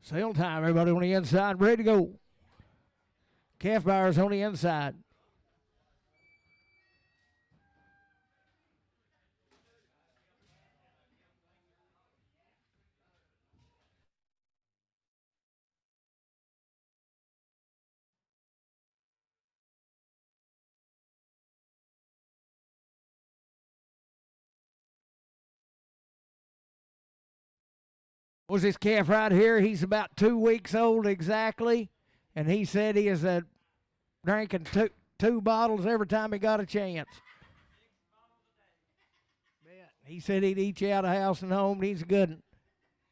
Sale time, everybody on the inside, ready to go. Calf buyers on the inside. Was this calf right here? He's about 2 weeks old exactly, and he said he is drinking two bottles every time he got a chance. He said he'd eat you out of house and home. He's a good one.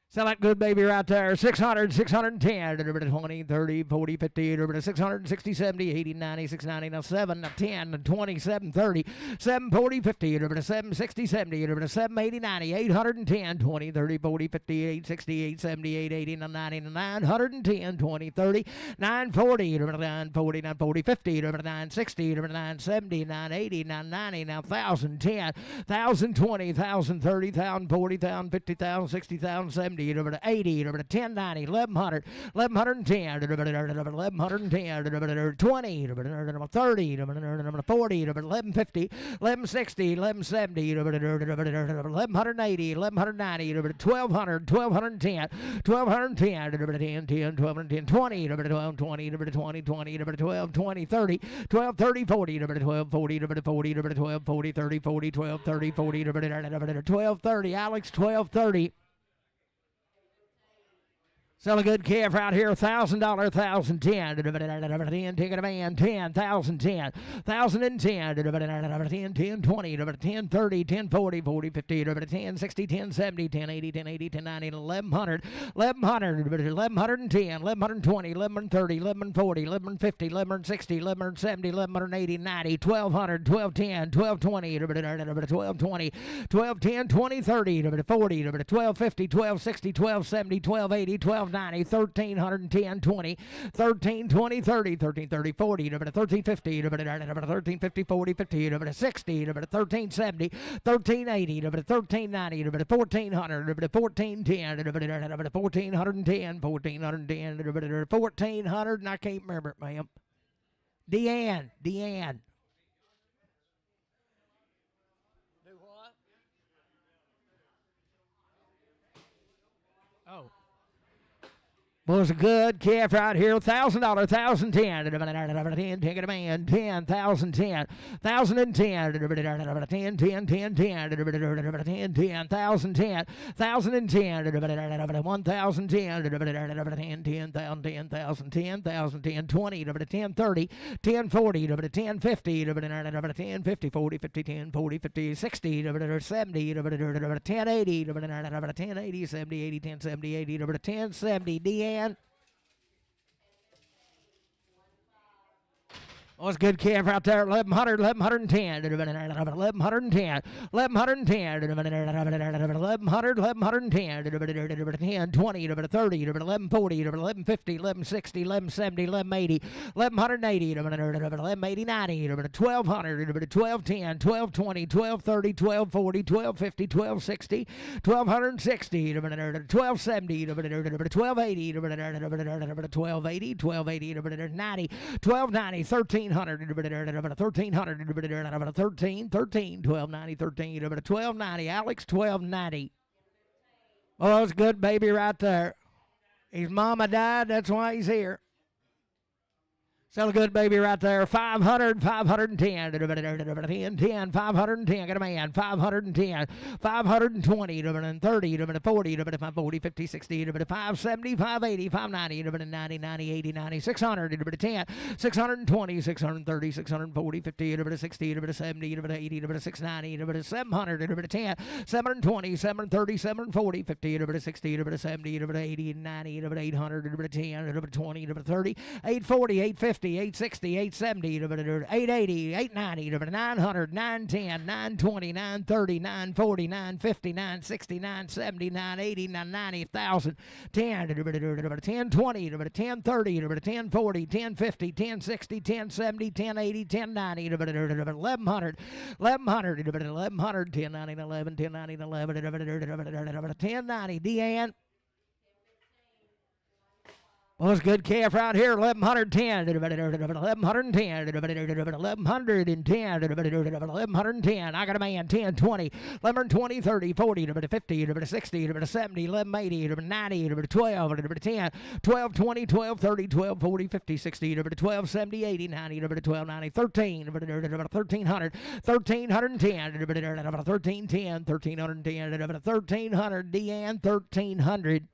Sound like good baby right there. 600, 610, 20, 30, 40, 50, 660, 70, 80, 90, 690, now 7, 10, 20, 7, 30, 7, 40, 50, 7, 60, 70, 7, 80, 90, 810, 20, 30, 40, 50, 8, 60, 8, 70, 8, 80, 90, 910, 20, 30, 940, 940, 940, 50, 960, 970, 980, 990, now 1,010, 1,020, 1,030, 1,040, 1,050, 1,060, 1,070, 80, 1090, 1100, 1110, 1110, 20, 30, 40, 1150, 1160, 1170, 1180, 1190, 1200, 1210, 1210, 10, 1210, 20, 1220, 20, 20, 12, 20, 30, 12, 30, 40, 12, 40, 40, 12, 40, 30, 40, 12, 30, 40, 12, 30, Alex, 12, 30. Sell a good calf right here, $1,000, 1,010, take it a man, 10, 1,010, 1,010, 10, 20, 10, 30, 10, 40, 40, 50, 10, 60, 10, 70, 10, 80, 10, 80, 10, 90, 1,100, 1,100, 1,110, 1,120, 1,130, 1,140, 1,150, 1,160, 1,170, 1,180, 90, 1,200, 1,210, 1,220, 1,220, 1,210, 20, 30, 40, 1,250, 1,260, 1,270, 1,280, 1,290, 1,310, 20, 13, 20, 30, 13, 30, 40, 13, 50, 13, 50, 40, 50, 60, 13, 70, 13, 80, 13, 90, 1,400, 14, 10, 1,410, 1,410, and I can't remember it, ma'am. Deanne. Do what? Oh. Was a good calf right here, $1,000, 1,010, 10, take it a man, 10, 1,010, 1,010, 10, 10, 10, 10, 10, 10, 10, 1,010, 1,010, 1,010, 10, 10, 10, 20, 10, 30, 10, 40, 10, 50, 10, 50, 40, 50, 10, 40, 50, 60, 70, 10, 80, 10, 80, 70, 80, 10, 70, 80, 10, 70, Deanne. Oh, it's a good calf right there, 1,100, 1,110, 1,110, 1,110, 1,100, 1,110, 10, 20, 30, 1,140, 1,150, 1,160, 1,170, 1,180, 1,180, 1,180, 90, 1,200, 1,210, 1,220, 1,230, 1,240, 1,250, 1,260, 1,260, 1,270, 1,280, 1,280, 1,280, 90, 1,290, 1,300, 1,300, 13, 1,290, 13, 1,290, Alex, 1,290. Oh, that's a good baby right there. His mama died, that's why he's here. Sell a good baby right there. 500, 510, 10, 510, get a man, 510, 520, 30, 40, 40, 50, 60, 570, 580, 590, 90, 90, 80, 90, 600, 10, 620, 630, 640, 50, 60, 70, 80, 690, 700, 10, 720, 730, 740, 50, 60, 70, 80, 90, 800, 10, 20, 30, 840, 850, 860, 870, 880, 890, 900, 910, 920, 930, 940, 950, 960, 970, 980, 990, 1,000, 10, 10, 20, 10, 30, 10, 40, 10, 50, 10, 60, 10, 70, 10, 80, 10, 90, 1,100, 1,100, 1,100, 10, 90, 11, 10, 90, 11, 10, 90, Deanne. Well, it's a good calf right here, 1110, 1110, 1110. I got a man, 10, 20, 11, 20, 30, 40, 50, 60, 70, 1180, 90, 12, 10, 12, 20, 12, 30, 12, 40, 50, 60, 12, 70, 80, 90, 12, 90, 13, 1300, 1310, 1310, 1310, 1300, Deanne, 1300.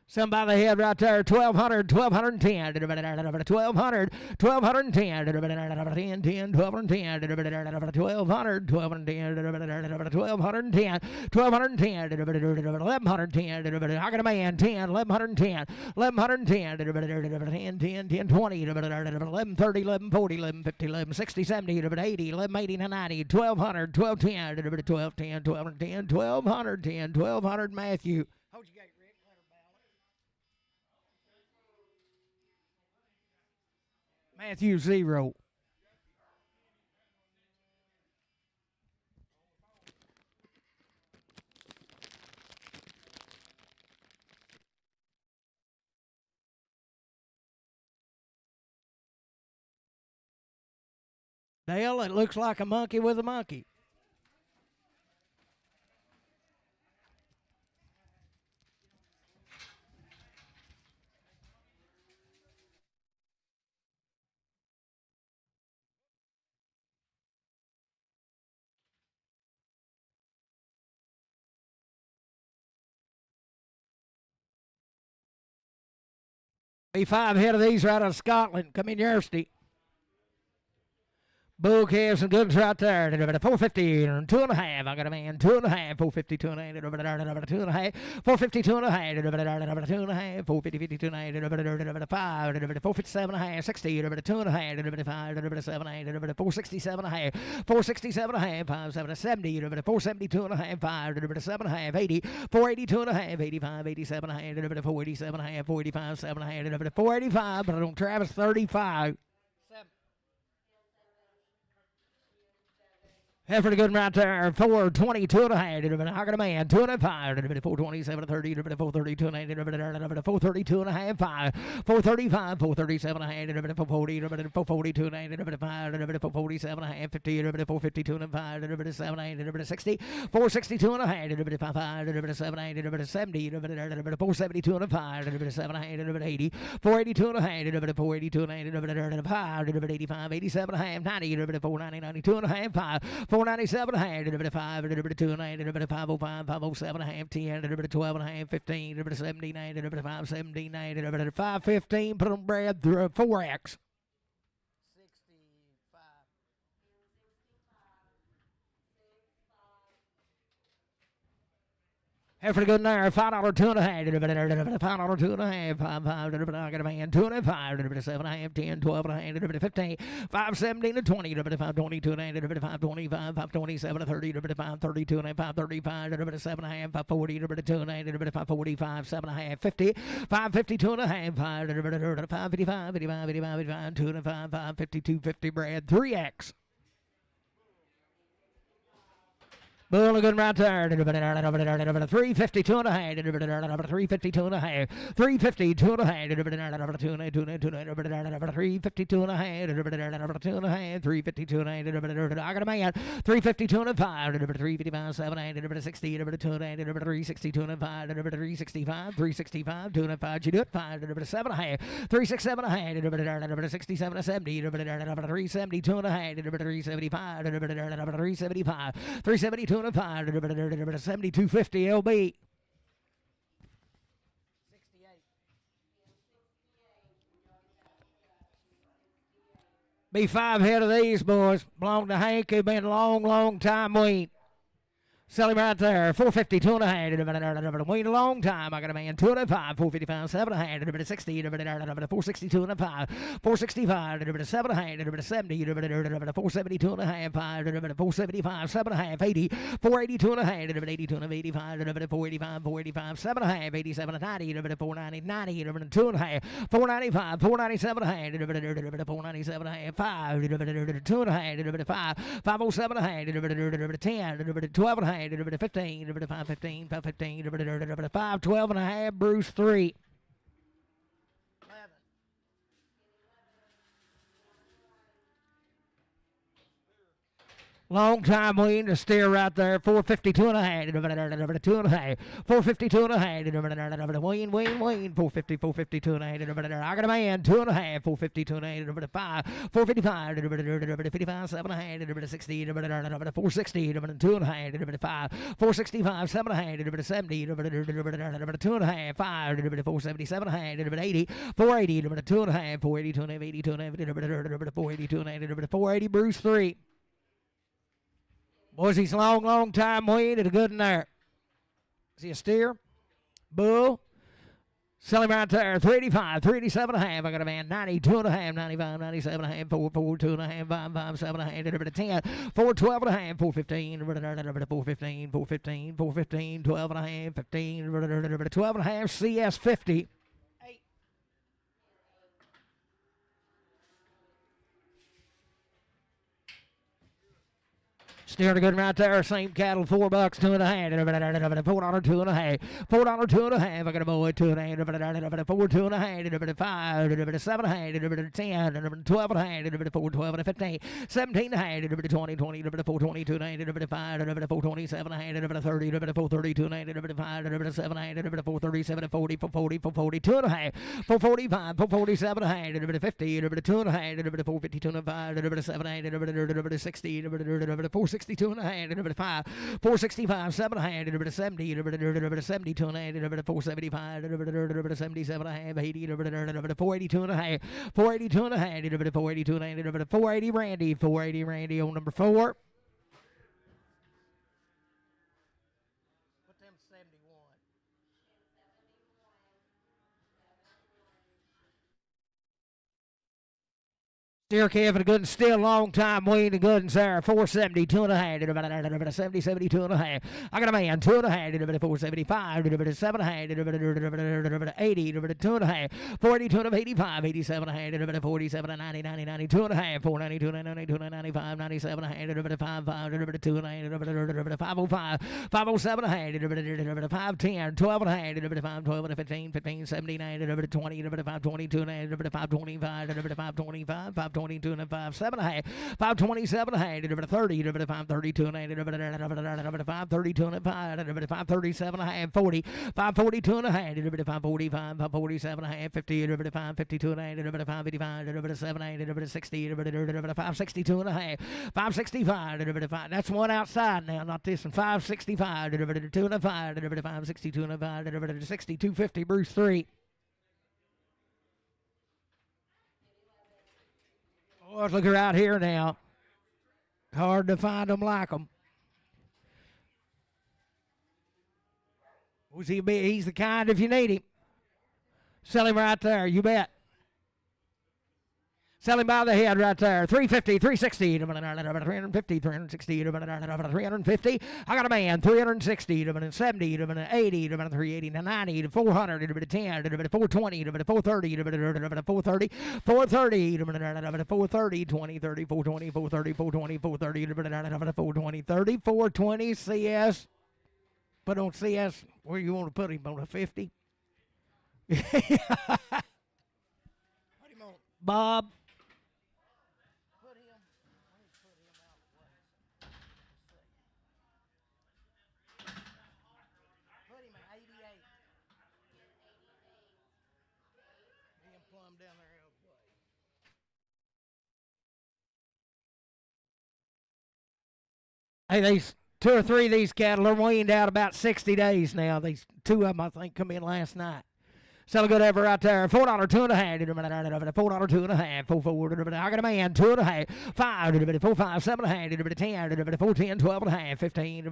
Somebody by the head right there, 1200, 1210, 1200, 1210, 10, 10, 1210, 1200, 1210, 1210, 1210, 1110, I got a man, 10, 1110, 1110, 10, 10, 10, 20, 1130, 1140, 1150, 1160, 70, 80, 1180, 90, 1200, 1210, 1210, 1210, 1210, 1200, Matthew. Hold your gate, Rick. Matthew 0. Dale, it looks like a monkey with a monkey. Be 5 head of these right out of Scotland. Come in, University. Bull calves and goods right there. 450 and 2.5. I got a man. 2.5. 450, 2.5. 2.5. 450, 2.5. 2.5. 450, 52, 5. 457 and a half. 60. 2.5. 5. 7, 8. 467 and a half. 467 and a half. 5, 7, 70. 472 and a half. 5. 7 and a half. 80. 482 and a half. 85. 87 and a half. 487 and a half. 485. 7 and a half. 485. But on Travis 35. Heifer good right there, 422 and a half. I got a man, 205, 427, 30, 432 and a half, 432 and a half, 5, 435, 437 and a half, 440, 442 and a half, 447 and a half, 50, 452 and a half, 7, 60, 462 and a half, 5, 7, 70, 472 and a half, 7, 80, 482 and a half, 482 and a half, 5, 85, 87 and a half, 90, 490, 92 and a half, 5, 497 and a half, 5, 2 and a half, 505, 507 and a half, 10, 12 and a half, 15, 79, 579, 515, put on Brad, 4X. Heifer good there, $5, 2 and a half, $5, 2 and a half, 5, I got a man, 2 and a half, 7 and a half, 10, 12 and a half, 15, 5, 17 and 20, 5, 22 and a half, 5, 25, 5, 27 and 30, 5, 32 and a half, 5, 35, 7 and a half, 5, 40, 2 and a half, 5, 45, 7 and a half, 50, 5, 52 and a half, 5, 55, 85, 85, 2 and a half, 5, 52, 50, Brad, 3X. Bull good right there. 352 and a half. 352 and a half. 352 and a half. 352 and a half. 352 and a half. 352 and a half. I got a man. 352 and a 5. 355, 7 and a half. 60 2 and a half. 362 and a 5. 365. 365. 2 and a 5. You do it. 5 7 and a half. 367 and a half. 67 and 70. 372 and a half. 375. 375. 372 and a 5, 7250 LB. 68. Be 5 head of these boys. Belong to Hank, who been a long time weaned. Sell him right there. 450, 2.5. Waiting a long time. I got a man. 205, 455, 7.5. 60, 460, 2.5. 465, 7.5. 70, 470, 2.5. 475, 7.5. 80, 480, 2.5. 80, 285, 485, 485, 7.5. 87, 90, 490, 90, 2.5. 495, 497, 497, 5, 2.5, 5, 507, 10, 12, 15, 5, 15, 5, 15, 5, 12 and a half, Bruce 3. Long time weaned to steer right there. 452 and a half. 2.5. 452 and a half. Wean. 450, 452 and a half. I got a man. 2.5. 452 and a half. 5. 455. 55, 7.5. 60. 460. 2.5. 5. 465. 7.5. 70. 2.5. 5. 477 and a half. 80. 480. 2.5. 480. 2.5. 80. 2.5. 480. 2.5. 480. Bruce 3. Boys, he's long time weaned and a good in there. Is he a steer? Bull. Sell him right there. 385, 387 and a half. I got a man. 92 and a half, 95, 97 and a half, 442 and a half, 557 and a half, 10, 412 and a half, 415, 415, 415, 415, 12 and a half, 15, 12 and a half, CS 50. Steering a good right there. Same cattle, $4, 2.5. $4, 2.5. $4, 2.5. I got a boy, 2.5. $4, 2.5. 5, 7.5. 10, 12 and a half. 4, 12 and 15. 17 and a half. 20, 20. 4, 22 and a half. 5, 4, 27 and a half. 30, 4, 32 and a half. 5, 7 and a half. 4, 37, 40, 40, 42 and a half. 4, 45, 4, 47 and a half. 50, 2 and a half. 4, 52 and a half. 7 and a half. 60, 4, 62 and a half, 5, 465, 7 and a half, 70, 72 and a half, 475, 77 and a half, 80, 482 and a half, 482 and a half, 482 and a half, 480 Randy, 480 Randy on number 4. Steer calf and a good and still long time weaned and good and Sarah 470, 2.5, 70, 72 and a half. I got a man 2.5, 475, 7.5, 80, 2.5, 42 and 85, 87 and a half, 47 and 90, 90, 92 and a half, 492 and 92 and 95, 97 and a half, 5, 2 and a half, 505, 507 and a half, 510, 12 and a half, 5, 12 and 15, 15, 79, 20, 522 and a half, 525, 525, 522 and a 5, 7 and a half, 527 and a half, 30, 532 and a half, 532 and a 5, 537 and a half, 40, 542 and a half, 545, 547 and a half, 50, 552 and a half, 585, 7, 60, 562 and a half, 565, that's one outside now, not this one, 565, 2 and a 5, 562 and a 5, 6250, Bruce 3. Boys, look around here now. Hard to find them like them. He's the kind if you need him. Sell him right there, you bet. Sell him by the head right there. 350, 360, 350, 360, 350. I got a man. 360, 70, 80, 380, 90, 400, 10, 420, 430, 430, 430, 430, 20, 30, 420, 430, 420, 430, 420, 30, 420, CS. Put on CS where you want to put him, on a 50. Put him on Bob. Hey, these 2 or 3 of these cattle are weaned out about 60 days now. These 2 of them, I think, come in last night. Sell a good heifer right there. $4, 2 and a half. $4, 2 and a half. I got a man, 2 and a half. 5, 4, 5, 7 and a half. 10, 4, 10, 12 and a half. 15,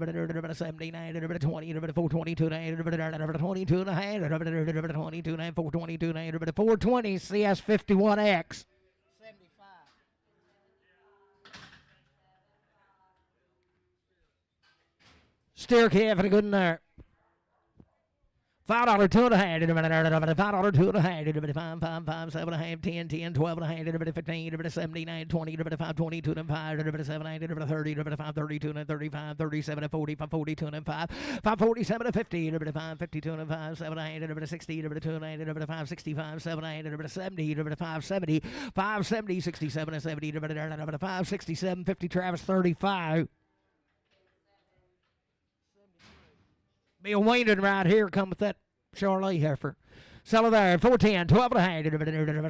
17, 19, 20, 4, 22 and a half. 22 and a half. 22 and a half. 422 and a half. 420 CS 51X. 75. Steer calf and a good in there. $5, 2 and a half. $5, 2 and a half. 5, 5, 7 and a half. 10, 10, 12 and a half. 15, 17, 20, 5, 22 and 5, 7, 8, 30, 5, 32 and 35, 37 and 40, 5, 42 and 5, 5, 47 and 50, 5, 52 and 5, 7, 8, 60, 2 and 8, 5, 65, 7, 8, 70, 5, 70, 5, 70, 67 and 70, 5, 67, 50, Travis 35. Be a Weaned right here. Come with that Charlie heifer. Sell it there. 410, 12 and a half.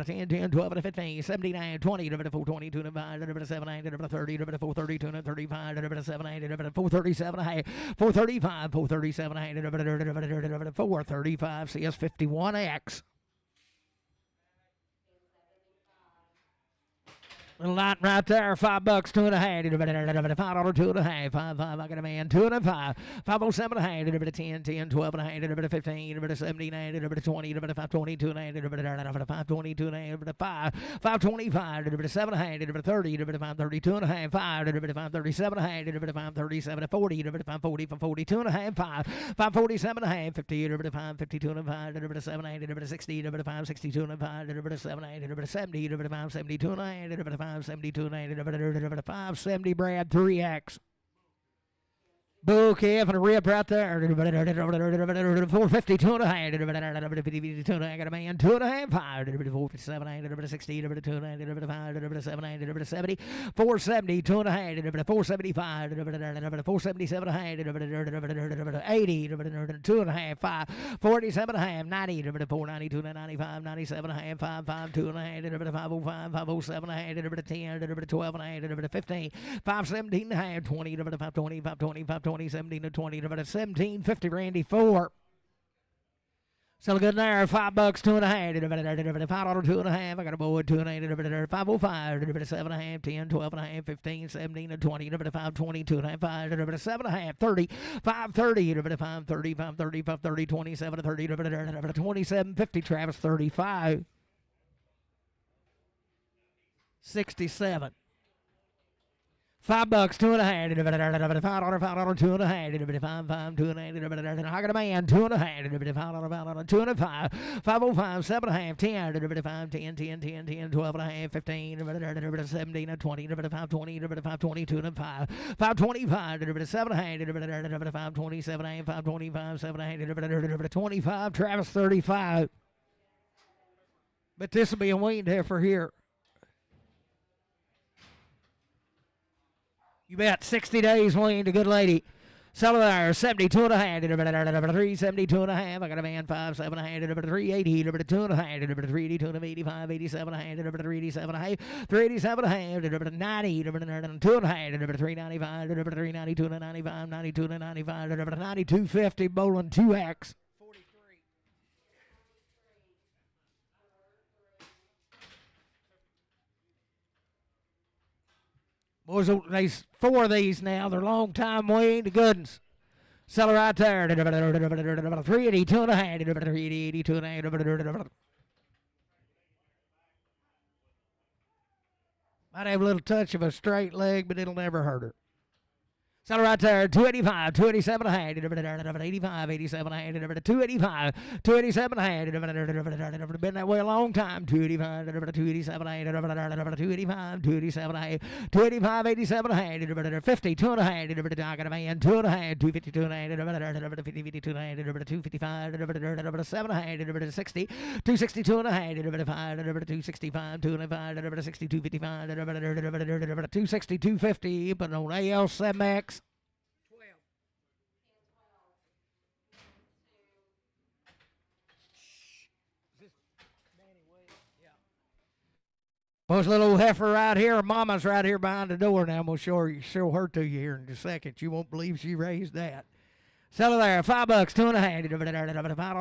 10, 10, 12 and 15, 79, 20, 422 and 5, 7, 8, 30, 432 and 35, 7, 8, 437 and a half. 435, 437 and a half. 435 CS 51X. Little light right there, $5, 2 and a half. $5, 2 and a half. 5, 5. I got a man, 2 and a 5. 507 and a half. 10, 10, 12 and a half. 15, 17, 20, 522 and a half. 522 and a half. 5, 525, 7 and a half. 30, 532 and a half. 5, 537 and a half. 537 and 40, 540, 542 and a half. 5, 547 and a half. 50, 552 and a half. 7, 8, 60, 562 and a half. 7, 8, 70, 572 and a half. 572 and 570 Brad 3X. Bull calf and a rip right there. 452 and a half. 52 and a half. I got a man, 2 and a half. 5, 457, 60, 2 and a half. 5, 7, 70, 470, 2 and a half. 475, 477 and a half. 80, 2 and a half. 5, 47 and a half. 90, 492 and 95, 97 and a half. 5, 5, 2 and a half. 505, 507 and a half. 10, 12 and a half. 15, 517 and a half. 20, 520, 520, 520. 17 to 20, 17, 50 Randy 4. Still good there. $5, 2 and a half. $5, 2 and a half. I got a boy, 2 and a half. 505, 7 and a half. 10, 12 and a half. 15, 17 to 20, 5, 22 and a half. 5, 7 and a half. 30, 5, 30, 5, 30, 5, 30, 5, 30, 27 to 30, 27, 50 Travis 35. 67. $5, 2 and a half. $5, 2 and a half. 5, 5, 2 and a half. I got a man, 2 and a half. $5, 2 and a half. 505, 7 and a half. 10, 5, 10, 10, 10, 10, 12 and a half. 15, 17, 20, 5, 20, 5, 22 and a 5. 525, 7 and a half. 5, 27 and a half. 5, 25, 7 and a half. 25, Travis 35. But this will be a weaned heifer here. You bet. 60 days weaned, a good lady. Sell it there. 72 and a half. 372 and a half. I got a man, 5, 7 and a half. 380, 2 and a half. 382 and 85, 87 and a half. 387 and a half. 387 and a half. 90, 2 and a half. 395, 392 and 95, 92 and 95, 9250 bowling 2X. Boys, there's 4 of these now. They're long time weaned. The good ones. Sell it right there. 382 and a half. 382 and a half. Might have a little touch of a straight leg, but it'll never hurt her. Sell it right there. 285, 287 and a half. 85, 87 and a half. 285, 287 and a half. Been that way a long time. 285, 287 and a half. 285, 287 and a half. 285, 87 and a half. 50, 2 and a half. I got a man, 2 and a half. 252 and a half. 50, 52 and a half. 255, 7 and a half. 60, 262 and a half. 265, 2 and a half. 62, 55. 260, 250. But on AL7X. Well, this little old heifer right here, Mama's right here behind the door now. I'm going to show her to you here in just a second. You won't believe she raised that. Sell it there, $5, $2.50, $5,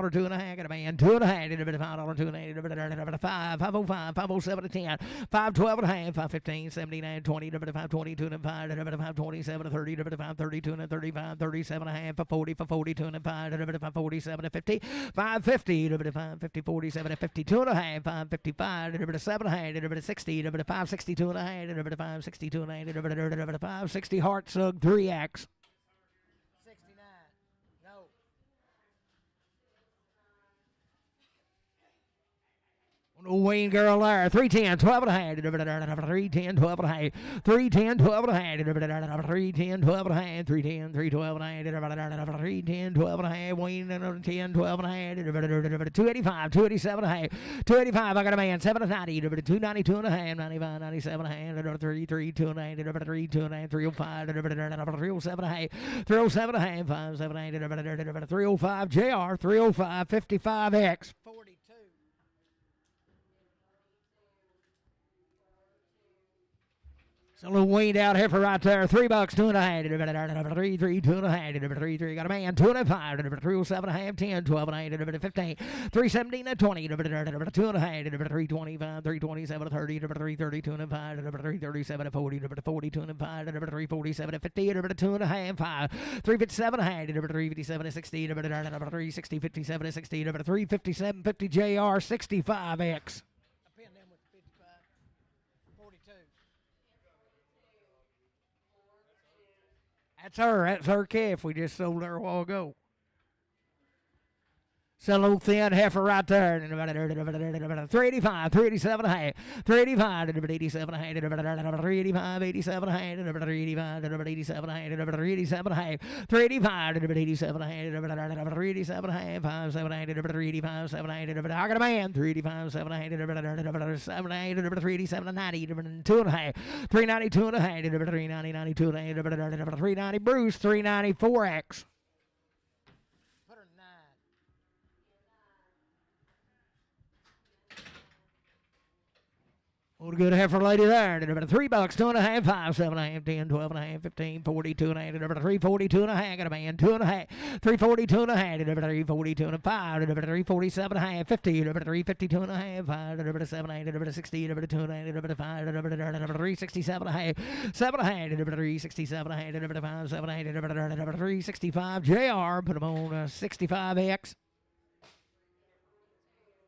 $2.50, got a man, $2.50, $5, $2.50, $5, $5.05, $5.07 to 10, $5.12.5, $5.15, $79, $20, $5.22 to 5, $5.27 to 30, $5.32 to 35, $37.5, $4.40, $4.42 to 5, $5.47 to 50, $5.50, $5.50, $47 to 52.5, $5.55, $7.5, $60, $5.62.5, $5.62.5, $5.60 heart sug 3X. No Weaned girl there. 310, 12 and a half. 310, 12 and a half. 310, 12 and a half. 310, 12 and a half. 310, 312 and a half. 310, 12 and a half. Weaned 10, 12 and a half. 285, 287 and a half. 285, I got a man. 790. 292 and a half. 95, 97 and a half. 33, 2 and a half. 3, 2 and a half. 305. 307 and a half. 307 and a half. 578. 305 JR. 305 55X. 42. So a little Weaned out heifer right there. $3, $2.50. 3, 3, 2.5. 3, 3, got a man. 2.5. 307 and a half. 10, 12 and a half. 15. 317 and 20. 2.5. 325. 327 and 30. 332 and 5. 337 and 40. 42 and 5. 347 and 50. 2 and a half. 5. 357 and a half. 357 and 60. 360 57 and 60. 357 50 JR 65X. That's her calf we just sold her a while ago. Sell a little thin heifer right there. 385, 387 and a half. 385, 87 and a half. 385, 87 and a half. 385, 87 and a half. 387 and a half. 385, 87 and a half. 387 and a half. 578, 385, 780. I got a man. 385, 780. 780, 387 and 90. 2 and a half. 392 and a half. 390, 92 and a half. 390 Bruce. 394X. What a good heifer lady there. $3, $2.50, 5, 7 and a half, 10, 12 and a half, 15, 42 and a half, 342 and a half, got a man, 2 and a half, 342 and a half, 342 and a 5, 347 and a half, 50, 352 and a half, 5, 7, 8, 60, 2 and a half, 5, 367 and a half, 7 and a half, 367 and a half, 5, 7, 8, 365 JR, put them on 65X.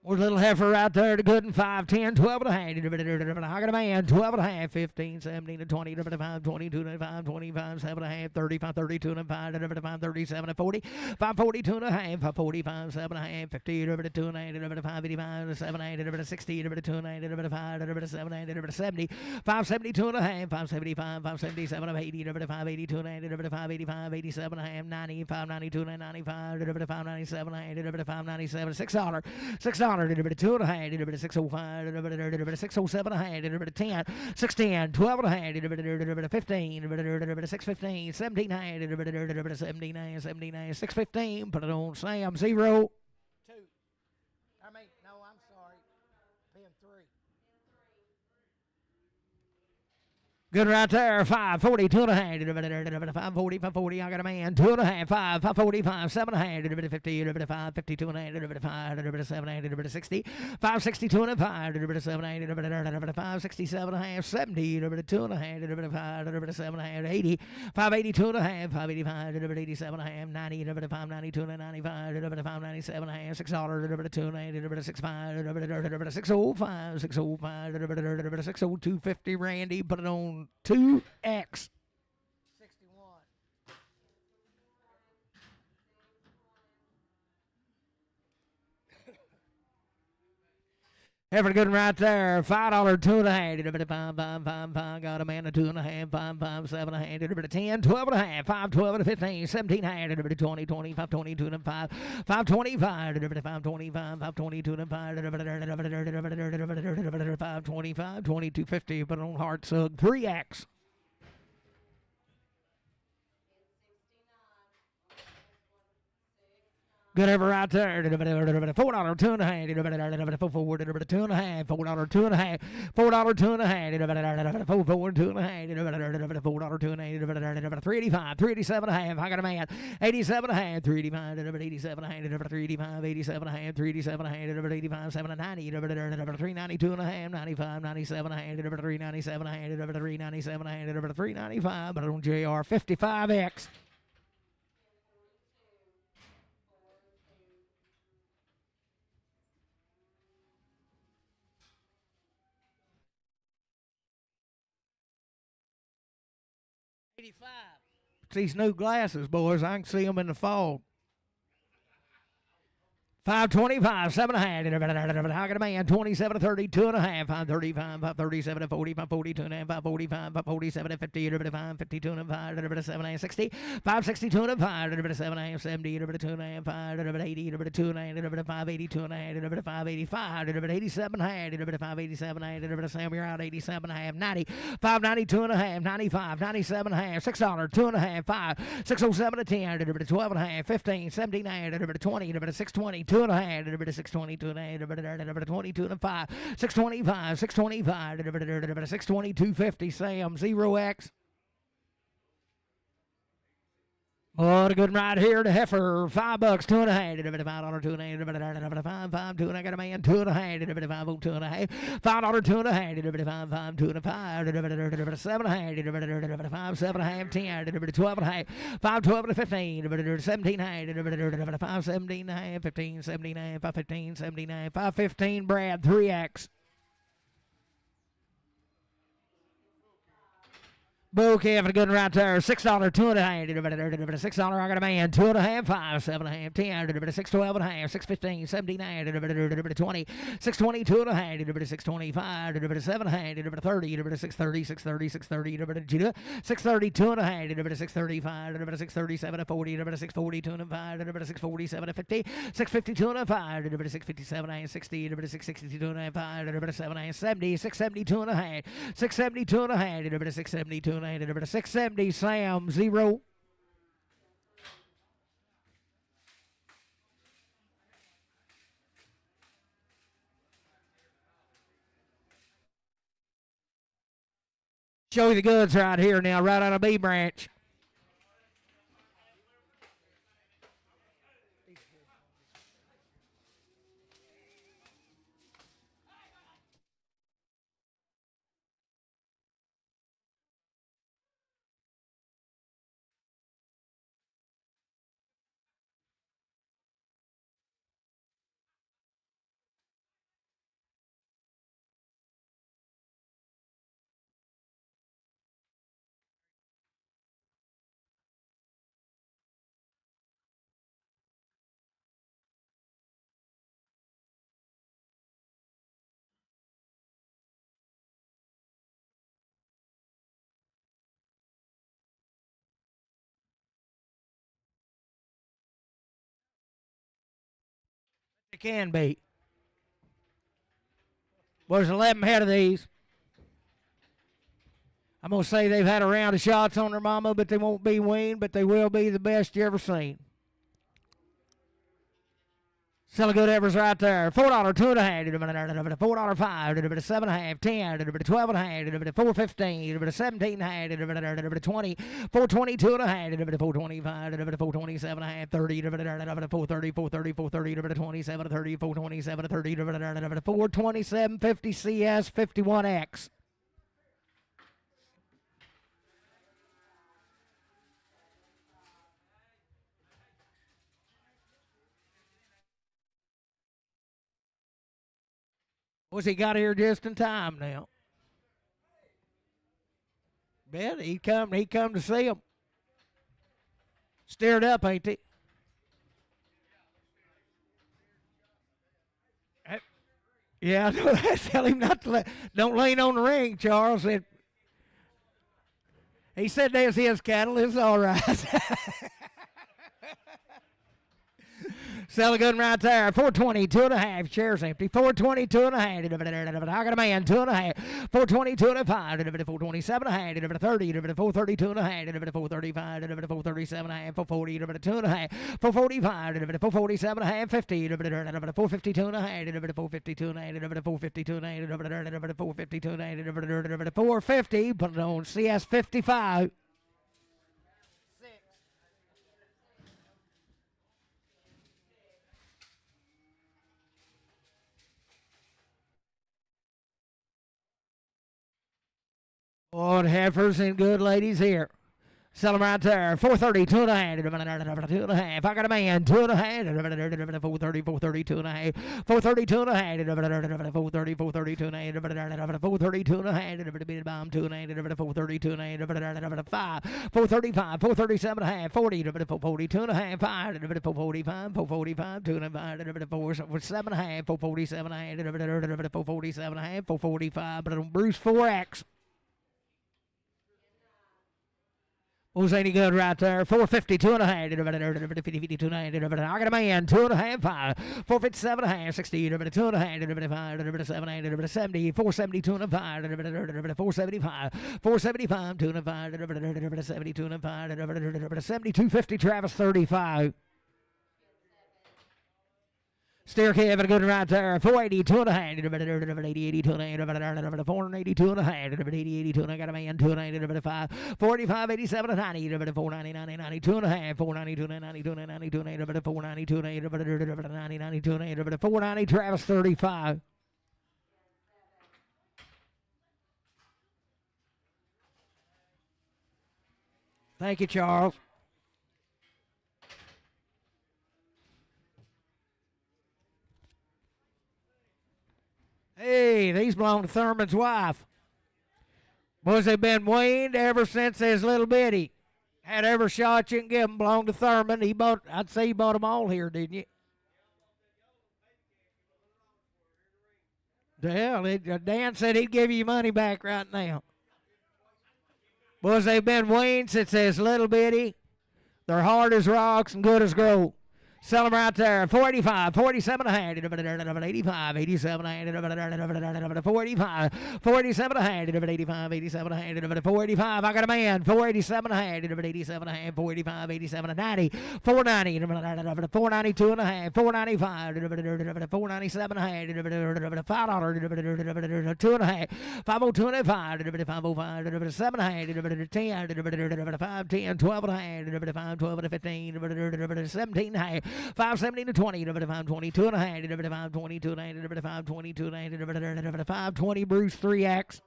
More little heifer right there, the good and 5, 10, 12 and a half. I got a man, 12 and a half, 15, 17, and 20, 5, 22 and 5, 25, 7 and a half, 35, 32 and 5, 37 and 40, 542 and a half, 545, 7 and a half, 50, 2 and a half, 585, 7 and a half, 60, 2 and a half, 5, 7 and a half, 70, 572 and a half, 575, 577, 80, 582 and a half, 585, 87 and a half, 90, 592 and 95, 597 and a half, 597, $6, $2 2 and a half, 605, 607 and a half, 10, 610, 12 and a half, 15, 615, 17 and a half, 79, 79, 615, put it on Sam, 0. 2. I mean, no, I'm sorry. Pin 3. Good right there. 540, 2 and a half. 540, 540. I got a man. 2 and a half. 5, 545, 7 and a half. 50, 5, 52 and a half. 5, 7 and a half. 60, 562 and a half. 7 and a half. 567 and a half. 70, 2 and a half. 5, 7 and a half. 80, 582 and a half. 585, 87 and a half. 90, 592 and 95. 597 and a half. $6, 2 and a half. 65, 605, 605, 60250. Randy, put it on 2X. 61. Heifer good right there. $5, 2 and a half. 5, 5, 5, 5. Got a man, 2 and a half. 5, 5, 7 and a half. 10, 12 and a half. 5, 12 and 15. 17 and a half. 20, 20, 5, 22 and 5. 5, 25. 5, 25. 5, 22 and 5. 5, 25. 22, 50. Put it on hard sug 3X. Good ever right there. $4, 2 and a half. $4, 2 and a half. $4, 2 and a half. $4, 2 and a half. $4, 2 and a half. $4, 2 and a half. $4, 2 and a half. $3.85. $3.87 and a half. I got a man. $87 and a half. $3.85. $87 and a half. $3.85. $87 and a half. $3.87 and a half. $85. $7 and $90. $3.92 and a half. $95. $97 and a half. $3.97 and a half. $3.97 and a half. $3.95. But on JR 55X. These new glasses, boys, I can see them in the fog. 525, 7 and a half. I got a man. 27 to 30, 2 and a half. 535, 537 to 40, 542 and a half. 545, 547 to 50, 52 and a half. 7 and 60, 562 and a half. 7 and 70, 2 and a half. 580, 2 and a half. 582 and a half. 585, 87 and a half. 587 and a half. Sam, you're out. 87 and a half. 90, 592 and a half. 95, 97 and a half. $6, 2 and a half. 5, 607 to 10. 12 and a half. 15, 79, 20, 620. 2 and a half, 620, 2 and a half, 22 and 5, 625, 625, 620, 250, Sam, 0X. Oh, the good one right here, the heifer, $5, 2 and a half, $5, 2 and a half, 5, 2 and I got a man, 2 and a half, 5, 2 and a half, $5, 2 and a half, 5, 2 and a 5, 7 and a half, 5, 7 and a half, 10, 12 and a half, 5, 12 and 15, 17 and a half, 5, 17 and a half, 15, 17 and a half, 5, 15, 17 and a half, 5, 15, Brad, 3X. Bouquet for the good one right there. $6, 2 and a half. $6, I got a man. 2 and a half, 5, 7 and a half, 10, 6, 12 and a half, 6, 15, 17, 20, 6, 22 and a half, 6, 25, 7 and a half, 30, 6, 30, 6, 30, 6, 30, 6, 32 and a half, 6, 35, 6, 37, 40, 6, 42 and a 5, 6, 47, 50, 6, 52 and a 5, 6, 57 and 60, 6, 62 and a half, 7 and 70, 6, 72 and a half, 6, 72 and a half, 6, 72 670, Sam, 0. Show you the goods right here now, right out of B branch. It can be. There's 11 head of these. I'm going to say they've had a round of shots on their mama, but they won't be weaned, but they will be the best you ever seen. Still a good Evers right there. $4, 2 and a half, $4, 5, 7 and a half, 10, 12 and a half, 4.15, 17 and a half, 20, 4.22 and a half, 4.25, 4.27 and a half, 30, 4.30, 4.30, 4.30, 27, 30, 4.27, 30, 4.27, 50 CS, 51X. Was he got here just in time now? Bet he come to see him. Stirred up, ain't he? Yeah, tell him not to don't lean on the ring, Charles. He said there's his cattle. It's all right. Sell a good one right there. 420, 2.5. Shares empty. 420, 2.5. I got a man, 2.5. 420, 2.5. 427, 30. 430, 2.5. 435, 437, 440, 2.5. 445, 447, 50. 450, 2.5. 450, 2.5. 450, 2.5. 450, 2.5. 450. Put it on CS 55. Oh, Heifers and good ladies here. Sell them right there. 430, 2.5. 2.5. I got a man, 2.5. 430, 430, 2.5. 430, 2.5. 430, 430, 2.5. 430, 2.5. Beat it bomb, 2.5. 430, 2.5. 5. 435, 437.5. 40, 440, 2.5. 5. 445, 445, 2.5. 447.5. 447.5. 447.5. 445. But Bruce 4X. Was any good right there? 450, 2.5. 50, 2.5. I got a man, 2.5. 5. 457.5. 60, 2.5. 5. 7, 70, 470, 2.5. 475, 475, 2.5. 72, 2.5. 72.50. Travis 35. Steer calf and a good one right there. 480, 2.5. 80, 80, 2.5. 480, 2.5. 80, 80, 2.5. Got a man, 2.5. 5. 45, 87, 90. 490, 90, 90, 2.5. 490, 290, 290, 290. 490, 290, 90, 90, 290. 490, Travis 35. Thank you, Charles. Hey, these belong to Thurman's wife. Boys, they've been weaned ever since they was little bitty. Had every shot you can give them belonged to Thurman. I'd say he bought them all here, didn't you? Well, Dan said he'd give you money back right now. Boys, they've been weaned since they was little bitty. They're hard as rocks and good as gold. Sell them right there. 485, 47 hand, 85, 87 hand, 485, 487 hand, 85, 87 hand, 485. I got a man. 487 hand, 87 hand, 485, 87, 90, 490, 492 and a half, 495, 497 hand, $5, 2.5, 502.5, 505, 7 hand, 10, 5, 10, 12 and a hand, 5, 12 and 15, 17 hand. 570 to 20, 522 and a half, 522 and a half, 522 and a half, 520 Bruce 3X.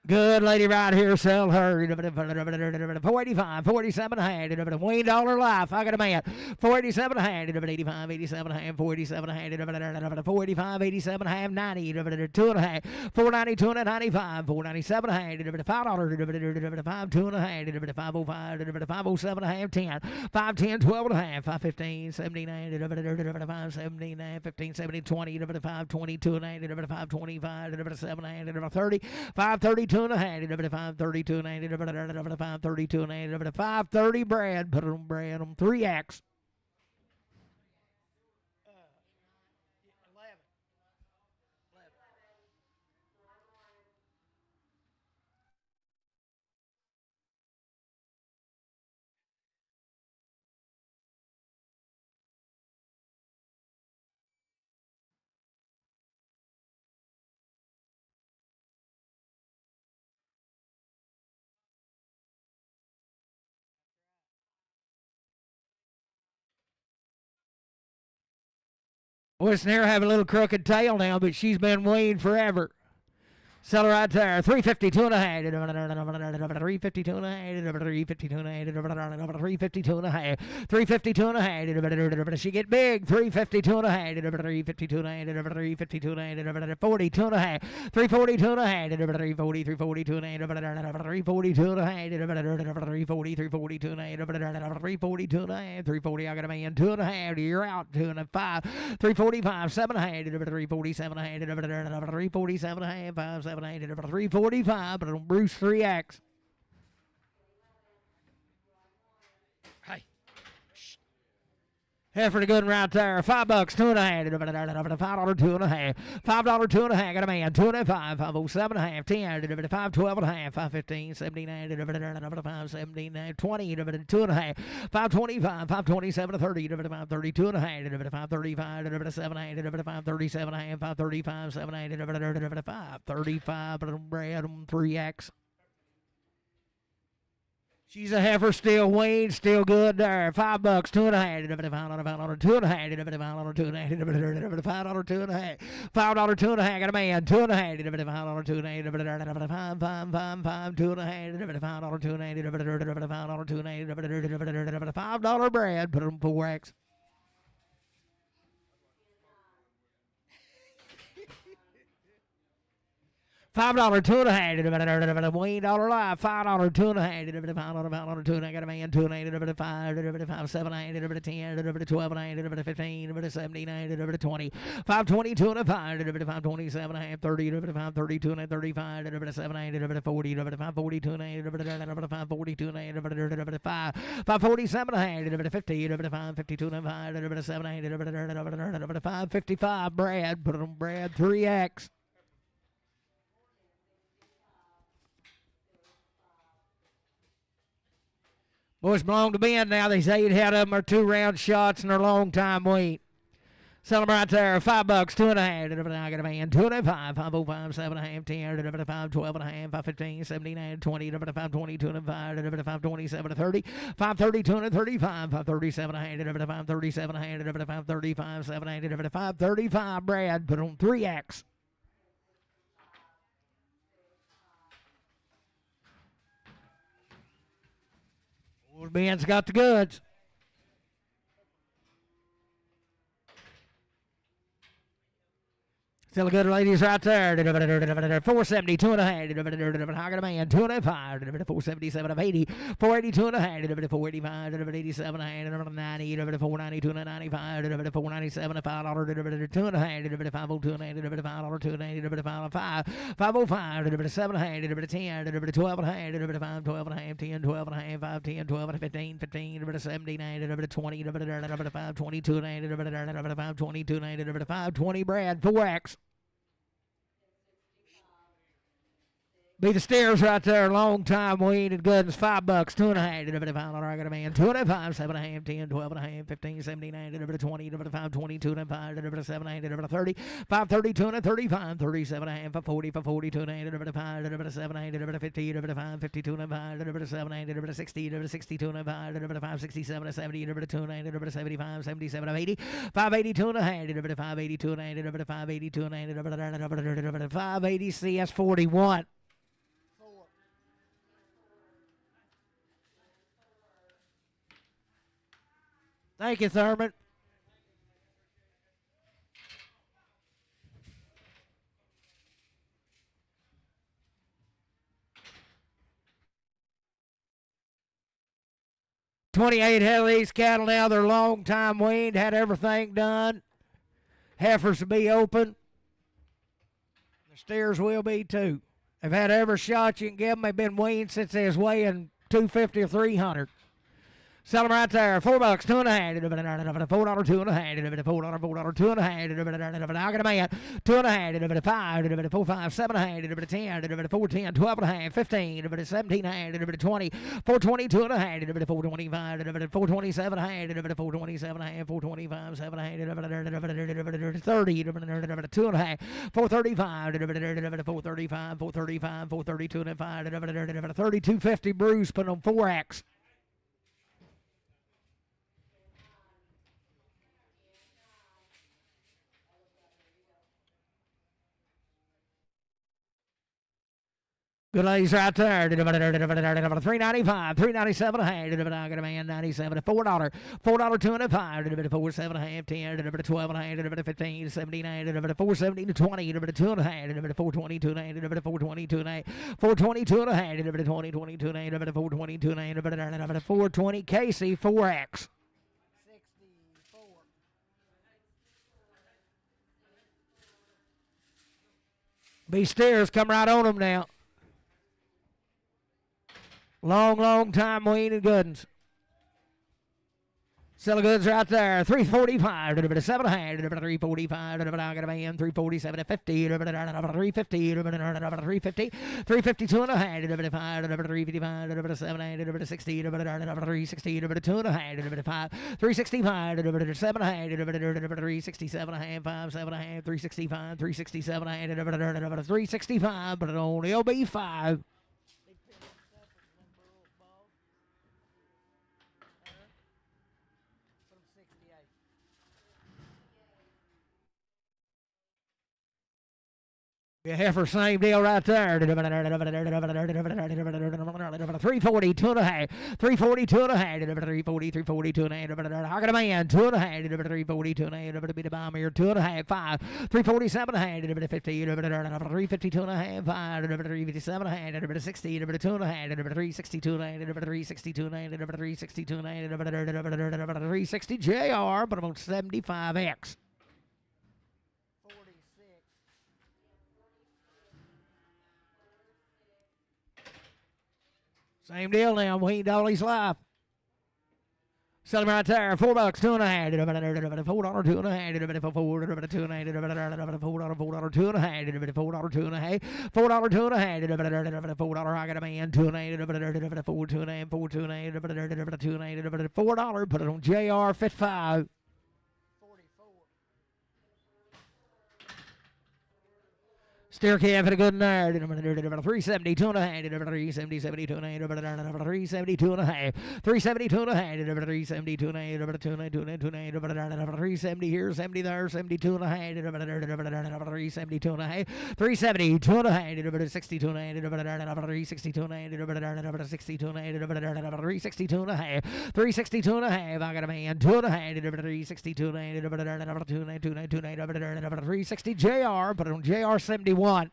Good lady right here, sell her. 485, 47 hand, Weaned all her life. I got a man. 487 hand, 85, 87 hand, 487 hand, 485, 87 hand, 90, 2.5, 492 and 95, 497 hand, $5, 5, 2 and a half, 505, 507 and a half, 10, 510, 12 and a half, 515, 79, 579, 15, 70, 20, 522 and a half, 525, 7 hand, 30, 532. 532 and 532 and 530 Brad. Put it on Brad on 3X. Boy, Snare have a little crooked tail now, but she's been weaned forever. Sell her right there. 352 and a half. 352 and a half. 352 and a half. 352 and a half. 352 and a half. She get big. 352 and a half. 352 and a half. 352 and a half. 42 and a half. 342 and a half. 340, 342 and a half. 342 and a half. 340, 342 and a half. 342 and a half. 340. I got a man. 2 and a half. You're out. 2 and a 5. 345. 7 and a half. 347 and a half. 347 and a half. 5, 7, 8, 345, but on Bruce 3X. Heifer the good one right there. $5, $2.50. $5, $2.50. $5, $2.50. Got a man. $2.05. $5.07.5. $10. $5.12.5. $5.15. $17. $5.17. $20. $2.50. $5.25. $5.27. $30. $5.32.5. $5.35. $5.37. $5.37.5. $5.35. $5.35. Bread 3X. She's a heifer, still weaned, still good there. $5, $2.50. $5, $2.50. $5, $2.50. $5, $2.50. $5, $2.50. Got a man. $2.50. $5, $2.50. $5, $5, $5, $2.50. $5, $2.50. $5, $2.50. $5 bread. Put them 4X. $5, $2.50. Weaned dollar live. $5, $2.50. $5, $2.50. Got a man. $2.80. $5, $7.80. $10. $12.80. $15. $17. $20. $5.22 and $5. $5.27.5. $30. $5.32 and $35. $7.80. $40. $5.42 and $5.42 and $5. $5.47.5. $50. $5.52 and $5. $7.80. $5.55 bread. Put on bread 3X. Boys belong to Ben now. They say head of them are 2-round shots and they're long time wheat. Sell them right there. $5, $2.50. I got a man. $2.05. $5.05. $7.5. $10. $5, $12.5. $5.15. $17. $20. $5.22 and $5. $5.27 $30. $5.32 and $35. $5.37. $5.37. $5.35. $7.80. $5.35 bread. Put on 3X. Old Ben's got the goods. Still good ladies right there. $4.70, $2.50. I got a man. $2.05. $4.77 of 80. $4.82 and a half. $4.85. $87 $90. $4.92 and $95. $4.97 $5. $2.50. $5.02 and $5. $2.80. $5.05. $5.05. $7.50. $10. $12 $5. $12 $10. $12 $5. $10. $12 $15. $15. $17. $20. $5.22 $5.22 $5.20 bread 4X. Be the stairs right there, long time weaned and good. It's $5, $2.50. I got a man. $2.05, $7.5, $10, $12.5, $15, $17, $20, $5, $22, $5, $7, $30, $5.32, $35, $37.5, $40, $42, $5, $7, $50, $5, $52, $5, $7, $60, $62, $5, $5.67, $70, $2, $75, $77, $80, $5.82, $5.82, $5.82, $5.80 CS 41. Thank you, Thurman. $28 head of these cattle now. They're long time weaned, had everything done. Heifers will be open. The steers will be too. They've had every shot you can give them. They've been weaned since they was weighing 250 or 300. Sell them right there. $4, $2.50. $4, $2.50. $4, $2.50. I got a man. $2.50. $5, $4, $5, $7.50. $10, $4, $10, $12.50. $15, $17, $20, $4.22 $4.25. $4.27. $4.27. $4.25. $7.50. $30, $2.50. $4.35. $4.35. $4.35. $4.32 $5. $32.50 Bruce put on 4X. Good ladies right there. $3.95, $3.97 a hand. I got a man. $97, $4, $4, $2.50. $4.7 $10, $12 $15, $17, $4.70 $20, $2.50, $4.22 $4.22 $4.22 a hand. $20, $22 $4.20 Casey 4X. B steers come right on them now. Long time weaned and goodens. Selling goods right there. 345 to the 700 to 345 to the I got a man 347 to 50 to the 350 to the 350 350 to the 100 to the 5 to the 355 to the 700 to the 60 to the 360 to the 2 to the 5 365 to the 700 to the 367 and a half 5 7 and a half 365 367 and to the 365 but it only will be 5. Yeah, heifer, same deal right there. 340, 2 and a half. 340, 2 and a half. 340, 340, 2 and a half. I got a man, 2 and a half. 340, 2 and a half. Be the bomb here, 2 and a half. 5. 347 and a half. 50. 350, 2 and a half. 5. 357 and a half. 60. 2 and a half. 362 and a half. 362 and a half. 362 and a half. 360 JR, but I'm on 75X. Same deal now. Weaned all his life. Sell him right there. $4, $2 and a half. $4, $2 and a half. $4, $2 and a half. $4, $2 and a half. $4, $2 and a half. $4, $2 and a half. $4 I got a man. $2 and a half. $4, $2 and a half. $4, $2 and a half. $4, $2 and a half. $4 put it on JR 55. Steer calf at a good nerd. 370, 2 and a half. 370, 72 and a half. 372 and a half. 372 and a half. 372 and a half. 370 here, 70 there, 72 and a half. 372 and a half. 372 and a half. 62 and a half. 362 and a half. 62 and a half. 362 and a half. 362 and a half. I got a man. 2 and a half. 362 and a half. 360 JR. Put it on JR 71. 48.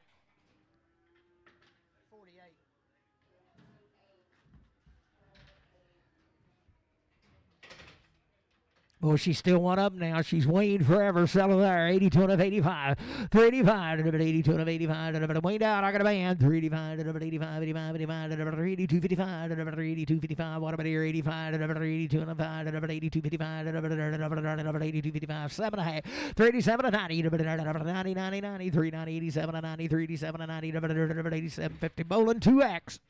Well, she's still one up now. She's weaned forever. Selling there. 82 and 85. 385 to 82 and 85. Weaned out. I got a band. 385 to 85. 85. 85 to 82. 55 to 82. 55. What about here? 85 to 82 and 5 to 82. 55 to 82. 55. 7 and a half. 387 and 90 to 90. 90. 90. 390. 87 and 90. 387 and 90 to 87. 50. Bowling 2X.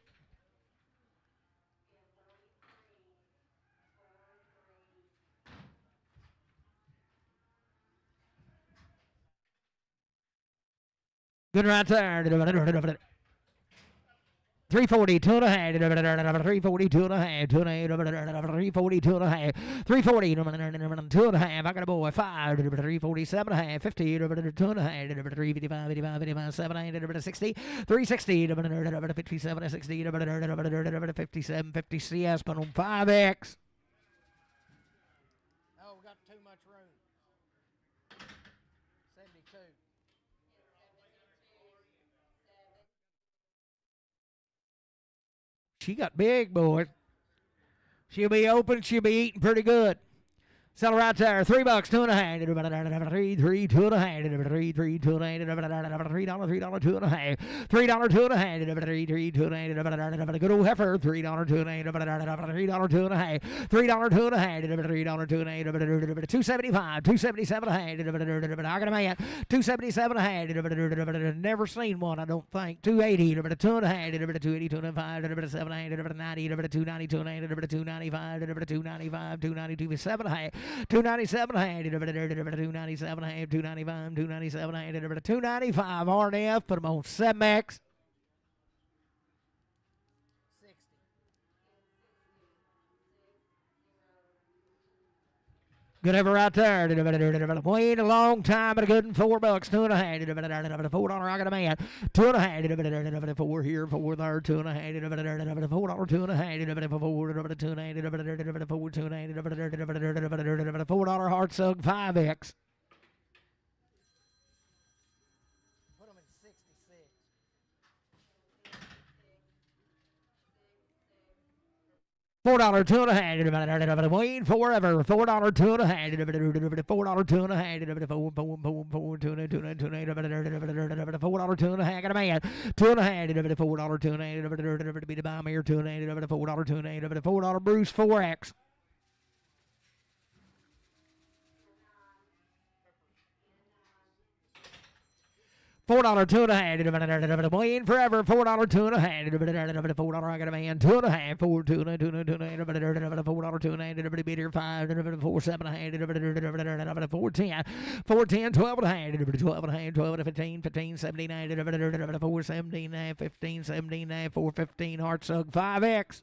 Good right there. 340, 2 and a half. 340, 2 and a half. 2 and a half. 340, 2 and a half. 340, 2 and a half. I got a boy. 5. 347 and a half. 50, 2 and a half. 355, 85, 85, 7, 60. 360, 57, 60, 57, 50 CS, but on 5X. Oh, got too much room. 72. She got big, boys. She'll be open. She'll be eating pretty good. Sell her right there. $3, 2 and a half. 3, 2 and a half. 3, 2 and a half. $3, $2 and a half. $3, $2 and a half. $3, $2 and a half. $3, $2 and a half. Good old heifer. $3, $2 and a half. $3, $2 and a half. $3, $2 and a half. $3, $2 and a half. 275, 277 and a half. I got a man. 277 and a half. Never seen one, I don't think. 280, 2 and a half. 280, 2 and a half. 7, 90, 292 and a half. 295, 295, 292, 7 and a half. 297 and 297 and 295, 297 and 295 RNF. Put them on 7X. 60. Good ever right there. Wait a long time, but a good $4, 2 and a half. $4 I got a man. 2 and a half. 4 here, 4 there, 2 and a half. $4, 2 and a half. 4, 2 and a half. 4, 2 and a half. $4 hard sug 5X. $4, 2 and a half. Weaned forever. $4, 2 and a half. $4, 2 and a half. $4, 2 and a half. Got a man. 2 and a half. $4, 2 and a half. Be the bomb here. 2 and a half. $4, 2 and a half. $4 Bruce 4X. $4 two and a half. Weaned forever. $4 two and a half. $4 I got a man. Two and a half. Four two and a $4 two and a half. Beater 5. 4 7 and a half. 410. 410. 12 and a half. 12 and a half. 12 to 15. 15 79. 4 17 15 17 4 15. Heart sug 5X.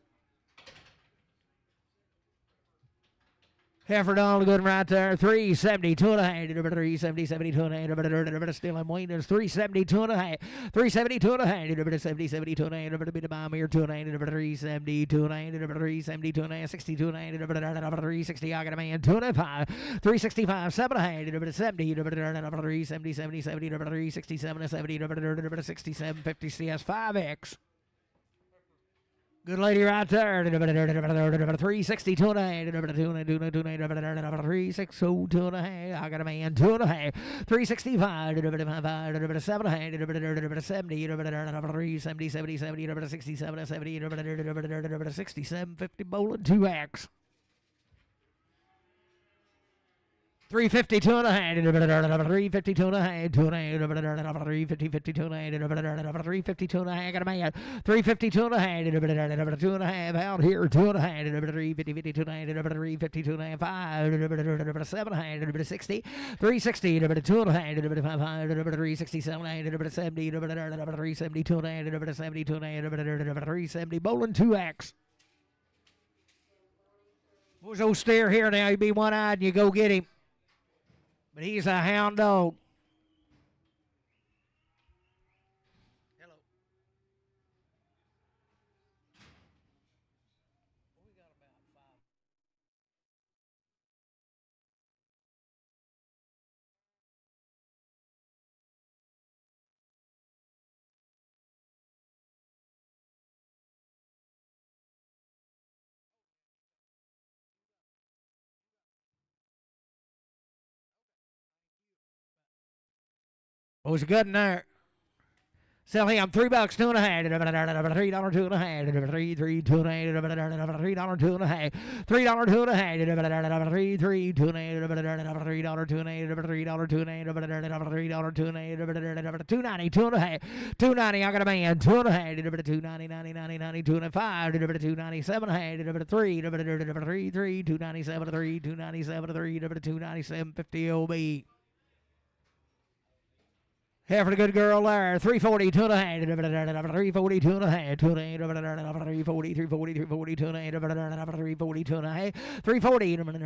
Heifer Donald good right there. 372 and a half. 370, 72 and a half. Still I'm waiting. 372 and a half. 372 and a half. 70, 72 and a half. Bit of bomb here. 2 and a half. 372 and a half. 372 and a half. 62 and a half. 360. I got a man. 2 and a half. 365. 7 and a half. 70. 370, 70, 70. 367 and 70. 67, 50 CS 5X. Good lady right there. 362 and a half. 362 and a half. I got a man. 2 and a half. 365. 7 and a half. 70. 370, 70, 70. 67 70. 67, 50 bowling 2X. 352 and a half. 352 and a half. 2 and a half. 350, 52 and a half. 352 and a half. Got a man. 352 and a half. 2 and a half out here. 2 and a half. 350, 52 and a half. 352 and a half. 5. 7 and a half. 60. 360. 2 and a half. 5. 367 and a half. 70. 372 and a half. 72 and a half. 370 bowling 2X. Who's old steer here now? You be one-eyed and you go get him. But he's a hound dog. Hello. We got about 5. What was good in there? Sell him $3, 2 and a half. $3, 2 and a half. $3, 2 and a half. $3, 2 and a half. $3, 2 and a half. $3, 2 and a half. $3, 2 and a half. $3, 2 and a half. $3, 2 and a half. $3, 2 and a half. $290, 2 and a half. $290, I got a man. 2 and a half. $290, 90, 90, 90, 2 and 5. $297 and a half. $3, 3, 297, 3, 297, 3, 297, 50 OB. Here for the good girl there. 340, 2 and a half. 340, 2 and a half. 2 and a half. 340, 340, 340, 2 and a half. 340, 2 and a half. 340, 2 and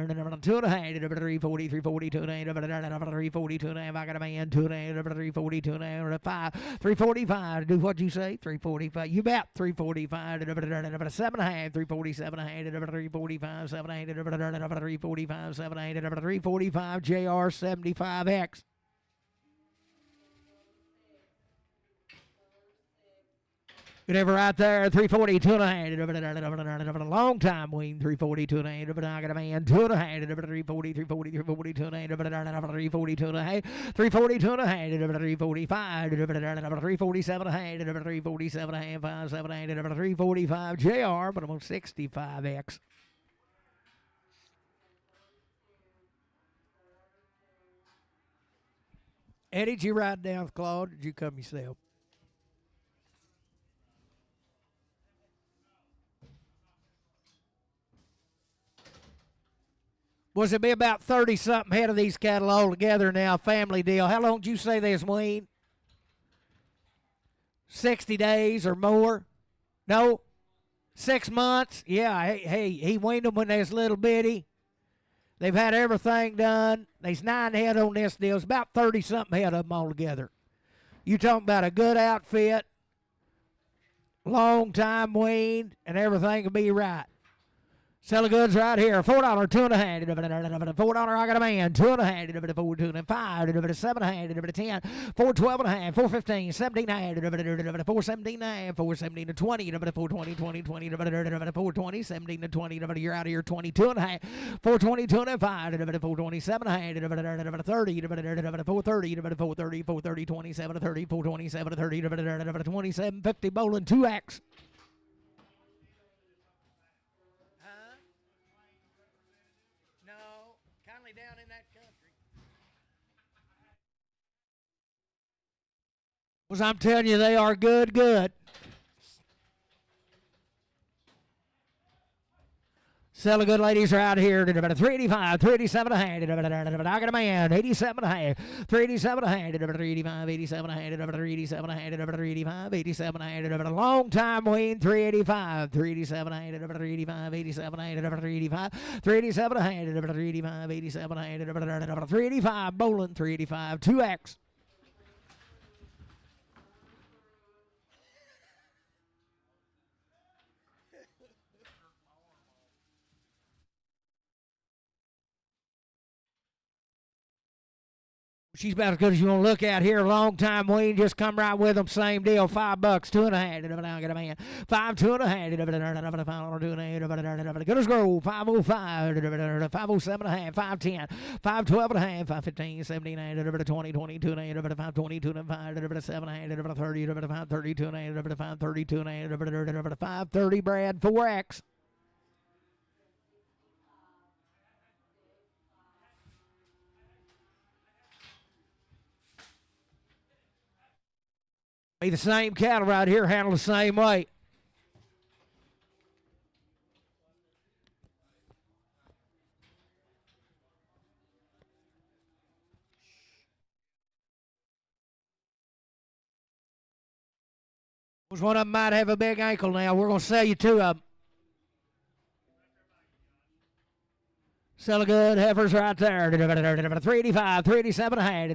a half. 340, 340, 2 and a half. 340, 2 and a half. I got a man. 2 and a half. 340, 2 and a half. 5. 345. Do what you say. 345. You bet. 345. 7 and a half. 347 and a half. 345. 7 and a half. 345. 7 and a half. 345. JR 75X. Good ever right there, 340, 2 and a half. A long time, Weaned, 340, 2 and a half. I got a man, 2 and a half. 340, 340, 340, 2 and a half. 340, 2 and a half. 340, 2 and a half. 345, 347 and a half. 347 and a half, 5, 7 and a half. 345 JR, but I'm on 65X. Eddie, did you ride down with Claude? Did you come yourself? Was it be about 30-something head of these cattle all together now, family deal? How long did you say this, Weaned? 60 days or more? No? 6 months? Yeah, hey, he weaned them when they was little bitty. They've had everything done. There's 9 head on this deal. It's about 30-something head of them all together. You talking about a good outfit, long time weaned, and everything will be right. Selling goods right here. $4, 2 and a half. $4, I got a man. 2 and a half. 4, 2 and a half. 5, 7 and a half. 10, 4, 12 and a half. 4, 15, 17 and a half. 4, 17 and a half. 4, 17 to 20. 4, 20, 20, 20. 4, 20, 17 to 20. You're out of here. 22 and a half. 4, 22 and a half. 4, 27 and a half. 30. 4, 30. 4, 30. 4, 30, 27 to 30. 4, 27 to 30. 27, 50 bowling 2X. Down in that country. Because I'm telling you, they are good. Sell a good ladies are out here. 385, 387 a hand. I got a man. 87 a hand. 387 a hand. 385, 87 a hand. 387 a hand. 385, 87 a hand. Long time Weaned. 385, 387 a hand. 385, 87 a hand. 385, 387 a hand. 385, 87 a hand. 385 bowling. 385 2X. She's about as good as you want to look at here. Long time Weaned, just come right with them. Same deal. $5, 2.5. Now get a man. 5, 2.5. Good as gold. 505. 507 and a half. 510. 512 and a half. 515. 79. 20. 22 and a half. 522 and 5. 7 and a half. 30. 532 and a half. 532 and a half. 530 Brad 4X. Be the same cattle right here, handle the same way. One of them might have a big ankle now. We're going to sell you 2 of them. Sell a good heifers right there. 385, 387 and a half. I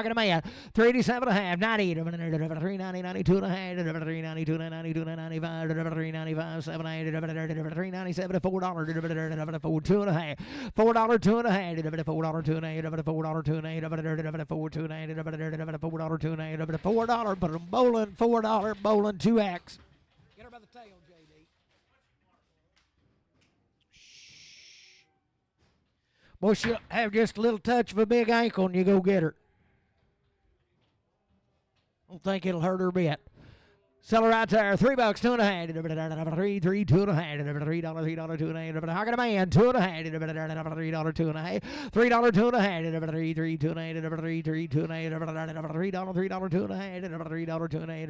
got a man. 387 and a half. 90. 390, 92 and a half. 392, 92, 95. 395, 7 and a half. 397, $4. 4, 2 and a half. $4, 2 and a half. $4, 2 and a half. $4, 2 and a half. $4, 2 and a half. $4, 2 and a half. $4. Put them bowling. $4 bowling 2X. Get her by the tail. Well, she'll have just a little touch of a big ankle and you go get her. Don't think it'll hurt her a bit. Sell her right there. $3, 2 and a half. 3, 2 and a half. $3, 2 and a half. I got a man. 2 and a half. $3, 2 and a half. $3, 2 and a half. 3, 2 and a half. 3, 2 and a half. $3, 2 and a half. $3, 2 and a half. $3, 2 and a half.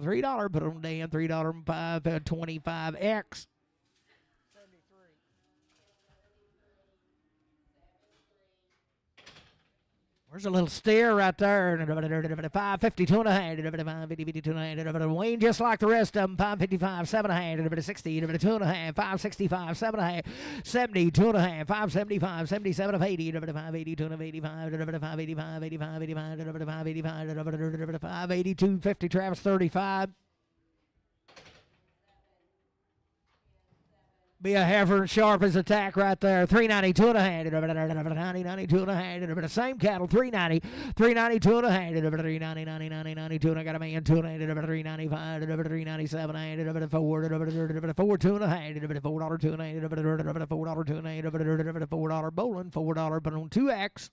$3, put them down. $3, 5, 25X. There's a little steer right there. 552 and a half. 552 and a half. Weaned just like the rest of them. 555, 7 and a half. 60, 2 and a half. 565, 7 and a half. 70, 2 and a half. 575, 77 of 80. 582 and 85. 585, 85, 85. 585. 582, 50. Travis 35. Be a heifer sharp as attack right there. 392 and a half. 92 and a half. Same cattle. 390. 392 and a half. 390, 92 and I got a man. 2 and a half. 395. 397 and a half. 4, 2 and a half. $4, 2 and a half. $4, 2 and a half. $4 bowling. $4 but on 2X.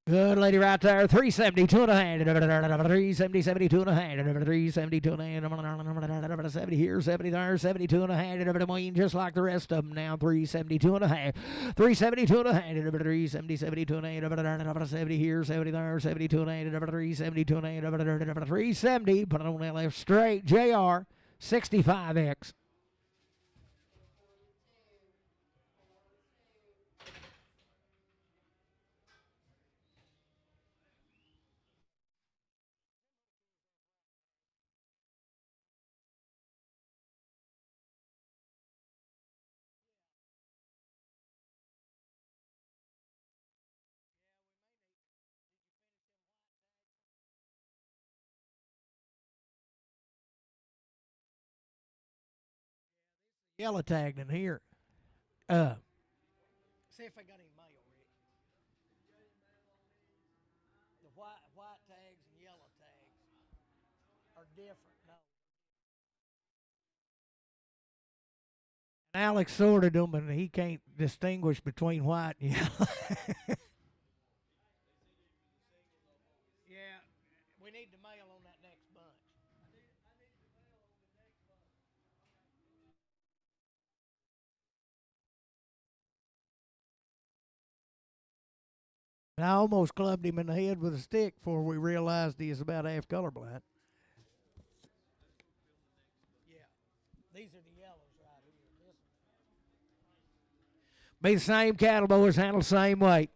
Good lady right there. 372 and a half. 370, 72 and a half. 372 and a half. 70 here, 70 there, 72 and a half. Weaned just like the rest of them now. 372 and a half. 372 and a half. 370, 72 and a half. 70 here, 70 there, 72 and a half. 372 and a half. 370. Put it on that left straight. JR 65X. Yellow tagged in here. See if I got any mail, Rick. The white tags and yellow tags are different. No. And Alex sorted them, and he can't distinguish between white and yellow. Yeah, we need the mail on that next bunch. I almost clubbed him in the head with a stick before we realized he is about half colorblind. Yeah, these are the yellows right here. Be the same cattle, boys, handle the same weight.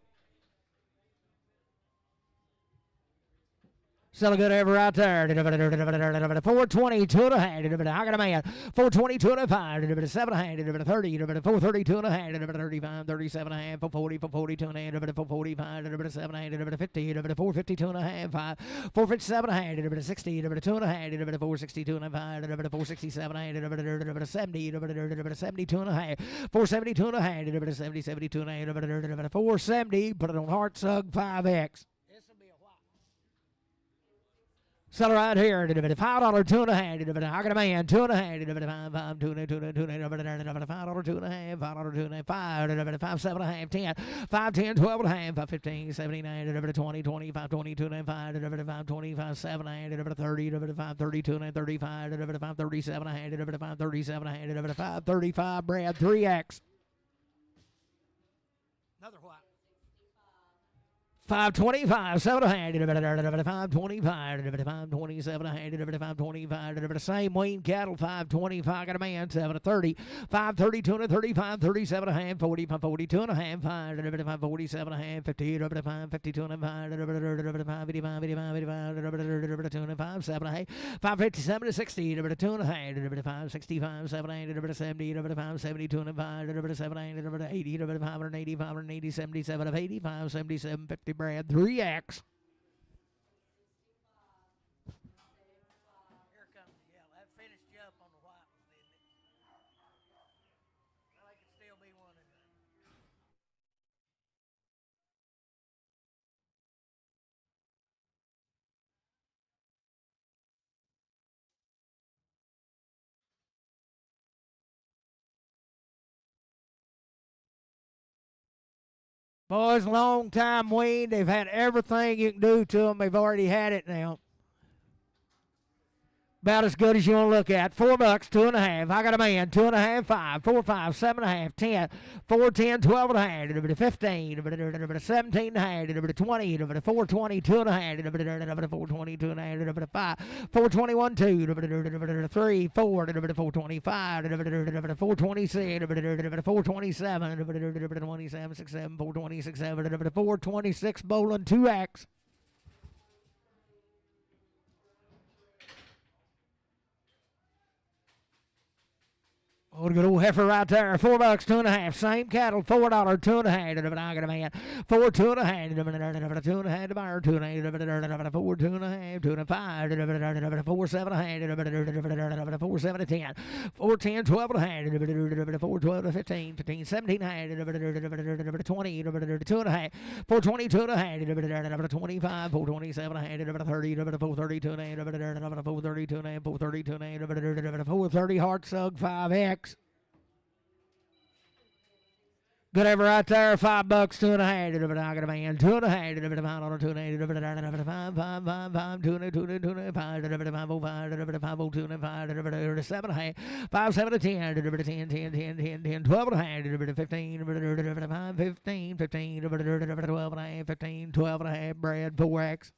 Still a good ever right there. 422 and a half. I got a man. 422 and a 5. 7 and a half. 30. 432 and a half. 35. 37 and a half. 440. 442 and a half. 445. 7 and 50. 452 and a half. 457 and a half. 60. 2 and a half. 462 and a half. 467 and a half. 70. 72 and a half. 472 and a half. 70. 72 and a half. 470. Put it on Heart Sug 5X. Sell right here. $5 2 and a half. I got a man. 2 and a half. $5 2 and a half. $5 2 and a half. $5 2 and a half. 5 7 and a half. 10. 5 10 12 and a half. 5 15 79. 20 20 5 22 and a half. 5 25 7 and a half. 30. 5 32 and a half. 35. 5 37 and a half. 5 37 and a half. 5 35. Brad 3X. Another what? 525, 7 and a half, 525, 527 and a half, 525, same Weaned cattle, 525, got a man, 7 to 30, 532 and a 35, 37 and a half, 40, 42 and a half, 5, 47 and a half, 50, 5, 52 and a half, 5, 85, 85, 85, 2 and a half, 7 and a half, 557 to 60, 2 and a half, 5, 65, 7 and a half, 70, 5, 72 and a half, 7 and a half, 80, 580, 580, 77 of 85, 77, 50, Brad 3X. Here comes the yellow. That finished you up on the white one, didn't it? Well, they could still be one in there. Boys, long time weaned. They've had everything you can do to them. They've already had it now. About as good as you want to look at. $4, 2 and a half. I got a man. 2 and a half, 5, 4, 5, 7 and a half, 10, 4, 10, 12 and a half, 15, 17 and a half, 20, 420, 2 and a half, 420, 2 and a half, 5, 421, 2, 3, 4, 425, 426, 427, 27, 6, 7, 426, 7, 426, bowling 2X. Oh, good old heifer right there. $4, 2 and a half. Same cattle. $4, 2 and a half. I got a man. 4, 2 and a half. 2 and a half to buyer. 2 and a half. 4, 2 and a half. 2 and a 5. 4, 7 and a half. 4, 7 to 10. 4, 10, 12 and a half. 4, 12 to 15. 15, 17 and a half. 20. 2 and a half. 4, 22 and a half. 25. 4, 27 and a half. 30. 4, 32 and a half. 4, 32 and a half. 4, 32 and a half. 4, 30 Heart Sug 5X. Good ever right there. $5, 2 and a half. I got a man. 2 and a half. 5 2 and a half. 5 5 5 2 and a 2 and a 5 5 2 and a 5 7 and a half. 5 7 to 10. 10 10 10 10 10 12 and a half. 15 5 15 15 12 and a half. 15 12 and a half. Brad 4X.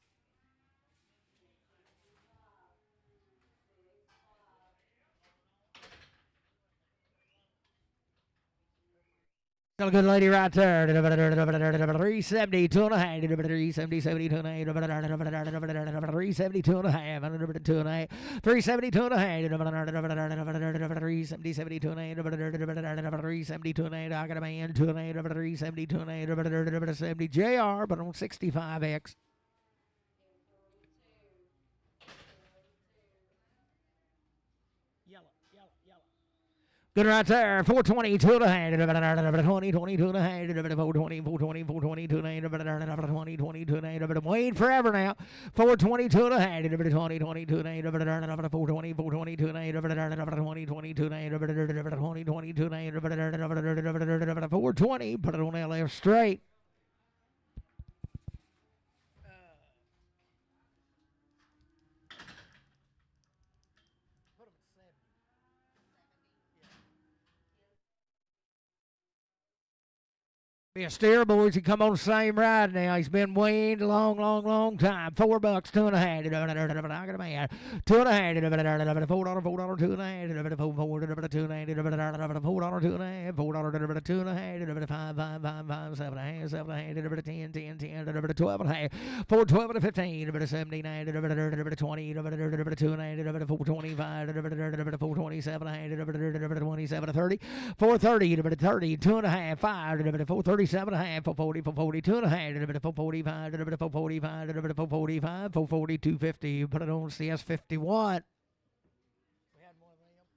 Got a good lady right there. 370, 2 and a half. 370, 72 and a half. 372 and a half. 2 and a half. 372 and a half. 370, 72 and a half. 372 and a half. I got a man. 2 and a half. 372 and a half. 70 JR, but on 65X. Good right there. 422 and a half. 20, 22 and a half. 420, 420, 422 and a half. 20, 22 and a half. Weaned forever now. 422 and a half. 20, 22 and a half. 420, 422 and a half. 20, 22 and a half. 20, 22 and a half. 420. Put it on LF straight. Be a steer, boys. He come on the same ride now. He's been weaned a long time. $4, $2.50. I got a man. $2.50. $4, $2.50. $4, $2.50. $4, $2.50. $4, $2.50. $5, $5, $5, $5, $7, $7, $10, $10, $10, $12.50. $4, $12 to $15. $79, $20, $2.90, $4.25, $4.27, $27 30. $4.30, $30, $2.50, $5, $4.37.5, $4.40, $4.40, $2.50, $4.45, $4.45, $4.45, $4.40, $2.50. Put it on CS 51. We had one of them.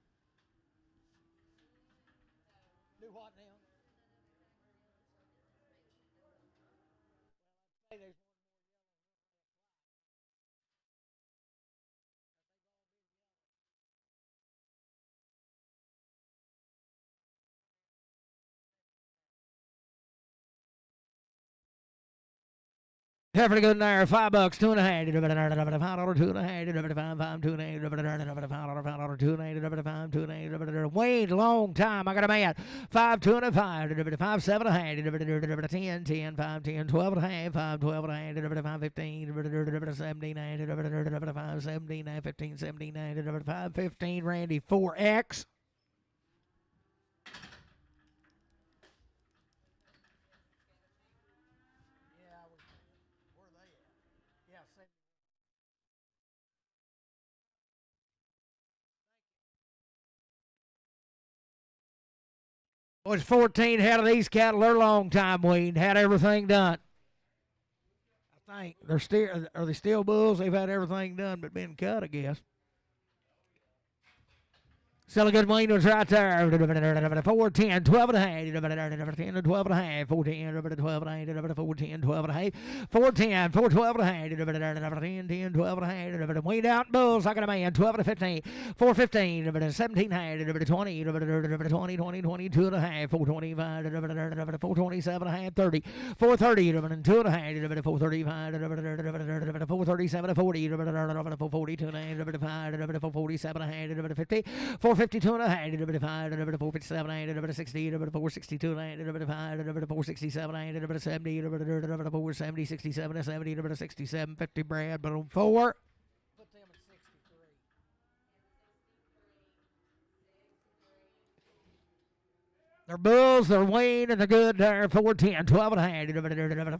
Do what now? Heifer good there, $5, $2.50, $5, $2.50, $5, $2.80, $5, $2.80, Weaned, long time. I got a man. $5, $2.50, $5, $7.50, $10, $10, $5, $10, $12.50, $5, $12.50, $5, $15, $17, $5, $17, $15, $17, $5, $15, Randy, 4X. Was 14 head of these cattle. They're long time weaned. Had everything done. I think they're still. Are they still bulls? They've had everything done but been cut, I guess. Still a good wean was right there. 4, 10, 12 and a half. 10 to 12 and a half. 4, 10, 12 and a half. 4, 10, 12 and a half. 4, 10, 4, 12 and a half. 10, 10, 12 and a half. Weaned out bulls. I got a man. 12 to 15. 4, 15. 17 half. 20. 20, 20, 22 and a half. 4, 25. 4, 27 and a half. 30. 4, 30. 2 and a half. 4, 35. 4, 37 40. 4, 42 and a half. 4, 47 and a half. 50. 4, 52 and a half, 457 and 60, 462 and 5, 467 and 70, 470, 67 70, 67, 50 Brad, but on 4. Put them at 63. They're bulls, they're weaned, and they're good. They're 4, 10, 12 and a half.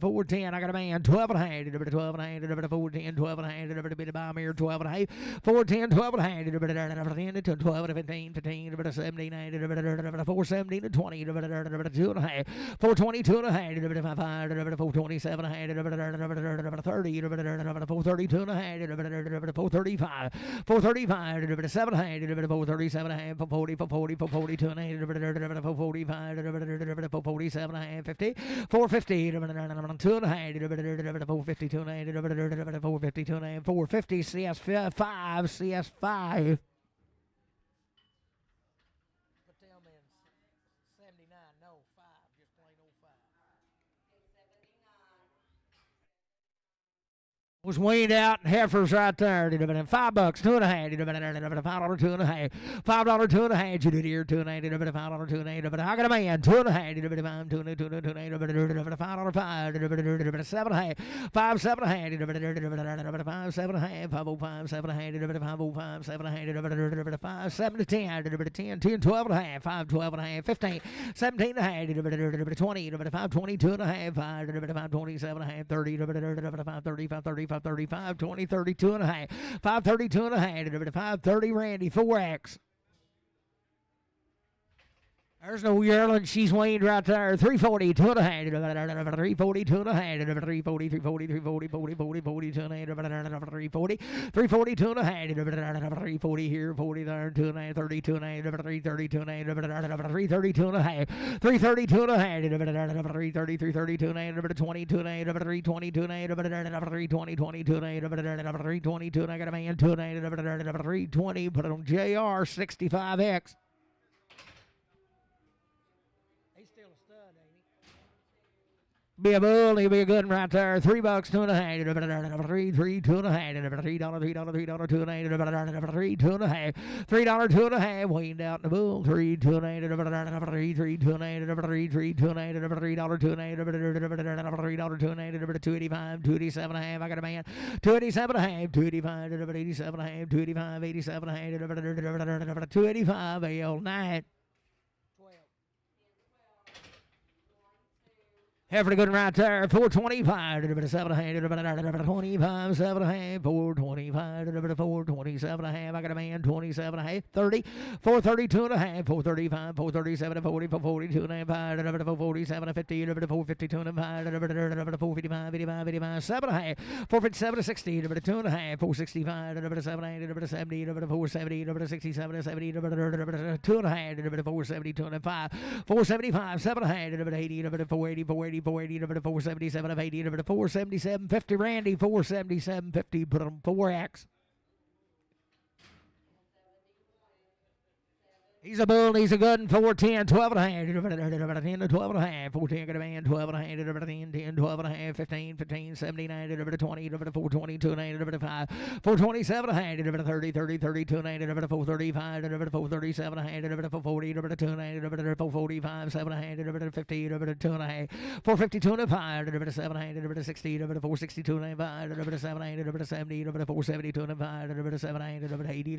4, 10, I got a man. 12 and a half. 12 and a half. 4, 10, 12 and a half. Bit of bomb here. 12 and a half. 4, 10, 12 and a half. 10 to 12 to 15, 15, 17, 4, 17 to 20, 2 and a half. 4, 22 and a half. 5, 4, 27 and a half. 30, 4, 32 and a half. 4, 35. 4, 35. 7 and a half. 4, 37 and a half. 4, 40, 4, 40, 4, 42 and a half. 4, 40. 47 and a half, 50, 450, 2 and a half, 452 and a half, 452 and a half, 450, CS5, CS5. Put them in 79, no, 5, just plain old 5. Was weaned out and heifers right there. $5, $2 and a half. $5, $2 and a half. $5, $2 and a half. You did here, $2 and a half. $5, $2 and a half. I got a man. $2 and a half. $2 and a half. $5, $5, 7 and a half. $5, 7 and a half. $5, 7 and a half. $5, 7 and a half. $5, 7 and a half. $5, 7 to 10. 10, 12 and a half. $5, 12 and a half. 15, 17 and a half. 20, $5, 22 and a half. $5, 27 and a half. 30, $5, 35, 35, 20, 32 and a half. 532 and a half. 530 Randy, 4X. There's no yearling. She's weaned right there. 340, 2 and a half. 340, 2 and a half. 340, 340, 340, 40, 40, 40, 2 and a half. 340, 340, 2 and a half. 340 here, 40 there, 2 and a half. 32 and a half. 332 and a half. 332 and a half. 332 and a half. 330, 332 and a half. 22 and a half. 322 and a half. 320, 22 and a half. 322 and I got a man. 2 and a half. 320. Put it on JR 65X. Be a bull, he'll be a good one right there. $3, $2.5. $3, $2.5. $3, $2.5. $3, $2.5. $3, weaned out in the bull. $3, $2.5. $3, $2.5. $3, $2.5. $3, $2.5. $2.85. $2.87.5. I got a man. $2.87.5. $2.85. $2.87.5. $2.85. $87.5. $2.85. L9. Heifer good right there, 425, 7.5, 25, 7.5, 425, 427.5. I got a man, 27.5, 30, 432.5, 435, 437, 40, 442.5, 447, 50, 452.5, 455, 85, 85, 7.5, 457, 60, 2.5, 465, 7.8, 70, 470, 67, 70, 2.5, 472.5, 475, 7.5, 80, 480, 480. 480, 477 of 80, 477, 50. Randy, 477, 50. Put on 4X. He's a bull, he's a good one, 410, 12.5, 10 to 12.5, 410, got a man, 12.5, 10, 12.5, 15, 15, 79, 20, 420, 290, 5, 427.5, 30, 30, 32, 435, 437, 440, 290, 445, 700, 50, 2.5, 452, 5, 700, 60, 462, 5, 700, 70, 472, 5, 700, 80,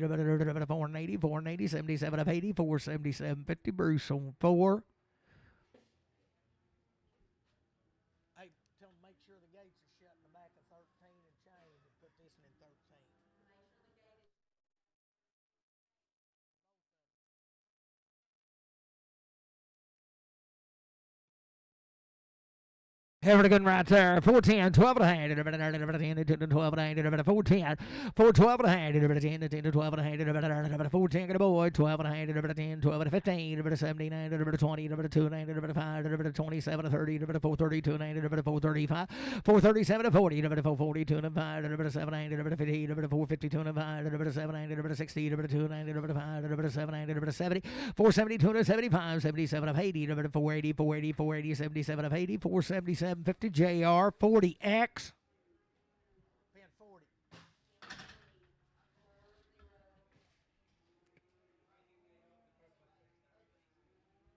480, 480, 77 of 80. 477, 50. Bruce on 4. Hey, tell them make sure the gates are shut in the back of 13 and change and put this in 13. Heifer good right there. 410, 12.5, 10 to 12.5, 410, 412.5, 10 to 12.5, 410 got a boy, 12.5, 10, 12 to 15, 79, 20, 290, 5, 27, 30, 432, 435, 437, 40, 442, 5, 700, 50, 452, 5, 700, 60, 290, 5, 700, 70, 472, 75, 77 of 80, 480, 480, 480, 77 of 80, 477. 50 JR 40X.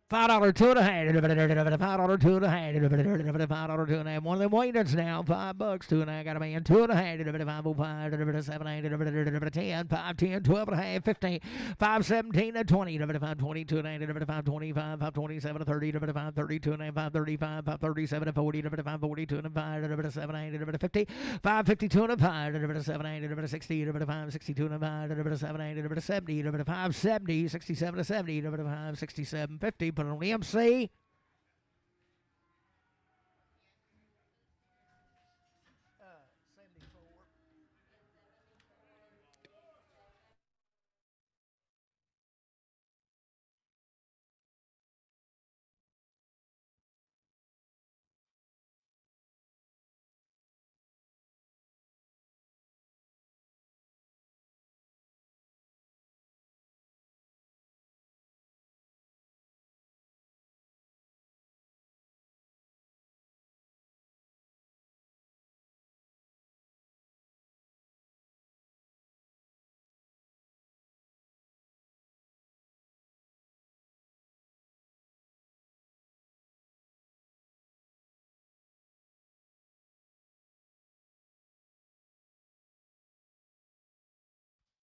$5, $2.5, $5, $2.5, $5, $2.5. One of them Weaneds now, $5, $2.5. Got a man, $2.5, 505, 700, 10, 5, 10, 12.5, 15, 5, 17, 20, 5, 22, 5, 25, 5, 27, 30, 5, 32, 5, 35, 5, 37, 40, 5, 42, 5, 700, 50, 5, 52, 5, 700, 60, 5, 62, 5, 700, 70, 5, 70, 67, 70, 5, 67, 50. Put it on MC.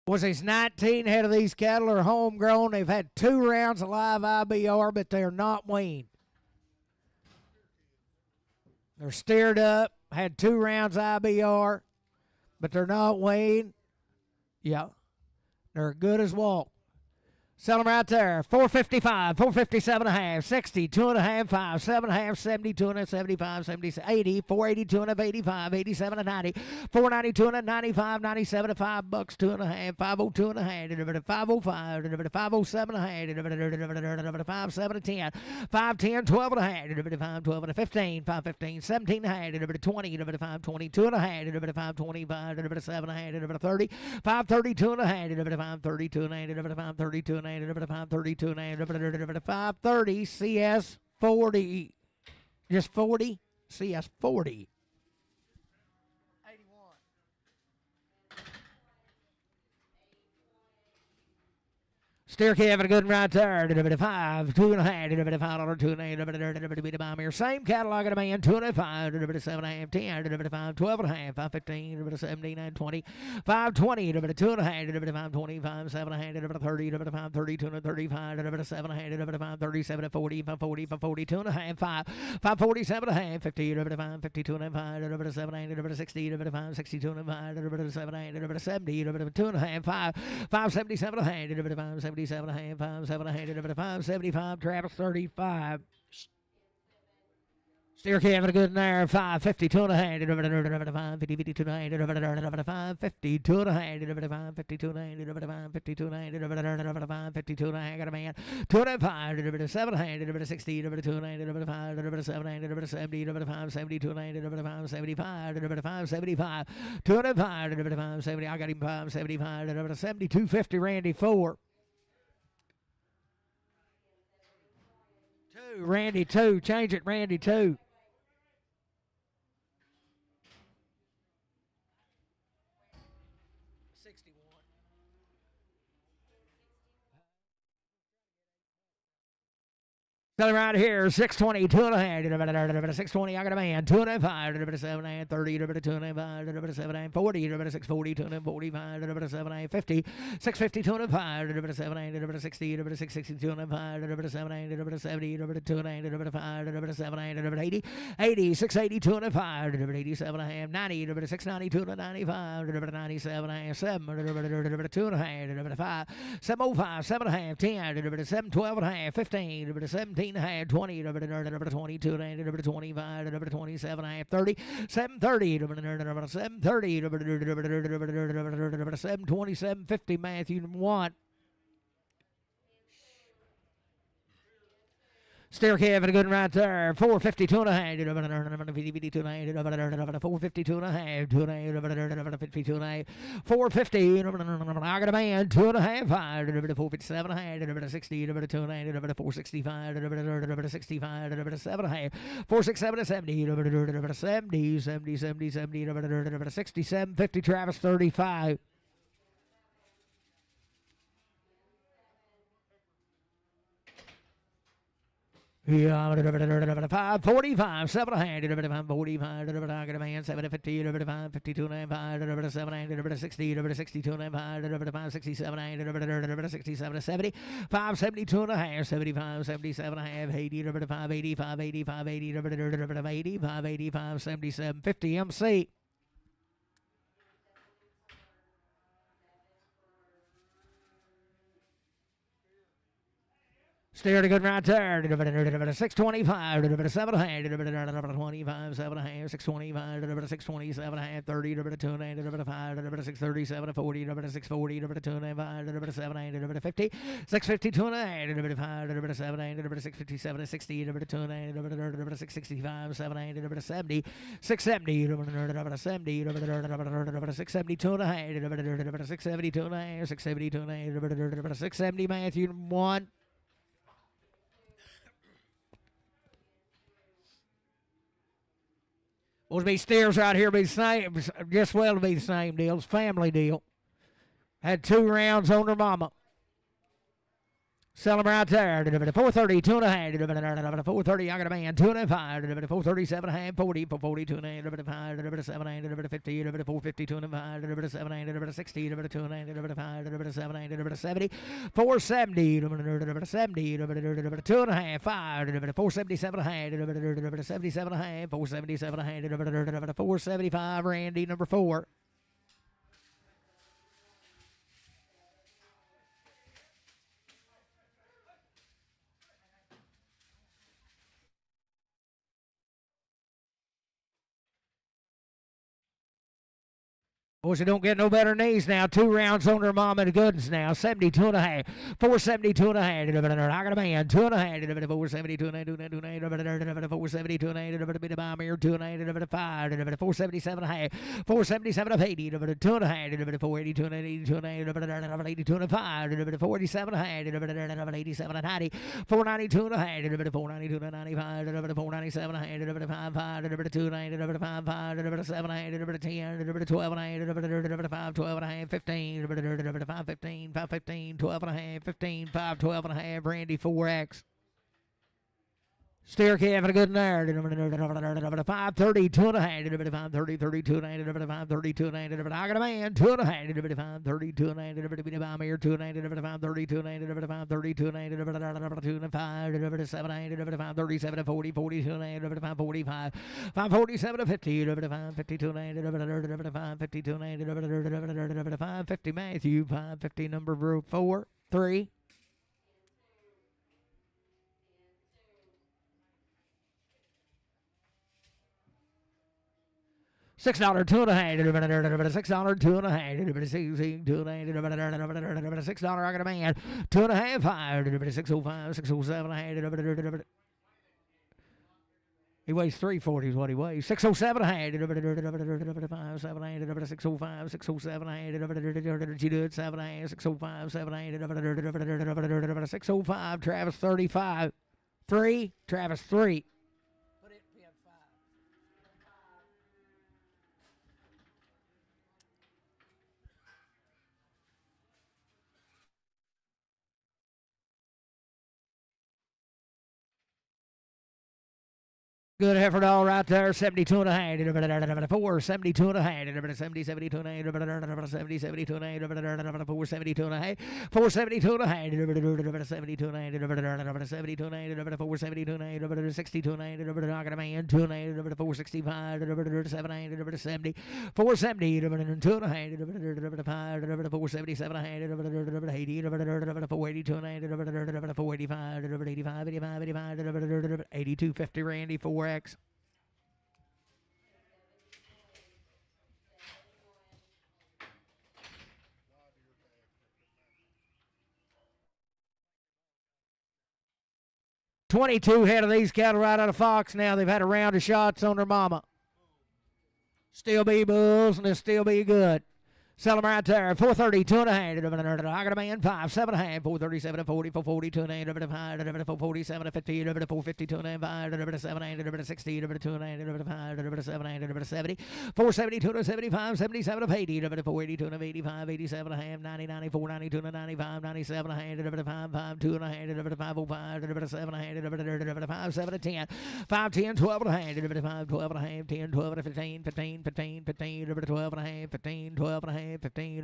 Was these 19 head of these cattle are homegrown. They've had 2 rounds of live IBR, but they're not weaned. They're steered up, had 2 rounds IBR, but they're not weaned. Yeah, they're good as walk. Sell them right there. 455, 457 and a half, 60, 2.5, 5, 7.5, 70, 275, 70, 80, 482 and 85, 87 and 90, 492 and 95, 97 and $5, 2.5, 502 and a half, 505, 507 and a half, 57 and 10, 510, 12 and a half, 5, 12 and 15, 5, 15, 17 and a half, 20, 5, 22 and a half, 5, 25, 7 and a half, 30, 5, 32 and a half, 5, 32 and a half, 5, 32 and a half, 530 CS 40, just 40. CS 40. Steer calf a good right there. $5, $2.5, $5, $2.8, $5 here. Same catalog at a man. $2.5, $7.5, $10, $5, $12.5, $5.15, $17, $20, $5.20, $2.5, $5.20, $7.5, $30, $5.30, $2.35, $7.5, $5.37, $40, $5.40, $5.40, $2.5, $5.47.5, $50, $5, $52.5, $7.8, $60, $5, $62.5, $7.8, $70, $2.5, $5.77.5, $5.77.5, 5.75, Travis 35. Steer calf a good in there, 5.50, 2.5, 50, 52, 5, 50, 2.5, 52, 52, 5, 52, got a man, 2.5, 7, 60, 2, 5, 7, 70, 5, 72, 5, 75, 5, 75, 2.5, 70, I got him 5, 75, 72, 50, Randy 4. Randy 2, change it, Randy 2. Tell right here, 620, 2.5, 620, I got a man, 2.5, 7, 30, 2.5, 7, 40, 640, 2.45, 7, 50, 650, 2.5, 7, 60, 660, 2.5, 7, 70, 2.5, 7, 80, 80, 680, 2.5, 87, 90, 690, 2.95, 97, 7, 2.5, 5, 705, 7.5, 10, 7, 12.5, 15, 17. 20, 22, 25, 27, 30, 730, 730, 727, 50, Matthew 1. Steer calf a good right there. 450, 2.5, 52, 450, 2.5, 52, 450, I got a man, 2.5, 457, 60, 2.9, 465, 65, 7.5, 467, 70, 70, 70, 70, 70, 67, 50, Travis 35. Yeah, 545, 700, 45, I got a man, 750, 52, 5, 700, 60, 62, 5, 67, 67, 70, 572 and a half, 75, 77 and a half, 80, 5, 85, 85, 80, 85, 85, 77, 50 MC. Steer a good right there. 625, 700, 25, 7.5, 625, 627, 30, 2.5, 637, 40, 640, 2.5, 700, 50, 650, 2.5, 700, 657, 60, 2.5, 665, 700, 70, 670, 70, 670, 2.5, 670, 2.5, 670, 2.5, 670, Matthew 1. Will be steers right here be the same, just well to be the same deal. It's a family deal. Had 2 rounds on their mama. Sell them right there. 430, 2.5. 430, I got a man. 2.5. 437, half, 40, 40, 2.5, 7, 50, 450, 2.5, 7, 60, 2.5, 7, 70, 470, 70, 2.5, 5, 477, 77, 477, 475, Randy, number 4. Boys, they don't get no better knees now. 2 rounds on their mom and goods now. 72 and a half. 472 and a half. I got a man. 2 and a half. 472 and a half. 472 and a half. Bit of bomb here. 2 and a half. 5. 477 and a half. 477 of 80. 2 and a half. 482 and 82 and a half. 82 and 5. 487 and a half. 87 and 90. 492 and a half. 492 and 95. 497 and a half. 5. 2 and a half. 5. 7 and a half. 10. 12 and a half. 5, 12 and a half, 15, 5, 15, 5, 15, 12 and a half, 15, 5, 12 and a half, Brandy 4X. Steer calf and a good nerd. 532 and a half. 530, 32 and a half. 532 and a half. I got a man. 2 and a half. 532 and a half. I'm here. 2 and a half. 532 and a half. 532 and a half. 2 and 5. 7 and a half. 537 and 40. 42 and a half. 545. 547 and 50. 552 and a half. 552 and a half. 550 Matthew. 550 number group 4, 3. $6, 2 and a half. $6, 2 and a half. $6, 2 and a half. I got a man. 2 and a half. 5. 605. 607 and a half. He weighs 340 is what he weighs. 607 and a half. 7 and a half. 605. 607 and a half. You do it. 7 and a half. 605. 7 and a half. 605. Travis 35. 3. Travis 3. 'Good effort all right there. 72 and a half. 4, 72 and a half. 70, 72 and a half. 70, 72 and a half. 4, 72 and a half. 4, 72 and a half. 72 and a half. 72 and a half. 4, 72 and a half. 62 and a half. I got a man. 2 and a half. 465. 7 and a half. 70. 470. 2 and a half. 477 and a half. 80. 482 and a half. 485. 85. 85. 82.50 Randy 4X. 22 head of these cattle right out of Fox now. They've had a round of shots on their mama. Still be bulls and they'll still be good. Sell them right there. 430, 2 and a half. I got a man. 5, 7 and a half. 437 and 40, 440, 2 and a half. 447 and 50, 452 and a half. 7 and a half. 60, 2 and a half. 7 and a half. 70, 472 and 75, 77 and 80, 482 and 85, 87 and a half. 90, 94, 92 and 95, 97 and a half. 5, 2 and a half. 505, 7 and a half. 5, 7 and 10, 5, 10, 12 and a half. 5, 12 and a half. 10, 12 and 15, 15, 15, 15, 12 and a half. 15, 12 and a half. 15,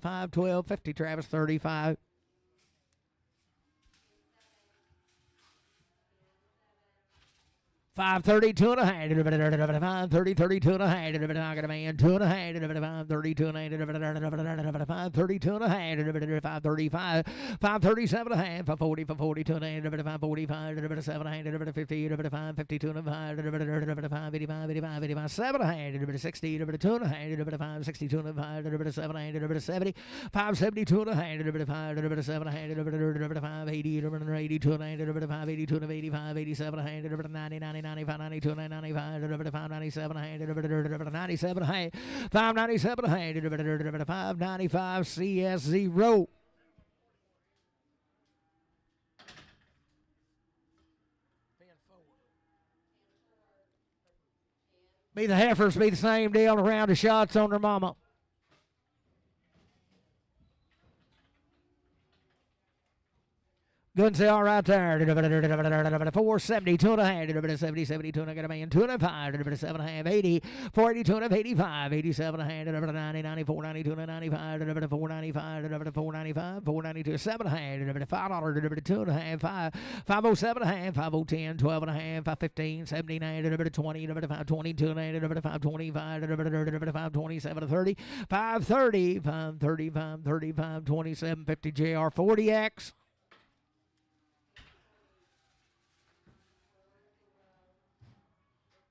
5, 12, 50, Travis 35. 530, 2 and a half. 530, 32 and a half. I got a man. 2 and a half. 532 and a half. 532 and a half. 535. 537 and a half. 540, 442 and a half. 545. 7 and a half. 50. 5, 52 and a half. 85, 85, 7 and a half. 60. 2 and a half. 5, 62 and a half. 7 and a half. 70. 572 and a half. 5, 7 and a half. 5, 80. 82 and a half. 5, 82 and 85. 87 and a half. 90, 95, 92, 95, 597, 97, 597, 595, CS0. Be the Heifers, be the same deal, a round of shots on their mama. Good and say all right there. 470, 2 and a half. 70, 72, and I got a man. 2 and a half. 7 and a half. 80, 482 and a half. 85, 87 and a half. 90, 94, 92 and a 95. 495, 495, 492, 7 and a half. $5, 2 and a half. 507 and a half. 5010, 12 and a half. 515, 79, 20, 522 and a half. 525, 527 to 30. 530, 530, 530, 527, 50 JR 40X.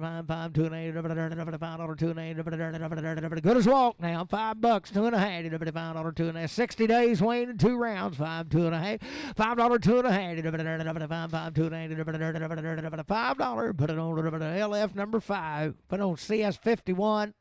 5, 2 and 8, $5, 2 and 8, good as walk now, $5, 2 and a half, $5, 2 and a half, 60 days, Weaned, 2 rounds, 5, 2 and a half, $5, 2 and a half, 5, 2 and 8, $5, put it on LF number 5, put on CS 51.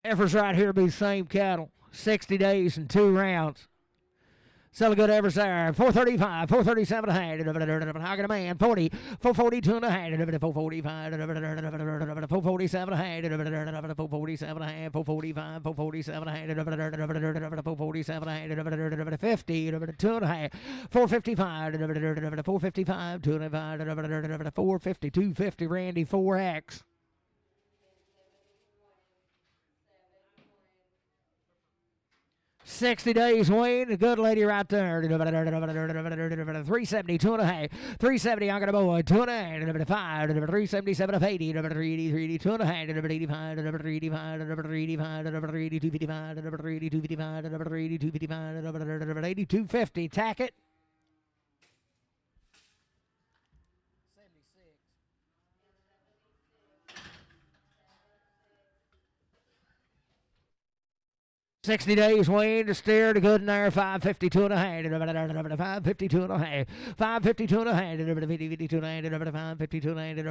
Heifers right here be the same cattle. 60 days and 2 rounds. Sell a good heifers there. 435, 437 a hand. How can a man? 40, 442 and a hand. 445, 447 a hand. 447 a hand. 445, 447 a hand. 447 a hand. 50, 2 and a half. 455, 455, 2 and a half. 450, 250, Randy, 4X. 60 days, Weaned, a good lady right there. 370, 2 and a half. 370, I got a boy, 2 and a half. 5, 377 of 80, 380, 2 and a half. 85, 385, 385, 255, 255, 8250, tack it. 60 days weaned, to steer to good and there, 552 and a half, 552 and a half, 552 and a half, 52 and a half, 552 and a half,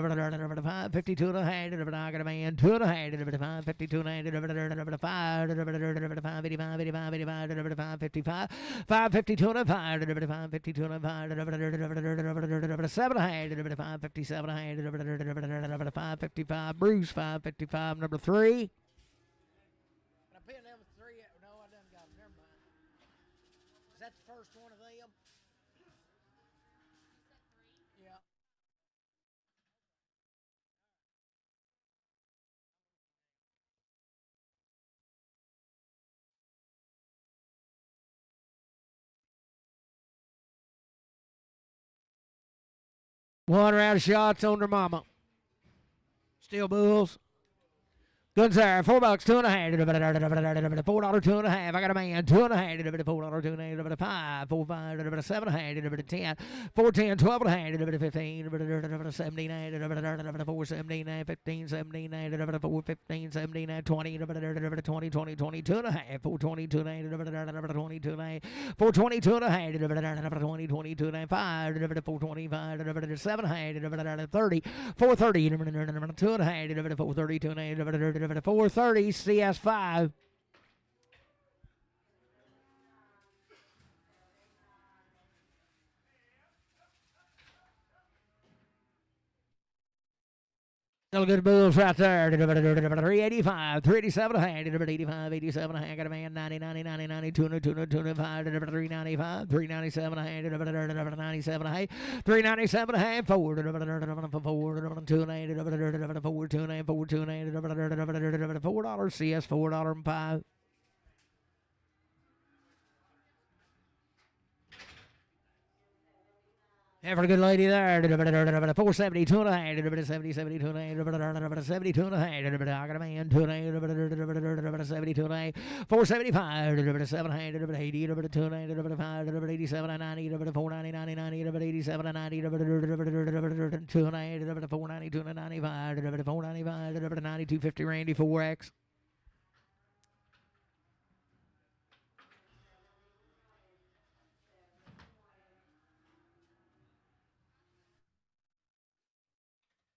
552 and a half, I got a man, 2 and a half, 552 and a half, 5, 555, 552 and a 5, 552 and a 5, 7 and a half, 557 and a half, 555, Bruce, 555, number 3. First one of them. Yeah. One round of shots on their mama. Still bulls. Good sir, $4, $2 and a half, $4, $2 and a half. I got a man, $2 and a half, $4, $2 and a half, 5, 4, 5, 7 and a half, 10, 4, 10, 12 and a half, 15, 17, 4, 17, 15, 17, 4, 15, 17, 20, 20, 20, 22 and a half, 4, 22 and a half, 22 and a half, 4, 22 and a half, 20, 22 and a half, 5, 4, 25, 7 and a half, 30, 4, 30, 2 and a half, 4, 32 and a half, 430 CS5. Still good bulls right there. 385, 387 a hand, 85, 87 a hand. Got a man 90, 90, 90, 90, 205, 395, 397 a hand, 97 a hand, 397 a hand, 4, 2, 4, 2, $4 CS, $4 and 5. Yeah, for a good lady there. 472 and a half. 70, 72 and a half. 72 and a half. I got a man. 2 and a half. 72 and a half. 475. 7 and a half. 80. 2 and a half. 5. 87 and 90. 490, 90, 90. 87 and 90. 2 and a half. 492 and 95. 495. 9250 Randy 4X.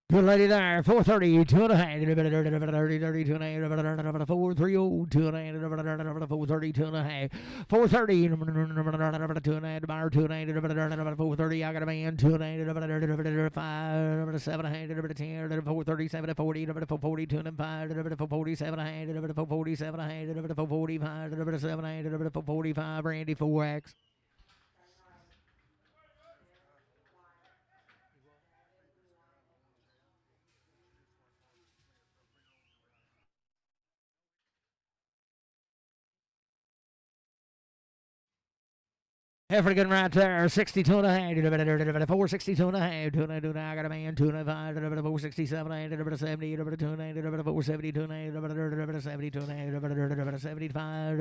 Good lady there, 430, 2 and a half, 30, 32 and a half, 430, 2 and a half, 430, 2 and a half, 430, 2 and a half, bar 2 and a half, 430, I got a man, 2 and a half, 5, 7 and a half, 10, 437, 40, 442 and 5, 447 and a half, 447 and a half, 445, 7 and a half, 445, Randy 4X. Heifer good right there, 62 and a half, 462 and a half, 2 and a half, I got a man, 2 and a half, 467 and a half, 70, 2 and a half, 472 and a half, 72 and a half, 75,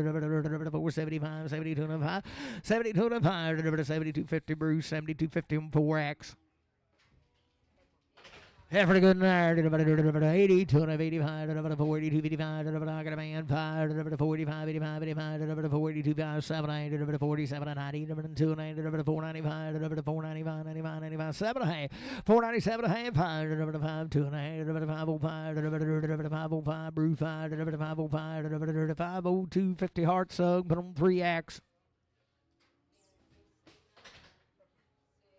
475, 72 and a half, 72 and a half, 7250 Bruce, 7250 4X. Heifer good there, 80, 2 and a half, 85, 482, 55, I got a man, 5, 45, 85, 85, 482, 5, 7, 47, 90, 2 and a half, 495, 495, 95, 95, 7 and a half, 497 and a half, 5, 2 and a half, 505, 505, Bruce 5, 505, 502, 50 heart sug, put on 3X.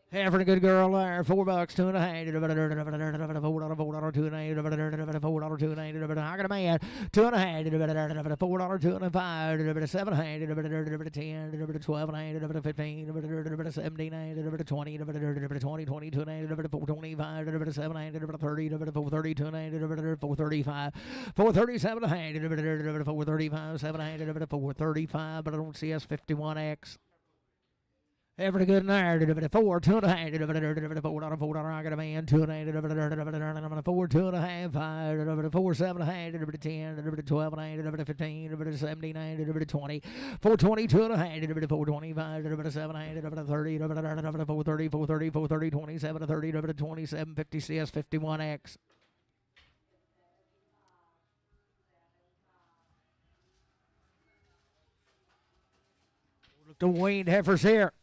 Heifer, a good girl there, $4, 2 and a half, $4, $2 and a half, $4, 2 and a half, I got a man, 2 and a half, $4, 2 and a 5, 7 and a half, 10, 12 and a half, 15, 17 and a half, 20, 20, 22 and a half, 425, 7 and a half, 30, 432 and a half, 435, 437 and a half, 435, 7 and a half, 435, but I don't see us 51X. Every good in there, 4, 2 and a half, $4, I got a man, 2 and a half, 4, 2 and a half, 5, 4, 7 and a half, 10, 12 and a half, 15, 17, 20, 422 and a half, 425, 7 and a half, 30, 430, 430, 430, 27, 30, 27, 50 CS, 51X. Look, the weaned heifers here.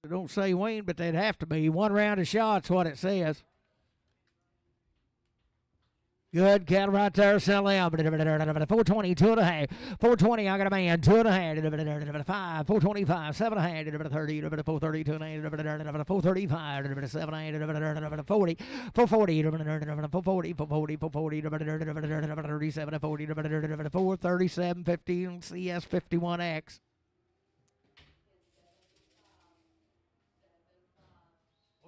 They don't say weaned, but they'd have to be. One round of shots, what it says. Good cattle right there, sell out. 420, 2.5. 420, I got a man, 2.5. 5, 425, 7.5. 30, 430, 2.5. 435, 7, 40, 440, 440, 440, 37, 40, 437, 50, CS 51X.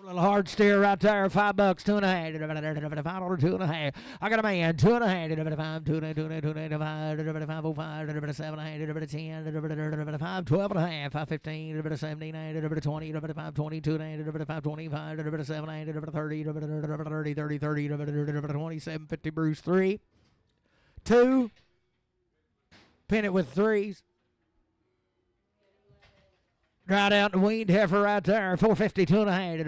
Little hard steer right there, $5, 2.5, $5, 2.5. I got a man, 2.5, 5, 2.5, 505, 7, 10, 5, 12.5, 515, 79, 20, 522, 525, 7, 30, 30, 27, 50, Bruce 3, 2, pin it with threes. Right out the weaned heifer right there. 450, 2.5.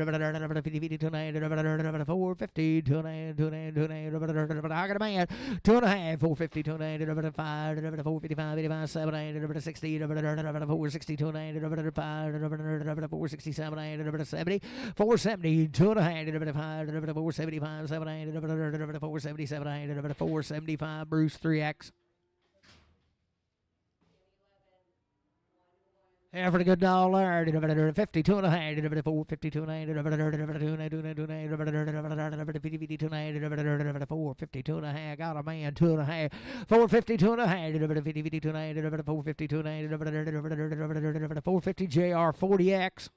450, 2.5. I got a man. 2.5. 450, 2.5. 5. 455, 85, 7, 60, 460, 2.5. 5. 467, 70. 470, 2.5. 5. 475, 7, 477, 475. Bruce 3X. Yeah, for the good dollar, 52 and a half, 452 and a half, 452 and a half, got a man, 2.5, 452 and a half, 452 and a half, 450 JR 40X.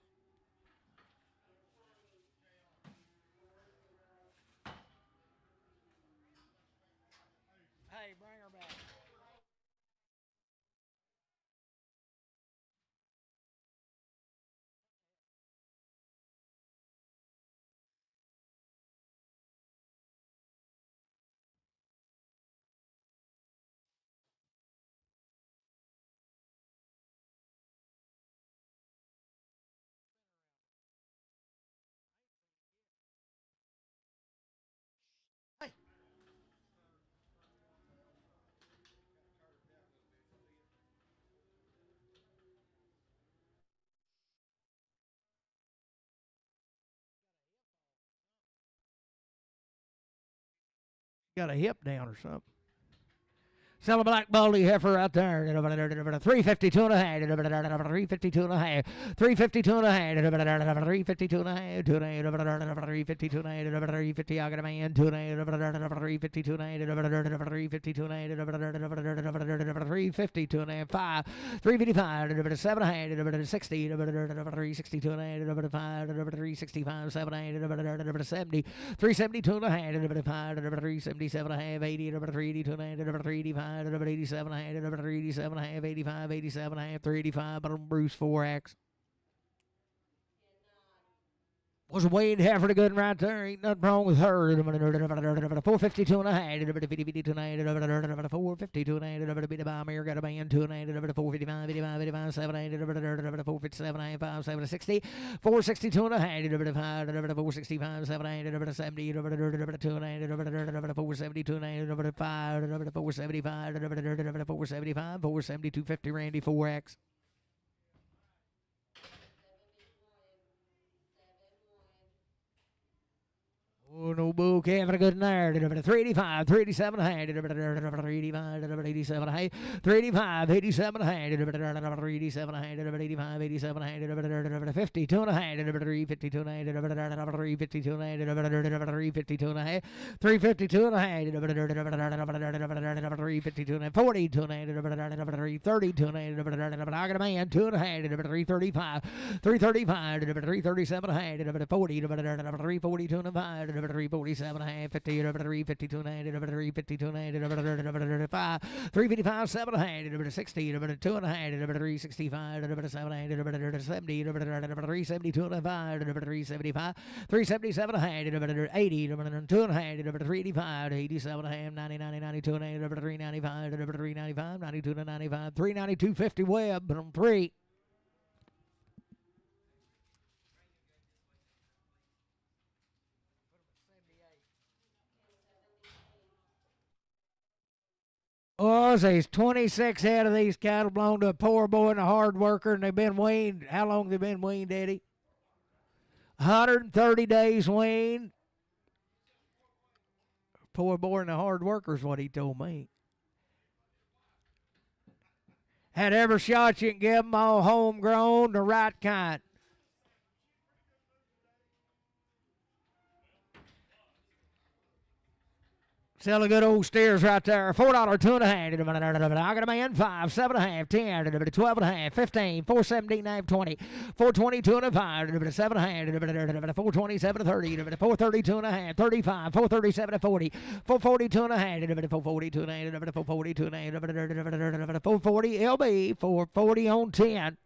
Hey, bring her back. Got a hip down or something. Sell a black baldy heifer out there. 352 and a half. 352 and a half. 352 and a half. 352 and a half. 352 and a half. 350. I got a man. 352 and a half. 352 and a half. 352 and a half. 5. 355. 7 and a half. 60. 362 and a half. 5. 365. 7 and a half. 70. 372 and a half. 5. 377 and a half. 80. 382 and a half. 385. 87, 87, 85, 87, 385, but Bruce 4X. Was a weaned heifer good right there. Ain't nothing wrong with her. 452 and a half. 452 and a half. 452 and a half. Beat by me. Got a man 2 and a half. 455, 85, 85, 7 and a half. 457, 5, 7, 60. 462 and a half. 465, 7 and a half. 70, 2 and a half. 472 and a half. 5, 475, 475, 472, 50, Randy 4X. Oh, no bull calf, a good nerd. 385, 387, 385, 87, 385, 87, 387, 85, 87, 52 and a half, 352 and a half, 352 and a half, 352 and a half, 352 and a half, 352 and a half, 42 and a half, 332 and a half, I got a man, 2 and a half, 335, 335, 337 and a half, 40, 342 and a half, 347 and a half, 50, 352 and a half, 352 and a half, 355, 7 and a half, 60, 2 and a half, 365, 7 and a half, 70, 372 and a half, 375, 377 and a half, 80, 2 and a half, 385, 87 and a half, 90, 92 and a half, 395, 395, 92 and 95, 392, 50 Webb, but 3. Oh, there's 26 head of these cattle belong to a poor boy and a hard worker, and they've been weaned. How long have they been weaned, Eddie? 130 days weaned. Poor boy and a hard worker is what he told me. Had every shot you can give them, all homegrown, the right kind. Sell a good old steers right there. $4, 2.5. I got a man, 5, 7.5, 10, 12 and a half, 15, 4, 17 and a half, 20, 420, 2.5, 7.5, 427, 30, 430, 2.5, 35, 437, 40, 440, 2.5, 440, 2.5, 440, 2.5, 440 LB, 440 on 10.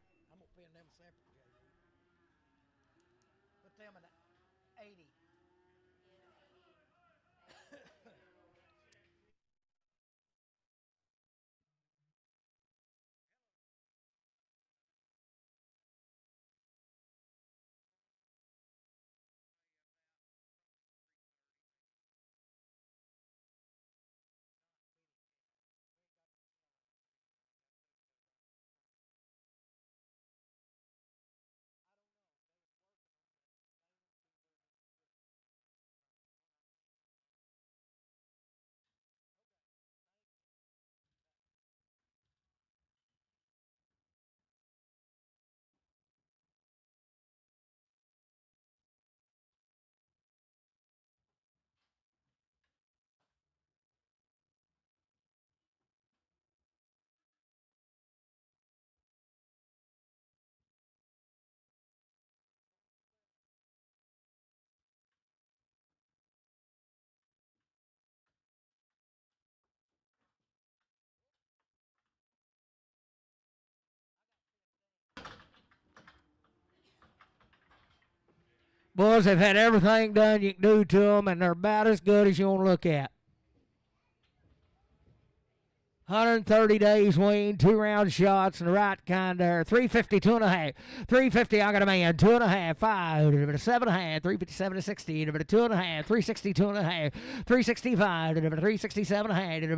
Boys, they've had everything done you can do to them, and they're about as good as you want to look at. 130 days weaned, 2-round shots, and the right kind there. 350, 2.5. 350, I got a man. 2.5, 5, 7.5, 357 to 60, 2.5, 360, 2.5, 365, 367 half,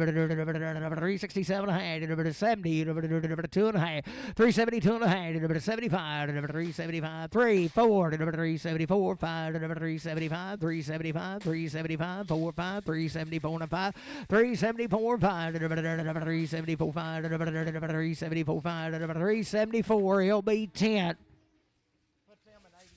367 half, 70, 2.5, 370, 2.5, 75, 375, 3, 4, 374, 5, 375, 375, 375, 4, 5, 374, 5, 374, 5, 374, 5, 374, 5, 374, he'll be 10. Put them at 82.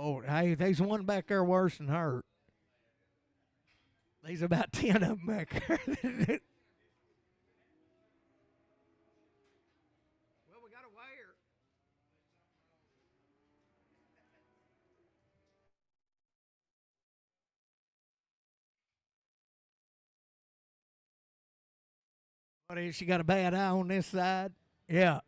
Oh, hey, there's one back there worse than her. There's about 10 of them back there. Well, we got to weigh her. What is she got a bad eye on this side? Yeah.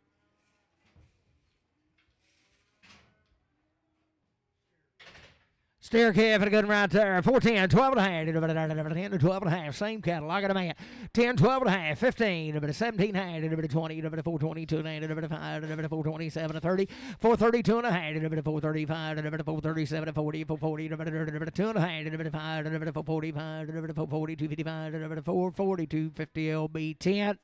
Steer calf at a good right there. 410, 12 and a half, 10 to 12 and a half. Same cattle. I got a man. 10, 12 and a half, 15, 17 and a half, 20, 422 and a half, 5, 427 to 30, 432 and a half, 435, 437 40, 440, 2 and a half, 5, 445, 440, 255, 440, 250 LB 10.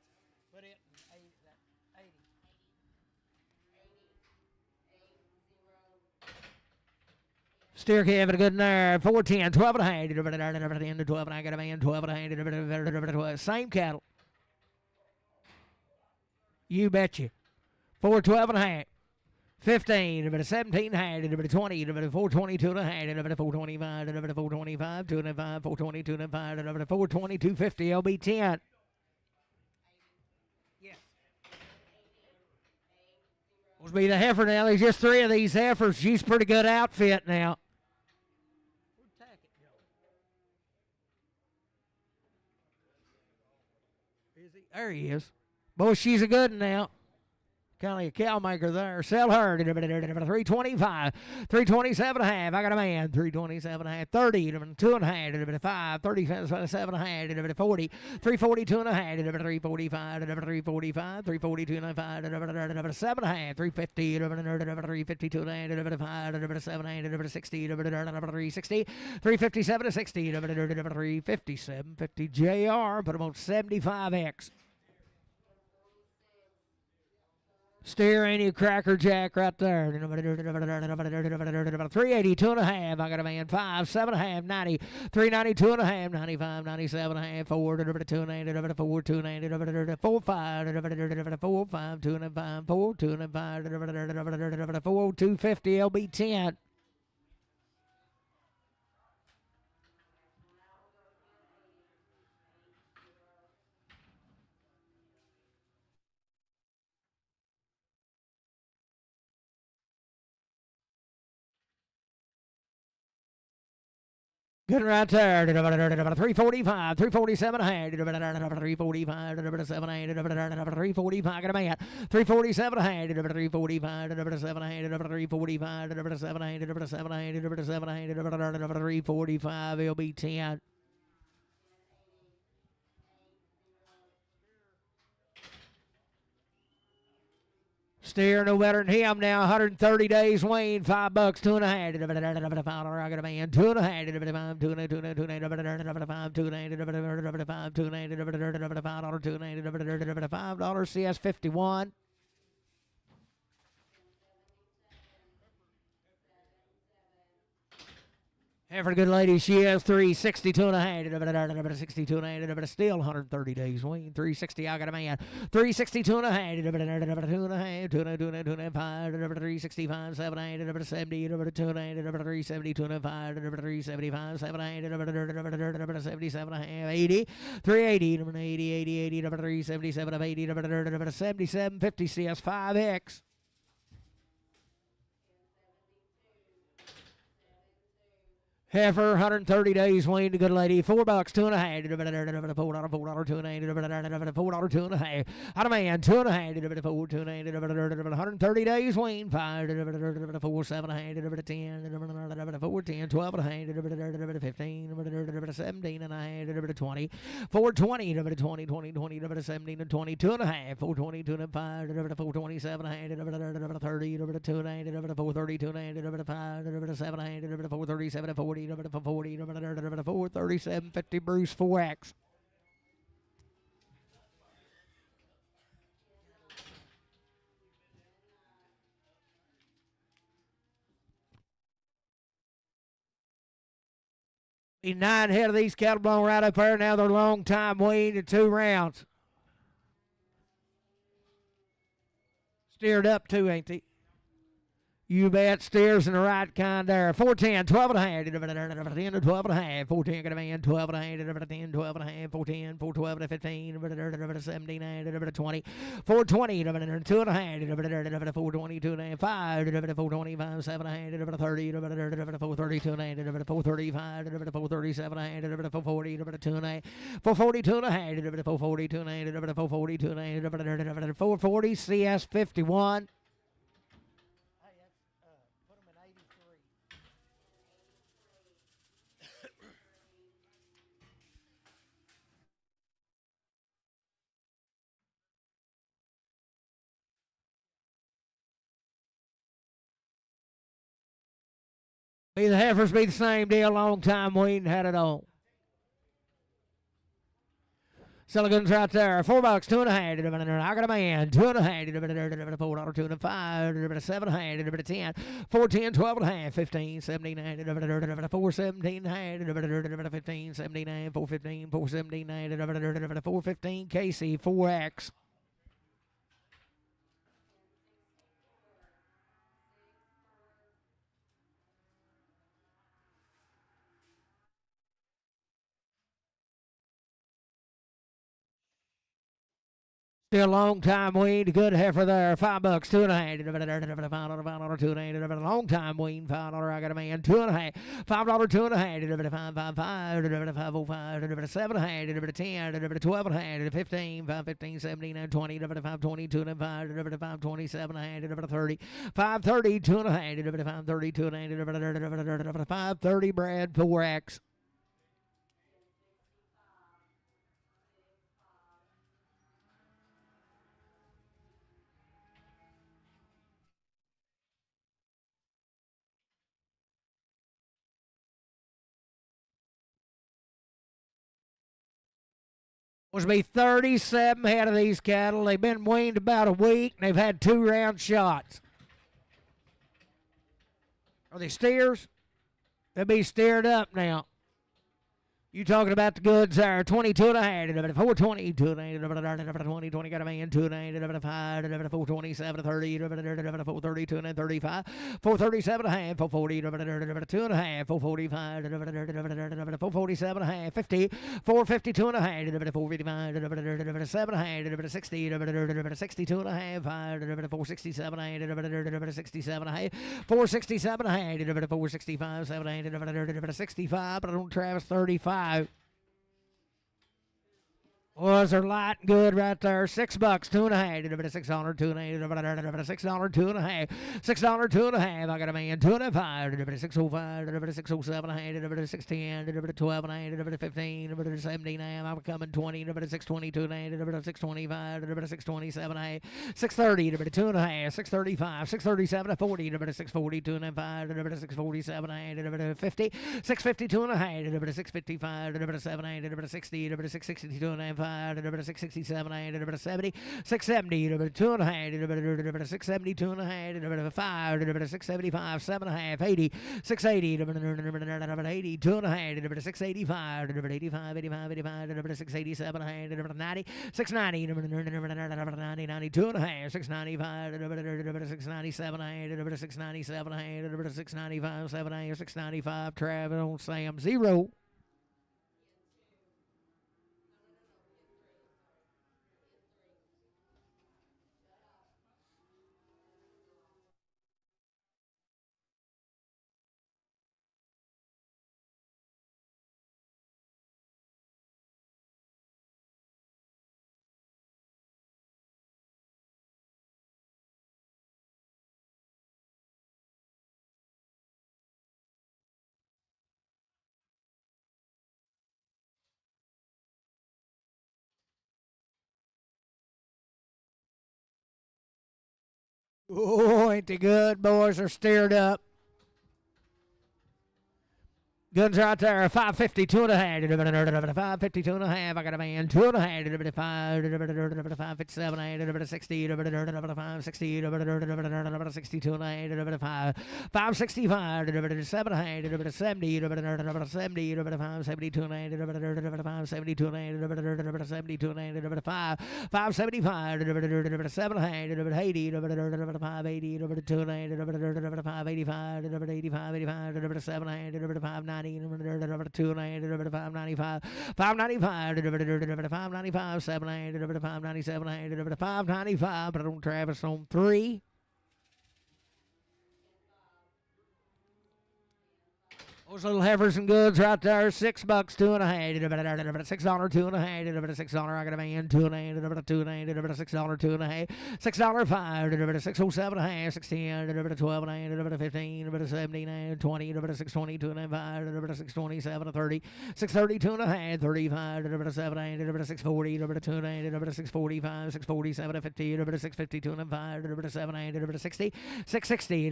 Steer calf at a good nerve. 410, 12 and a half, 12 and I got a man, 12 and a half, same cattle. You betcha. 412 and a half. 15, 17 and a half, 20, 422 and a half, 425, 425, 2 and a half, 420, 2 and a half, 420, 250, LB 10. Be the heifer now. There's just 3 of these heifers. She's pretty good outfit now. There he is. Boy, she's a good one now. Kind of a cow maker there. Sell her. 325. 327 and a half. I got a man. 327 and a half. 30. 2 and a half. 5. 37 and a half. 40. 342 and a half. 345. 345. 342 and a half. 7 and a half. 350. 352 and a half. 5. 7. 60. 360. 357 to 60. 357. 50 JR. Put them on 75X. Steer any cracker jack right there. 382 and a half. I got a man. 5, 7 and a half. 90. 392 and a half. 95, 97 and a half. 4, 290, 4, 290, 4, 5, 4, 5, 2 and 5, 4, 2 and 5, 4, 250 LB 10. Good right there. 345, 347 and a half. 345, 7, 8, 345. Got a man. 347 and a half. 345, 7, 8, 345, 7, 8, 7, 8, 7, 8, 345. It'll be 10. Steer no better than him now. 130 days weaned. $5, $2 and a half. I got a man. 2 and a half. 2 and a 2 and 2 and 5 2 and 5 2 and $5 CS 51. Heifer, good lady, she has 362 and a half, 62 and a half, still 130 days weaned. 360, I got a man. 362 and a half, 2 and a half, 2 and a half, 2 and a half, 5, 365, 7, 8, 70, 2 and a half, 372 and a half, 375, 7, 8, 77 and a half, 80, 380, 80, 80, 80, 377 of 80, 77, 50 CS 5X. Heifer, 130 days weaned, a good lady. $4, $2 and a half. $4, $2 and a half. $4, 2 and a half. Out of man, 2 and a half. 4, 2 and a half. 130 days weaned. 5, 4, 7 and a half. 10, 4, 10, 12 and a half. 15, 17 and a half. 20, 4, 20, 20, 20, 20, 17 and 22 and a half. 4, 22 and 5, 4, 27 and a half. 30, 2 and a half. 4, 32 and a half. 5, 7 and a half. 4, 37 and 40. 40, 37, 50 Bruce 4X. The 9 head of these cattle blown right up there. Now they're long time weaned in 2 rounds. Steered up too, ain't they? You bet, steers in the right kind there. 410, 12 and a half, 10 to 12 and a half, 410, got a man, 12 and a half, 10, 12 and a half, 410, 412 to 15, 17, 20, 420, 2 and a half, 420, 2 and a half, 5, 425, 7 and a half, 30, 432 and a half, 435, 437 and a half, 440, 2 and a half, 442 and a half, 442 and a half, 442 and a half, 440 CS 51. Be the heifers be the same deal, long time weaned, had it on. Silicon's right there. $4, 2 and a half. I got a man. 2 and a half. $4, 2 and a 5, 7 and a half, 10, 410, 12 and a half, 15, 17, 417 and a half, 15, 17, 415, 417, 415 KC 4X. Still long time weaned, good heifer there, $5, $2.5. $5, long time weaned, $5. I got a man, $2.5. $5, $2.5. $5, 7, $7.5. 10, 12, $12.5. 15, $5, 17, 20, $5, 22, $5, $5, 27, $5, 30, $5, 30, $2.5. $5, 30, $2.5. $5, 30, Brad, 4X. Was to be 37 head of these cattle. They've been weaned about a week, and they've had 2 round shots. Are they steers? They'll be steered up now. You talking about the goods there? 22 and a half, 420, 20, 20, got a man, 2 and 5, 427, 30, 432 and 35, 437 and a half, 440, 2 and a half, 445, 447 and a half, 50, 452 and a half, 455, 7 and a half, 60, 62 and a half, 467 and a half, 67 and a half, 467 and a half, 465, 7, 65, but I don't Travis 35. Was are light and good right there. $6, $2.5. $6, $2.5. $6, $2.5. $6, $2.5. I got a man, 2.5. $605. $607. $610. $12. $15. 17. I'm coming 20. $622. $625. $627. $630. $2.5. $635. $637. $40. $640. $2.5. $647. $50. $652 and a half. $655. $7. $60. $662 and a half. 667, 70, 670, 2 and a half, 672 and a half, 5, 675, 7 and a half, 80, 680, 80, 2 and a half, 685, 85, 85, 85, 687 and a half, 90, 690, 90, 92 and a half, 695, 697 and a half, 697 and a half, 695, 7 and a half, 695, Travis on Sam 0. Oh, ain't they good? Boys are steered up. Guns right there, 550, 2 and a half, 550, 2 and a half. I got a man, 2 and a half, 557, 60, 560, 62 and a half, 565, 7 and a half, 70, 70, 572 and a half, 572 and a half, 72 and a half, 575, 7 and a half, 80, 580, 2 and a half, 585, 85, 85, 7 and a half, 590. 2 595, 595, 595, 7 597, 595, but on Travis on 3. Those little heifers and goods right there, $6, 2 and a half, $6, 2 and a half, $6. I got a man, 2 and a half, $2 and a half, $6, 2 and a half, $6, 5, $607 and a half, $610, 12 and a half, 15, 17, 20, $620, 2 and a half, $627, 30, $630, 2 and a half, 35, $7, $640, 2 and a half, $645, $647, 50, $650, 2 and a half, $7, $60, $660, $660,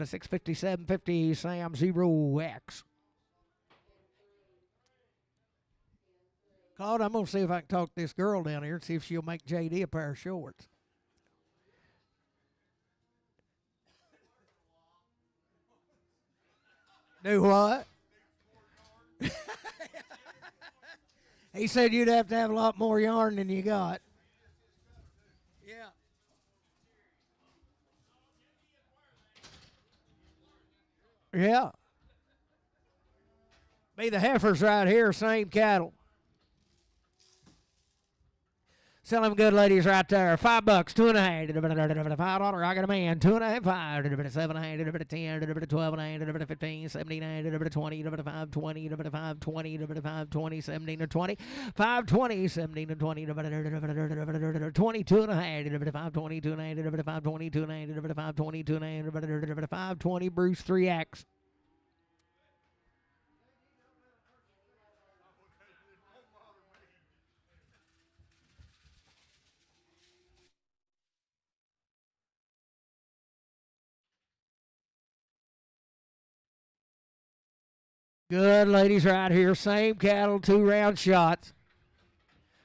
$650. 750 Sam 0X. Claude, I'm going to see if I can talk this girl down here and see if she'll make JD a pair of shorts. Do what? He said you'd have to have a lot more yarn than you got. Yeah. Yeah. Be the heifers right here, same cattle. Sell them good ladies right there. $5, $2.5. $5. I got a man. $2.5. $5. $7.5. $10. $12.5. $15. $17. $20. $5.20. $5.20. $5.20. $17 $20. $5.20. $17 $20. $22.5. $5.22.5. $5.22.5. $5.20. Bruce 3X. Good ladies right here. Same cattle, 2-round shots.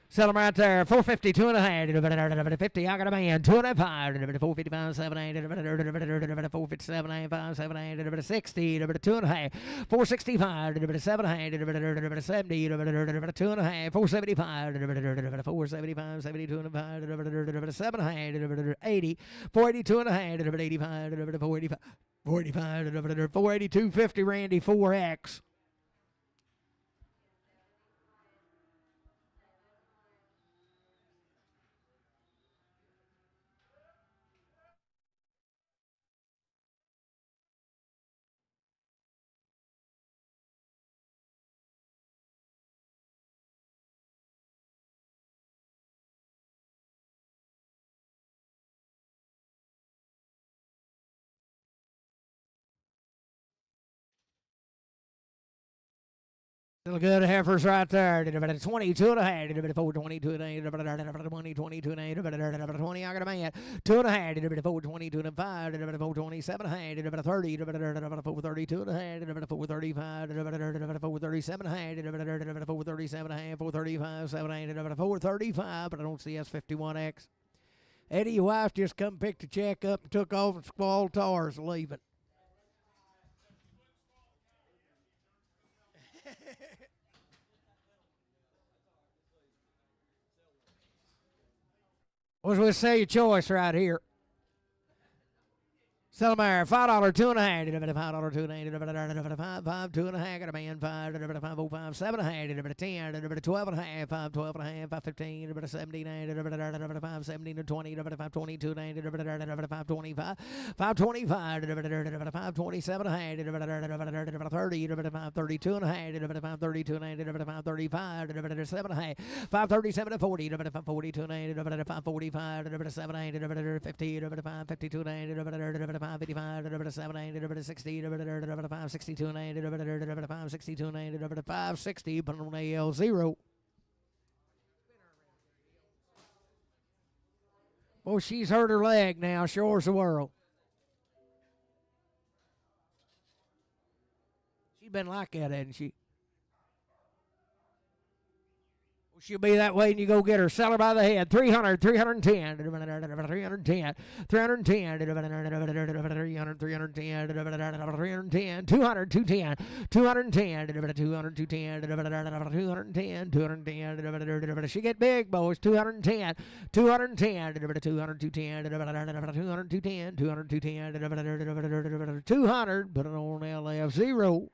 Sell them right there. $4.50, $2.5. $50. I got a man. $2.5. $4.55, $7.8. $4.57, $5, $7.8. $60. $2.5. $4.65. $7.8. $70. $2.5. $4.75. $4.75. $72.5. $7.8. $80. $4.82.5. $85. $4.85. $482.50. Randy 4X. Still good heifers right there. 22 and a half. 422 and 8. 22 and 8. 20. I got a man. 2 and a half. 422 and 5. 427 and a half. 30. 432 and a half. 435. 437 and a half. 437 and a half. 435. 7 8. 435. But I don't see S51X. Eddie, your wife just come pick the check up and took off and squalled tars leaving. What's we say your choice right here? Sell them there. $5, $2.5. $5, $2.5. $5, $2.5. Got a man. $5, $5, 5, 7 $10, $12.5. $5, $12.5. $5, $15. $17, $5, $17 $20. $5, $22, $5, $25. $5, $25. $5, $27. $30. $5, $32 $5, $32 $5, $35. $7, $5, $37 $40. $5, $42 $5, $45. $7, $50. $5, $52 $5, 55, 7, 60, 5, 62, 5, 62, 5, 60, put on AL0. Well, she's hurt her leg now, sure as the world. She's been like that, hasn't she? She'll be that way and you go get her. Sell her by the head. 300, 310, 310, 310, 310, 310, 200, 210, 210, 200, 210, 210. She get big, boys. 210, 210, 200, 210, 200, 210, 200, 210, 200. Put it on LF0.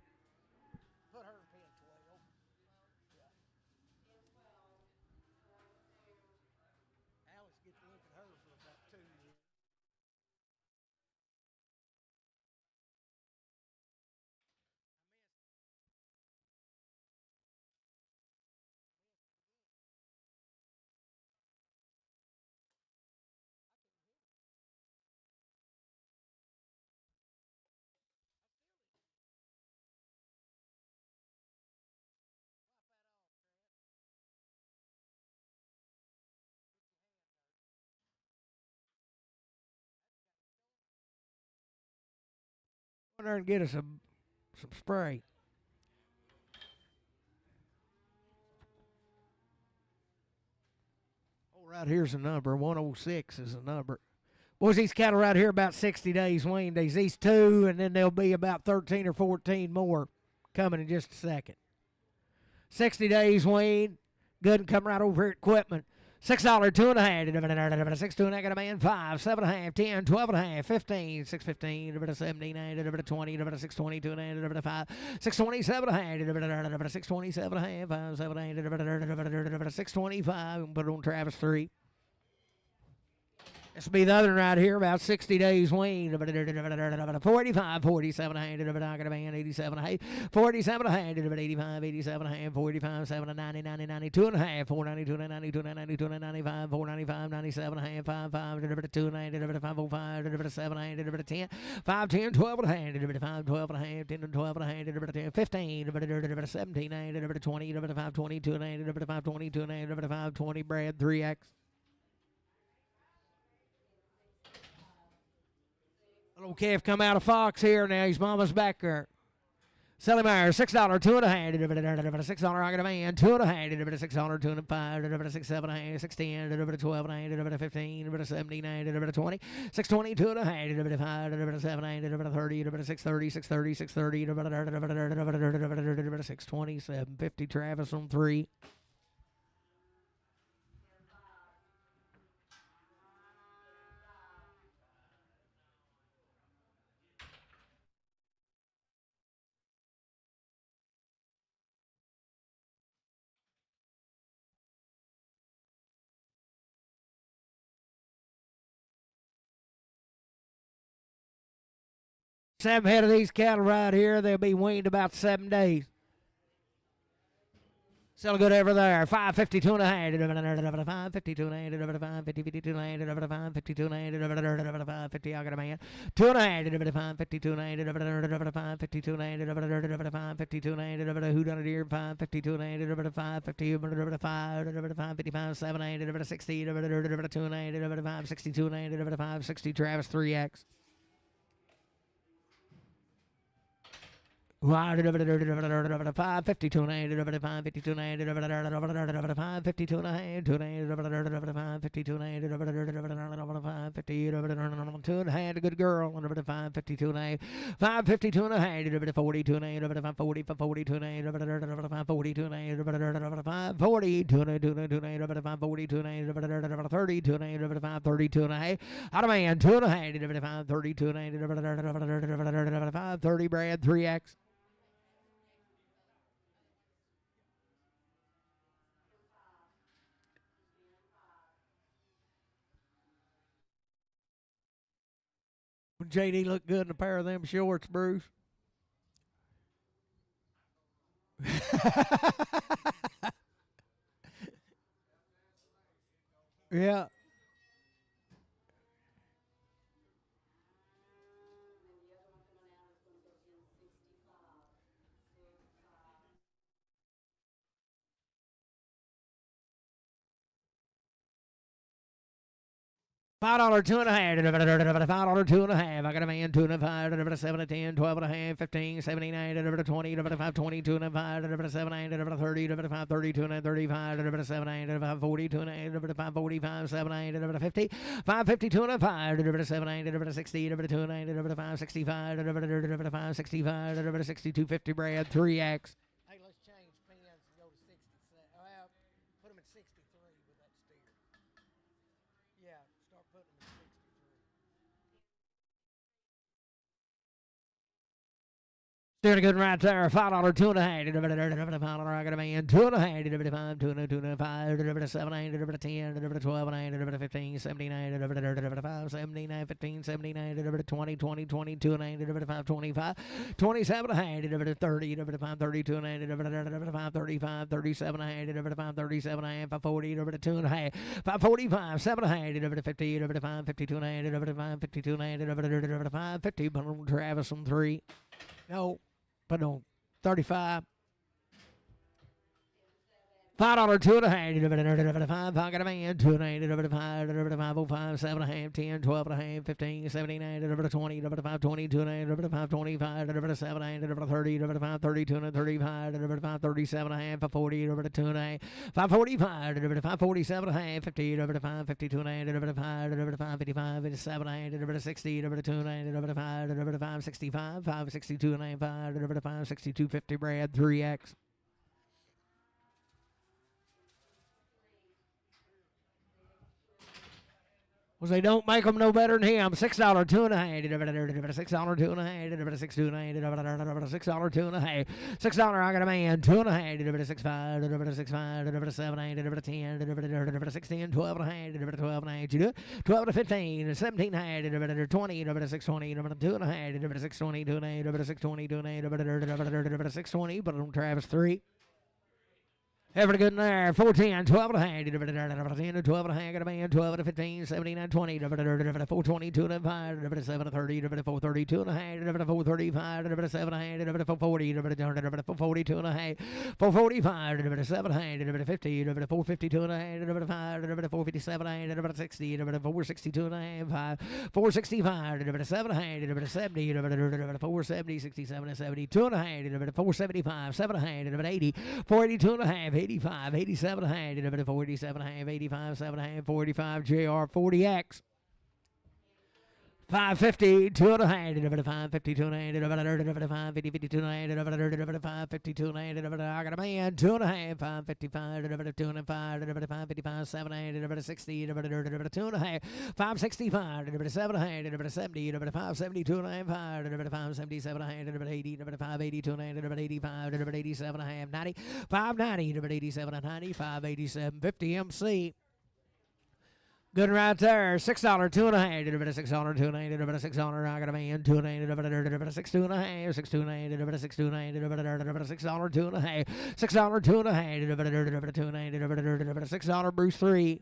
Go there and get us some spray. Oh, right here's the number. 106 is the number. Boys, these cattle right here about 60 days weaned. These two, and then there'll be about 13 or 14 more coming in just a second. 60 days weaned. Good and come right over here at equipment. $6, 2.5. 6, 2 and I got a man. 5, 7.5, 10, 12.5, 15, 6.15, 17, 20, 6.20, 2 and 5, 6.27, 6.27, 5, 7, 6.25. Put it on Travis 3. This will be the other one right here, about 60 days weaned. 45, 47 a hand, 87 a hand, 47 a hand, 85, 87 a hand, 45, 7 a 90, 90, 92 and a half, 492 and 92 and 92 and 95, 495, 97 a hand, 55, 2 and a hand, 505, 7 a hand, 10, 5, 10, 12 and a hand, 5, 12 and a hand, 10 and 12 and a hand, 10, 15, 17 a hand, 20, 5, 22 and a hand, 5, 22 and a hand, 5, 20, Brad, 3X. Little calf come out of Fox here now. His mama's back there. Selling Meyer, $6, 2 and a hand, $6 I got a man, 2 and a hand, $6, 2 and a 5, 6, 7 and a hand, 6, 10, 12 and a hand, 15, 17, 20, 6, 20, 2 and a hand, 5, 7 and a hand, 30, 6, 30, 6, 30, 6, 30, 6, 20, 750, Travis on 3. Seven head of these cattle right here. They'll be weaned about 7 days. Still good over there. 552 and a hand. 552 and a hand. 550, 52 and a hand. 552 and a hand. 550. I got a man. 2 and a hand. 552 and a hand. 552 and a hand. 552 and a hand. Who done it here? 552 and a hand. 550. 555. 7 and a hand. 60. 2 and a hand. 562 and a hand. 560. Travis 3X. 552 and a hand, 552 and a hand, 552 and a hand, 552 and a hand, 552 and a hand, 552 and a hand, a good girl, 552 and a hand, 552 and a hand, 42 and a hand, 540, 42 and a hand, 542 and a hand, 542 and a hand, 542 and a hand, 32 and a hand, 532 and a hand, out of man, 2 and a hand, 532 and a hand, 530, Brad, 3X. JD looked good in a pair of them shorts, Bruce. Yeah. $5, 2 and a half, $5, 2 and a half. I got a man, 2 and a 5, 7 and 10, 12 and a half, 15, 79, 20, 5, 22 and a 5, 7 and 30, 5, 32 and 35, 7 and 5, 42 and 5, 45, 7 and 50, 5, 52 and a 5, 7 and 60, 2 and 5, 65, 5, 65, 62, 50, Brad, 3X. Hey, let's change pins and go to 60. Well, put them at 63 with that steer. Yeah, start putting them at 63. Steering good right there. $5, 2 and a half. $5, I got a man. 2 and a half. 5, 2 and 2 and 5, 7 and 10, 12 and 15, 79, 5, 79, 15, 79, 20, 20, 22 and 5, 25, 27 and 30, 5, 32 and 5, 35, 37 and 5, 37 and 5, 40, 2 and a half, 5, 45, 7 and 50, 5, 52 and 5, 52 and 5, 50, Travis on 3. No, but no, 35. $5, 2 and a half, 5, I got a man, 2 and a half, 5, 5, 7 and a half, 10, 12 and a half, 15, 79, 20, 5, 22 and a half, 5, 25, 7 and 30, 5, 32 and 35, 5, 37 and a half, 40, 2 and a half, 5, 45, 5, 47 and a half, 50, 5, 52 and a half, 5, 55, 57 and 60, 2 and 5, 65, 5, 62 and a half, 5, 62, 50, Brad, 3X. Well, they don't make them no better than him. $6, two and a half. $6, two and a half. $6, two and a half. $6, two and a half. $6, I got a man. Two and a half. $6, five. $6, five. $7, 8. $10. $6, 10. 12 and a half. $12 and a half. You do it. 12 to 15. 17 and a half. $20. $6, 20. Two and a half. $6, 20. Two and a half. $6, 20. Two and a half. $6, 20. But on Travis 3. Every good in there. 410, 12 and a half. 10 to 12 and a half. Got a man. 12 to 15, 17 and 20. 420, 2 and 5. 7 to 30. 430, 2 and a half. 435. 7 and a half. 440. 442 and a half. 445. 7 and a half. 50. 452 and a half. 5. 457 and a half. 60. 462 and a half. 465. 7 and a half. 70. 470. 67 and 72 and a half. 475. 7 and a half. 80. 482 and a half. 85, 87 and a half, 487 and a half, 85, 7 and a half, 45, JR, 40X. 550, 2 and a half, 550, 2 and a half, 550, 52 and a half, 552 and a half, I got a man, 2 and a half, 555, 2 and a half, 555, 7 and a half, 60, 2 and a half, 565, 7 and a half, 70, 572 and a half, 577 and a half, 80, 582 and a half, 85, 87 and a half, 90, 590, 87 and 90, 587, 50 MC. Good right there. $6, 2 and a half. $6, 2 and a half. $6, I got a man. 2 and a half. $6, 2 and a half. 6, 2 and a half. $6, 2 and a half. $6, 2 and a half. $6, 2 and a half. 2 and a half. $6, Bruce 3.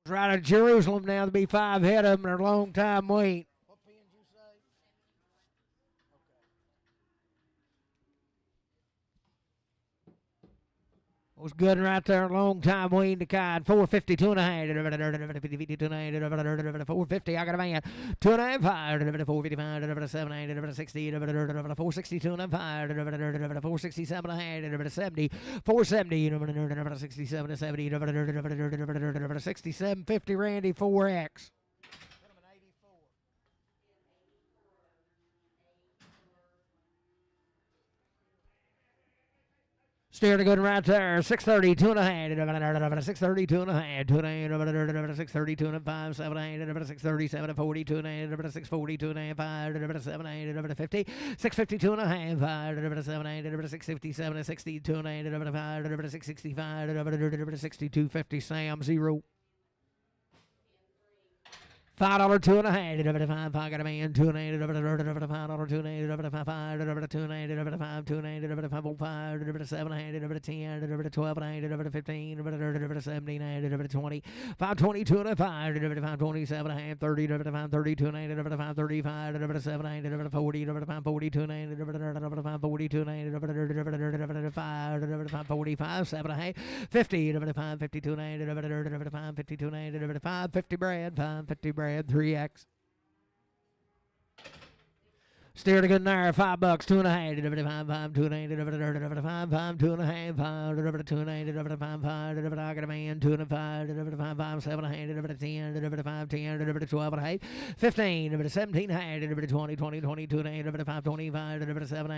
Right at Jerusalem now to be 5 head of them. They're a long time wait. What pen did you say? Was good right there, long time Weaned to kind. 450, 2 and a half. 450, I got a man. 2 and a half, 455, 7, 60, 462 and a half, 467 and a half, 70, 470, 67 and 70, 67, 50, Randy, 4X. Steering good right there. 630, 2 and a half. 630, 2 and a half. 2 and a half. 630, 2 and a half. 7 and a half. 630, 7 40, 2 and a half. 640, 2 and a half. 5, 7 and a half. 50. 650, 2 and a half. 5, 7 and a half. 657, 60, 2 and a half. 5, 665, 62, 50. Sam 0. $5, 2 and a half. $5, got a man. 2 and a half. $5, 2 and a half. $5, 2 and a half. $5, 2 and a half. $5, 7 and a half. 10, 12 and a half. 15, 17 and a half. 20, 520, 2 and a half. 527 and a half. 30, 532 and a half. 535, 7 and a half. 40, 542 and a half. 542 and a half. 545, 7 and a half. 50, 552 and a half. 552 and a half. 550 Brad. 550 Brad. 3X. Steered a good there. $5, 2 and a half. 5, 2 and a half. 5, 2 and a half. 5, 2 and a half. 5, I got a man. 2 and a half. 5, 7 and a half. 10, 5, 10, 12 and a half. 15, 17 and a half. 20, 22 and a half. 5, 25, 7 and a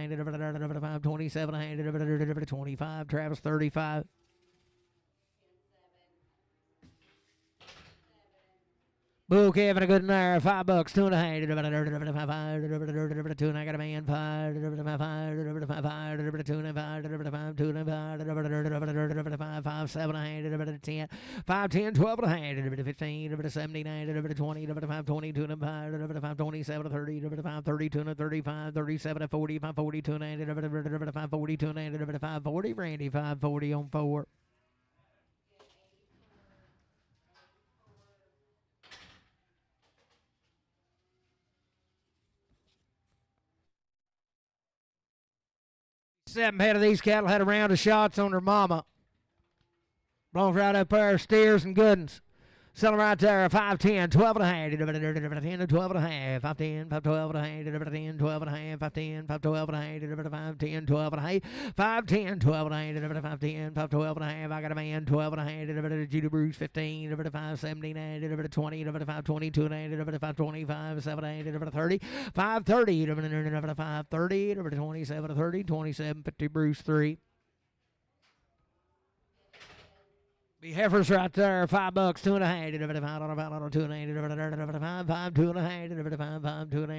half. 5, 27 and a half. 25. Travis 35. Boo, Kevin, a good in there. $5, 2 and a half. 2 and I got a man. 5, 2 and a half. 2 and a half. 5, 7 and a half. 10, 5, 10, 12 and a half. 15, 17 and 20, 5, 22 and a half. 5, 27, 30, 5, 32 and 35, 37 and 40, 5, 42 and a half. 5, 42 and a half. 5, 40, Randy, 5, 40 on 4. Seven head of these cattle had a round of shots on their mama. Belongs right up there, steers and good ones. Sell them right there, 510, 12 and a half, 10 to 12 and a half, 510, 512 and a half, 10, 12 and a half, 510, 512 and a half, 510, 12 and a half, 510, 12 and a half, 510, 512 and a half. I got a man, 12 and a half, Judy Bruce, 15, 579, 20, 522 and a half, 525, 7, 30, 530, 530, 27, 30, 27, 50 Bruce, 3. Be Heifers right there, $5, $2.5, 2 and a half, 5, 2 and a half, 5, 2 and a half, 5, 2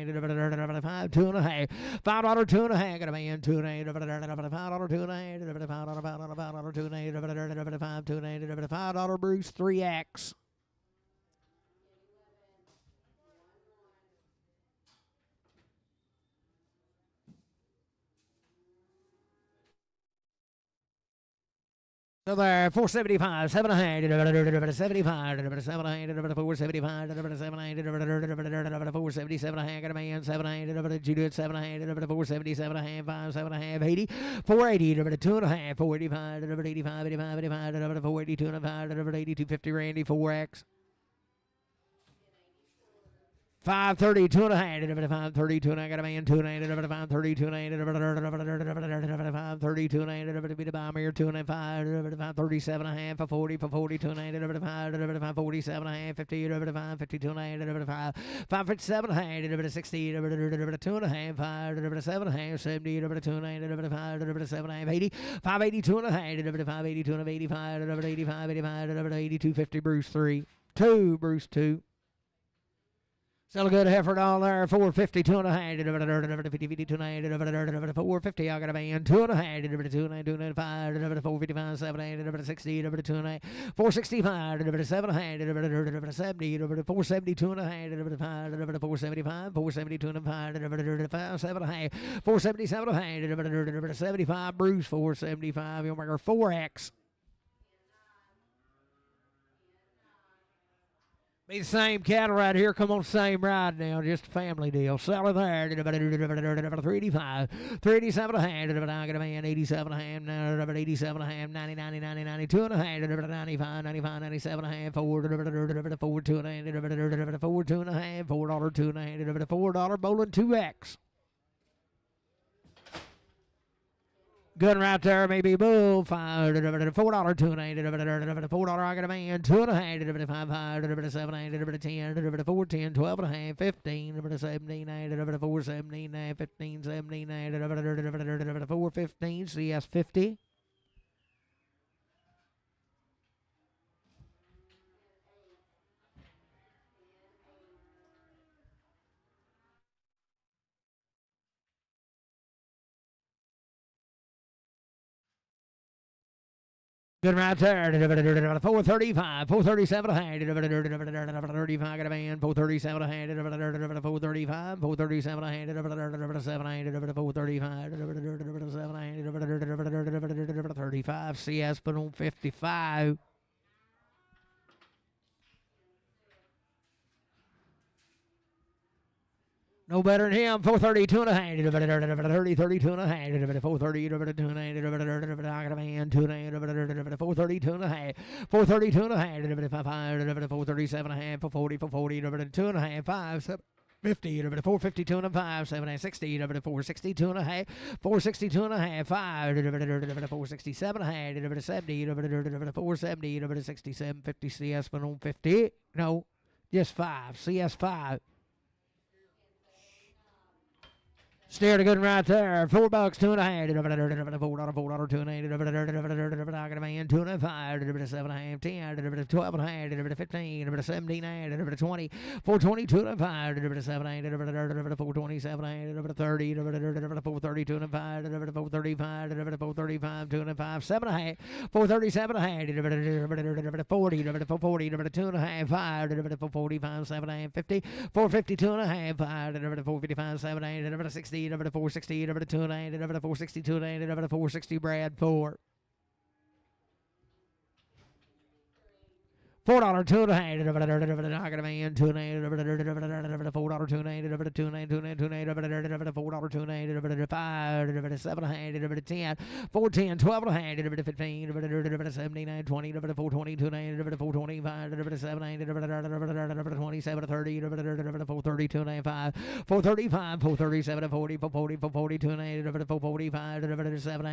and a half, 2 and a half, $5, 2 and a half, got a man, 2 and a half, $5, 2 and a half, $5, 2 and a half, 2 and a half, $5, Bruce, 3X. So there, 475, 7 and a half, 75, 7 475, 477 and a half, got a man, 7 and a half, Judith, 7 and a half, 477 and a half, 5, 7 and a half, 80, 480, 2 and a half, 485, 85, 85, 85, 482 and a half, 82, 50, Randy, 4X. 530, 2 and a half, 532 and I got a man, 2 and a half, 532 and 532 and beat a bomber, 2 and 537 and a half, 40, 42 and 547 and a half, 50, 52 and 557 and a half, 60, 2 and a half, 7 and a half, 70, 2 and 7 and 80, 582 and a half, 582 and 85, 85, 82, 50, Bruce, 3, 2, Bruce, 2. Still a good heifer down there, 450, 2 and a half, 50, 52 and a half, 450, I got a man, 2 and a half, 2 and a half, 455, 7 and a half, 60, 2 and a half, 465, 7 and a half, 70, 472 and a half, 475, 472 and a half, 7 and a half, 477 and a half, 75, Bruce, 475, you'll make her 4X. Be the same cattle right here. Come on, same ride now. Just a family deal. Sell it there. 385, 387 and a half. I got a man, 87 and a half. 87 and a half. 90, 90, 90, 92 and a half. 95, 95, 97 and a half. 4, 2 and a half. 4, 2 and a half. $4, 2 and a half. $4 bowling 2X. Good right there, maybe bull, $4, 2 and a half, $4, I got a man, 2 and a half, 5, 7, 10, 4, 10, 12 and a half, 15, 17, 4, 17, 15, 17, 4, 15, CS 50. Good right there. 435, 437 and a half. 35, got a man. 437 and a half. 435, 437 and a half. 435, 35. CS put on 55. No better than him. 432 and a half. 32 and a half. 430, 2 and a half. I got a man, 2 and a half. 432 and a half. 432 and a half. 437 and a half. 440, 2 and a half. 5, 7, 50, 452 and a 5, 7, 60, 462 and a half, 462 and a half, 5, 467 and a half, 70, 470, 67, 50, CS went on 50. No, just 5, CS 5. Steered a good right there. $4, 2 and a half. $4, 2 and a half. I got a man, 2 and a half. 7 and a half. 10, 12 and a half. 15, 17 and a half. 20, 422 and a half. 7 and a half. 427 and a half. 30, 432 and a half. 435, 435, 2 and a half. 7 and a half. 437 and a half. 40, 440, 2 and a half. 5, 445, 7 and a half. 50, 452 and a half. 5, 455, 7 and a half. 60, 460, 2 and a half, 462 and a half, 460 Brad 4. $4 two and a half. I got a man $2 and a half. $4 two and a half. $2 and a half. $2 and a half. $4 two and a half. $5 7 and a half. 10 $4 12 and a half. 15 79 20 $4 22 and a half. $4 25 7 27 30 $4 2 and a half. $4 35 $4 37 $40 $40 2 and a half. $4 45 7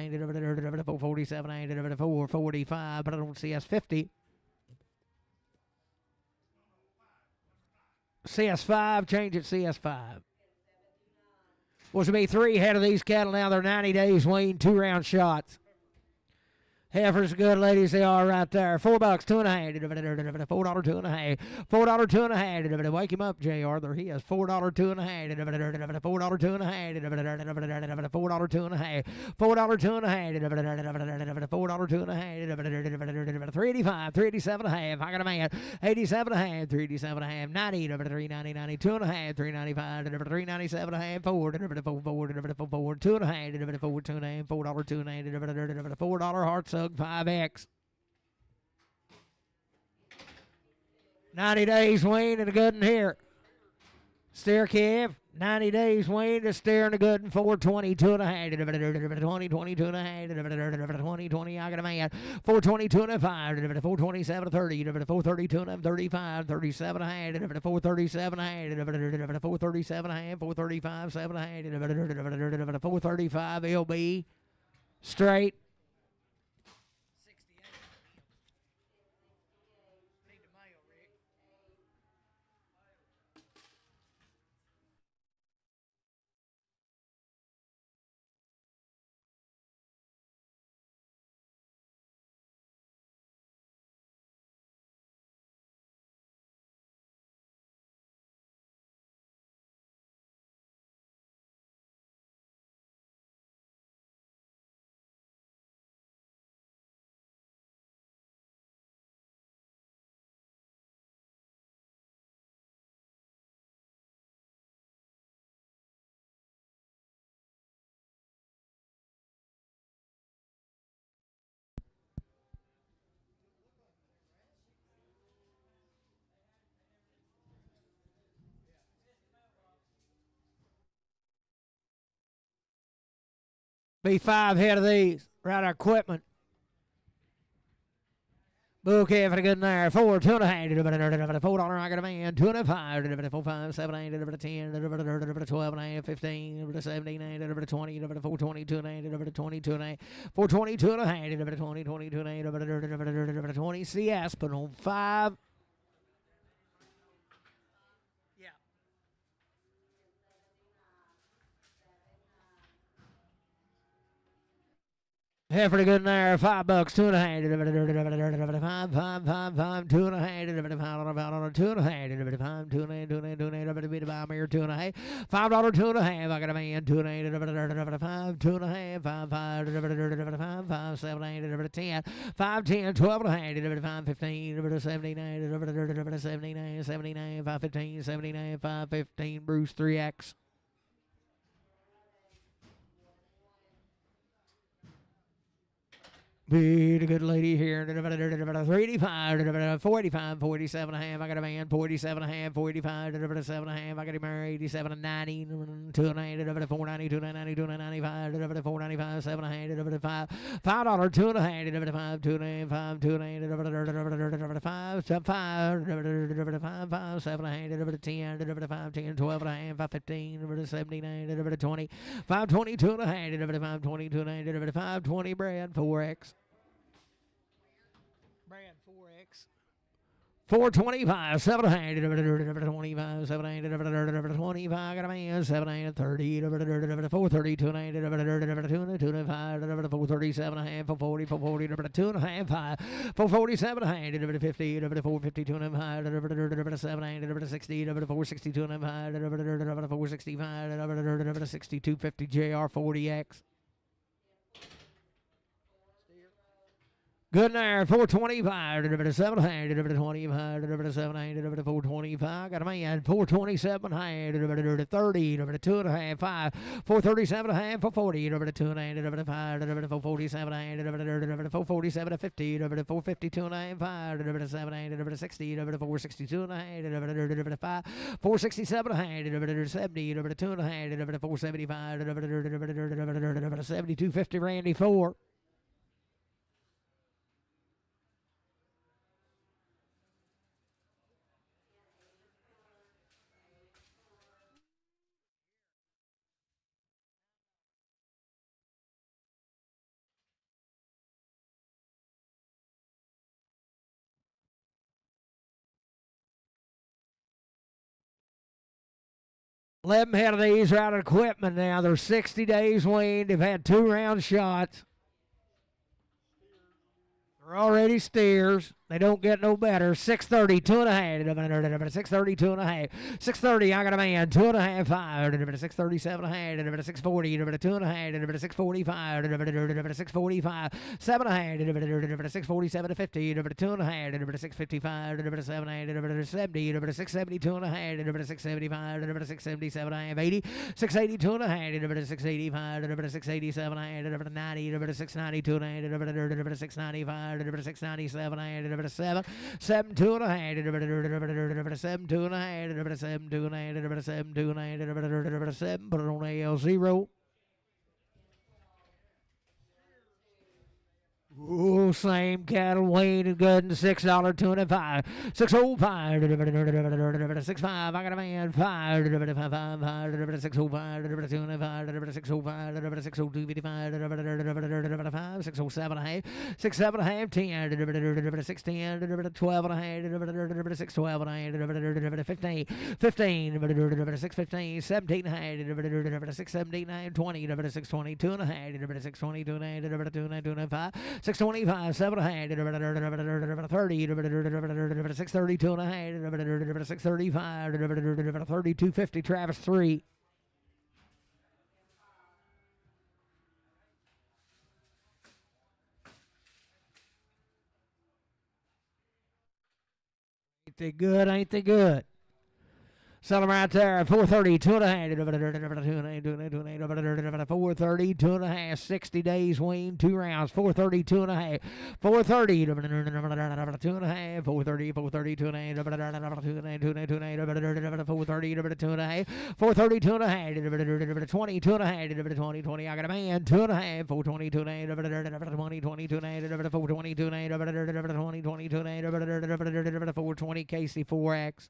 $4 47 $4 45. But I don't see us 50. CS5, change it CS5. What's to be 3 head of these cattle now. They're 90 days weaned, 2-round shots. Heifers, good ladies, they are right there. $4, $2 and a half. $4 2 and a half. $4 2 and a half. Wake him up, JR. There he is. $4 2 and a half. $4 2 and a half. $4 2 and a half. $4 2 and a half. $4 2 and a half. $385, $387 and a half. I got a man. $87 and a half. $387 and a half. $90, $390, $92 and a half. $395, $397 and a half. $4, $2 and a half. $4 2 and a half. $4 2 and a half. $4 heart 5X. 90 days weaned and a good in here. Steer calf. 90 days weaned, a steer and a good and 422 and a half. 22 and a half. 20, I got a man. 422 and a 5. 427 30. 432 and a 35. 37 and a half. 437 and a half. 437 and a half. 435 7 and a half. 435 LB. Straight. Be 5 head of these. Right, our equipment. Bull calf and a good in there. 4, 2 and a half. $4, I got a man. 2 and a 5. 4, 5, 7, 8, 10, 12 and a half, 15, 17, 20, 422 and a half, 22 and a half, 422 and a half, 20, 22 and a half, 20 CS, put on 5. Heifer good in there, $5, 2 and a half. 5, 5, 5, 5, 2 and a half. 2 and a half. 2 and a half. 2 and a half. 2 and a half. 2 and a half. $5, 2 and a half. I got a man. 2 and a half. 5, 2 and a half. 5, 5, 5, 7, 8, 10. 5, 10, 12 and a half. 5, 15, 79, 79, 79, 5, 15, 79, 5, 15. Bruce 3X. Be the good lady here. 385, 45, 47 and a half. I got a man. 47 and a half, 45, 7 and a half. I got him there. 87 and 90, 2 and a half, 490, 290, 295, 495, 7 and a half, $5, 2 and a half, 5, 2 and a half, 5, 2 and a half, 5, 5, 7 and a half, 10, 5, 10, 12 and a half, 5, 15, 79, 20, 522 and a half, 522 and a half, 520 Brad, 4X. Brand 4X. 425, 7 and a half, 25, 7 and a half, 25, got a man, 7 and a half, 30, 432 and a half, 2 and a half, 437 and a half, 440, 2 and a half, 447 and a half, 50, 452 and a half, 7 and a 60, 462 and a half, 465, 6250 JR 40X. Good there, 425, delivered to 700, delivered to 25, delivered to 700, delivered to 425. Got a man, 427, delivered to 30, delivered to 2.5, 5, 437.5, 440, delivered to 2.5, delivered to 5, delivered to 447, delivered to 447 to 50, delivered to 452.5, 5, delivered to 7, delivered to 60, delivered to 462.5, delivered to 5, 467, delivered to 70, delivered to 2.5, delivered to 475, delivered to 7250, Randy 4. Let them have these out of equipment now. They're 60 days weaned. They've had 2-round shots. They're already steers. They don't get no better. 630, 2.5. 630, 2.5. 630, I got a man. 2.5, 5. 637, 640, 2.5. 645, 645. 7.5. 647 to 50. 2.5. 655. 7. 70. 670, 2.5. 675. 677. 80. 680, 2.5. 685. 687. 90. 690, 2.5. 695. 697, 7, 7, 2.5, 7, 2.5, 7, 2.5, 7, 2.5, 7, put it on AL0. Ooh, same cattle, Weaned and good, and $6.25. 605, 6.5. I got a man. 5, 605, 605, 605, 602, 607 and a half, 607 and a half, 10, 610, 12 and a half, 612 and a half, 15, 615, 17 and a half, 617 and a half, 20, 622 and a half, 622 and a half, 295. 625, 7.5, 30, 632 and a half, 635, 3250, Travis 3. Ain't they good? Ain't they good? Sell them right there. 430, 2.5. 430, 2.5. 60 days weaned, 2 rounds. 430, 2.5. 430, 2.5. 430, 430, 2.5. 430, 2.5. 430, 2.5. 20, 2.5. 20, 20. I got a man. 2.5. 420, 2.5. 20, 20, 2.5. 420, 2.5. 20, 20, 2.5. 420, Casey 4X.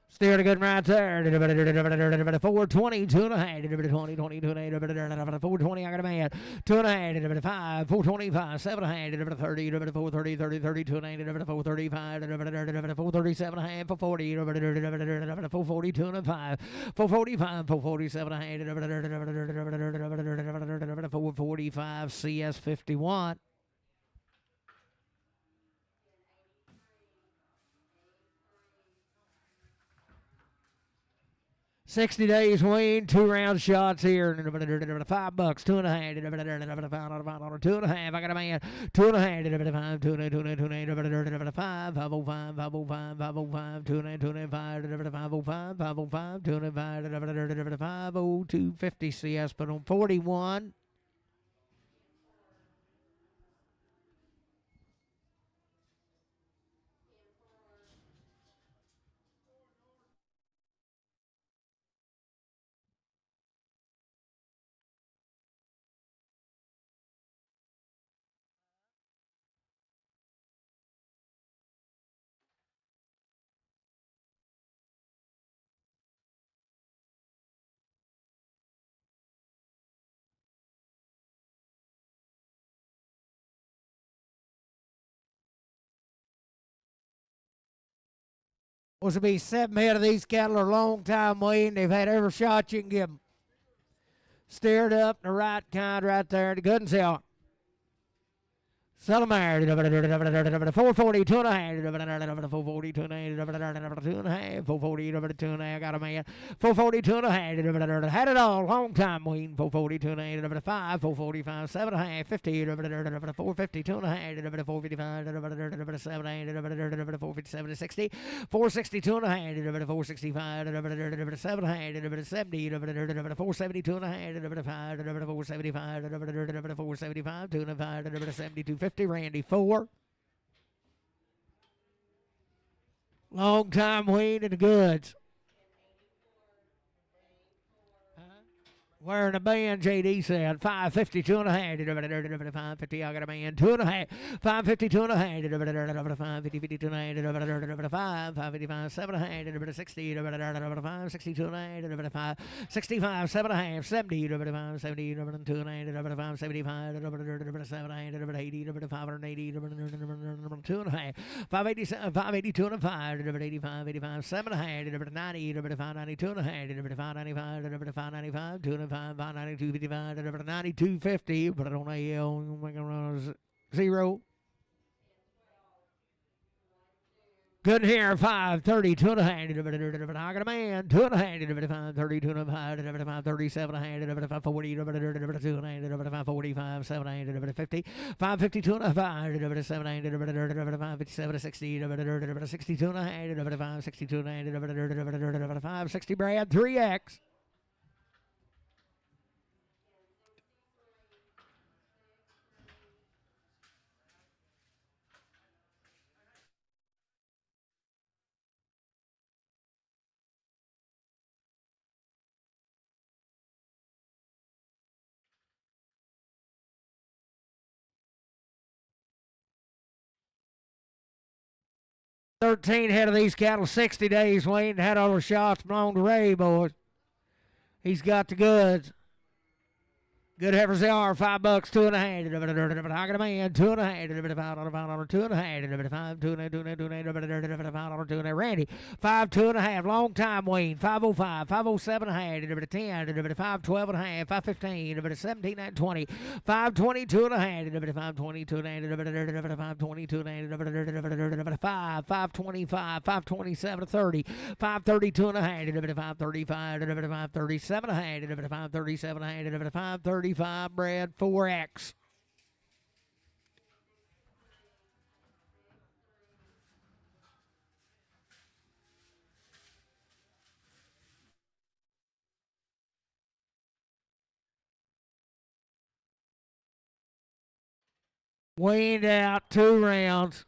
Steer to good right there. 420, 2.5. 20, 20, 2.5. 420, I got a man. 2.5. 5, 425, 7.5. 30, 430, 30, 30, 2.5. 435, 437 and a half, 440, 440, 2.5. 445, 447 and a half, 445, CS 51. 60 days weaned, 2-round shots here. $5, 2.5, 2.5. I got a man. 2.5, 2.5, 505, 505, 505, 2.5, 505, 505, 2.5, 502, 50 CS, but on 41. Was to be 7 head of these cattle are a long time weaned. They've had every shot you can give them. Steered up, the right kind right there. The good and sell. Sell them there. 440, 2.5. 440, 2.5. 440, 2.5. Got a man. 440, 2.5. Had it all. Long time waiting. 440, 2.5. 445, 7.5. 50. 450, 2.5. 455, 7. 457, 60. 460, 2.5. 465, 7. 70. 470, 2.5. 475, 475, 2.5. 72.50. Randy 4. Long time Weaned in the goods. Wearing a band, JD said. 550, 2.5. 550, I got a band. 2.5. 550, 2.5. 550, 2.5. 555, 7.5. 60, 5, 62, 5, 65, 7.5. 70, 5, 70, 2.5. 5, 75, 7, 80, 580, 2.5. 587, 582 and 5. 85, 85, 7.5. 90, 592 and 595, 595, 2.5. 592, 55, 92.50, but I don't know, 0. Good here, 530, 2.5. I got a man, 2.5. 530, 2.5. 537, 540, 545, 750, 550, 2.5. 557, 60, 62, 562, 560, Brad, 3X. $13 head of these cattle, 60 days, Wayne. Had all the shots blown to Ray, boys. He's got the goods. Good heifers they are. $5, 2.5. I got a man, 2.5. $5, 2.5. 5, 2.5. 2.5. Randy, 5, 2.5. Long time Wayne. 505, 507.5. 10. 5, 12.5. 5, 15. 17, 20. 5, 22.5. 5, 22.5. 5, 22. 5, 525. 5, 27, 30. 5, 32.5. 5, 35. 5, 37.5. 5, 37.5. 5, 35, Brad, 4X. Weaned out 2 rounds.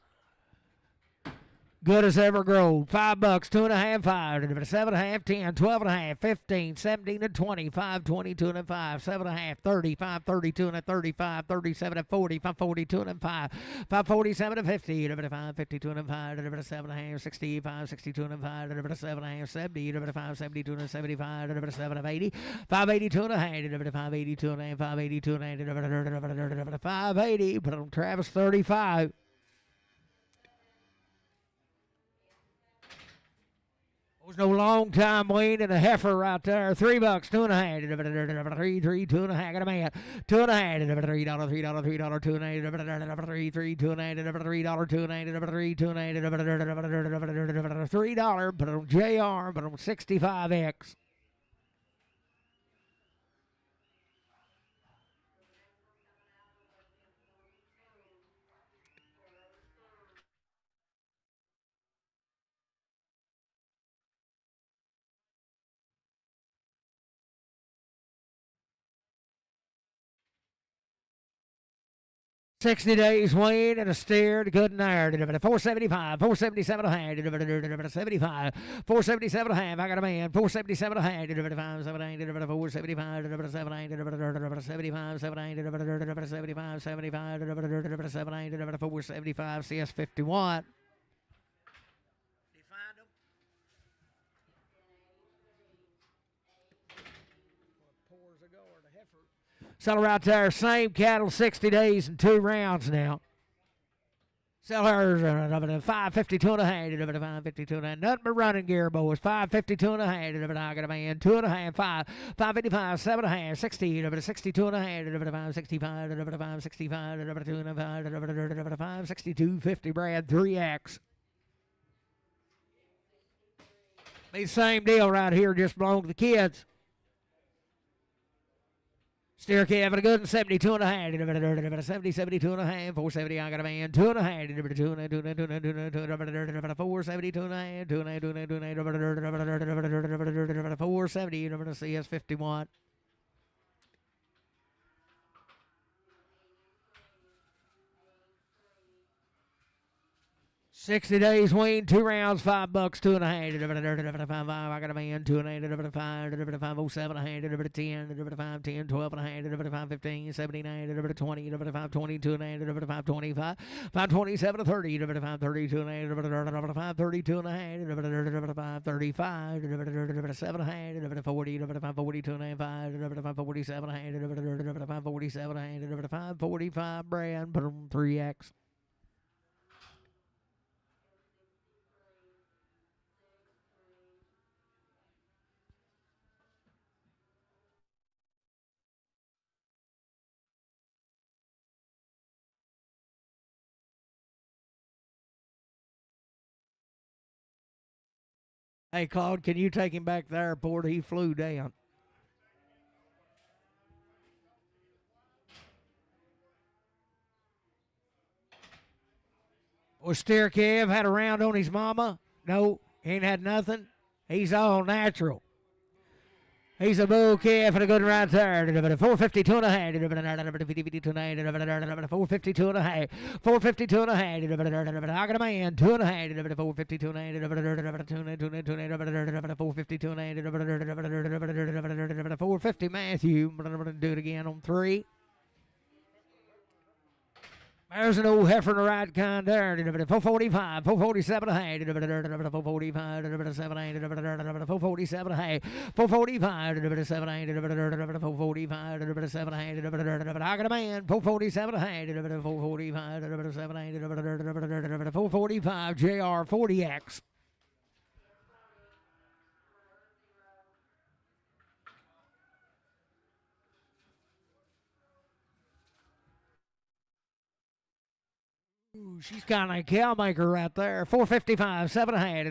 Good as ever growed. $5, 2.5, 5, 7.5, 10, 12.5, 15, 17 and 20, 5, 22 and 5, 7.5, 30, 5, 32 and 35, 37 and 40, 5, 42 and 5, 5, 47 and 50, 5, 52 and 5, 7.5, 65, 62 and 5, 7.5, 70, 5, 72 and 75, 7 of 80, 5, 82 and 5, 82 and 5, 82 and 580, put on Travis 35. There's no long time Weaned and a heifer right there. $3, 2.5. 3, 2.5. Got a man. 2.5. $3, $3, $2.5. 3, 2.5. $3, 2.5. 3, 2.5. $3. Put it on JR. Put it on 65X. $60 days Weaned and a steer to good and there. 475, 477 a hand. 75, 477 a hand. I got a man. 477 a hand. 5, 7, 475, 7, 75, 7, 75, 75, 7, 475, CS 51. Sell her out there. Same cattle, 60 days and 2 rounds now. Sell hers 552 and a hand. 552 and a hand. Nothing but running gear, boys. 552 and a hand. I got a man. 2.5. 5. 555. 7.5. 60. 62 and a hand. 565. 565. 2 and 5. 65, 62.50 Brad 3X. The same deal right here, just belong to the kids. Steer calf at a good 72 and a half, 70, 72 and a half, 470. I got a man, 2 and a half, 472 and a half, 470, CS 51. 60 days weaned, 2 rounds, $5, 2 and a half. I got a man, 2 and a half, 507 and a half, 10, 5, 10, 12 and a half, 5, 15, 79, 20, 5, 22 and a half, 5, 25, 5, 27 to 30, 5, 32 and a half, 5, 32 and a half, 5, 35, 7 and a half, 40, 5, 42 and a half, 5, 47 and a half, 5, 47 and a half, 5, 45 brand, 3X. Hey, Claude, can you take him back to the airport? He flew down. Was Steer Kev had a round on his mama? No, he ain't had nothing. He's all natural. He's a bull calf and a good right there. 452 and a half. 452 and a half. 452 and a half. I got a man. 2 and a half. 452 and a half. 452 and a half. 450 Matthew. Do it again on 3. There's an old heifer in the right kind there. 445, 447 and a half. 445, 7 8, 447 and a half. 445, 7 8, 445, 7 8. I got a man. 447 and a half. 445, 7 8, 445 JR 40X. Ooh, she's kind of a cow maker right there. 455, 7 and a half.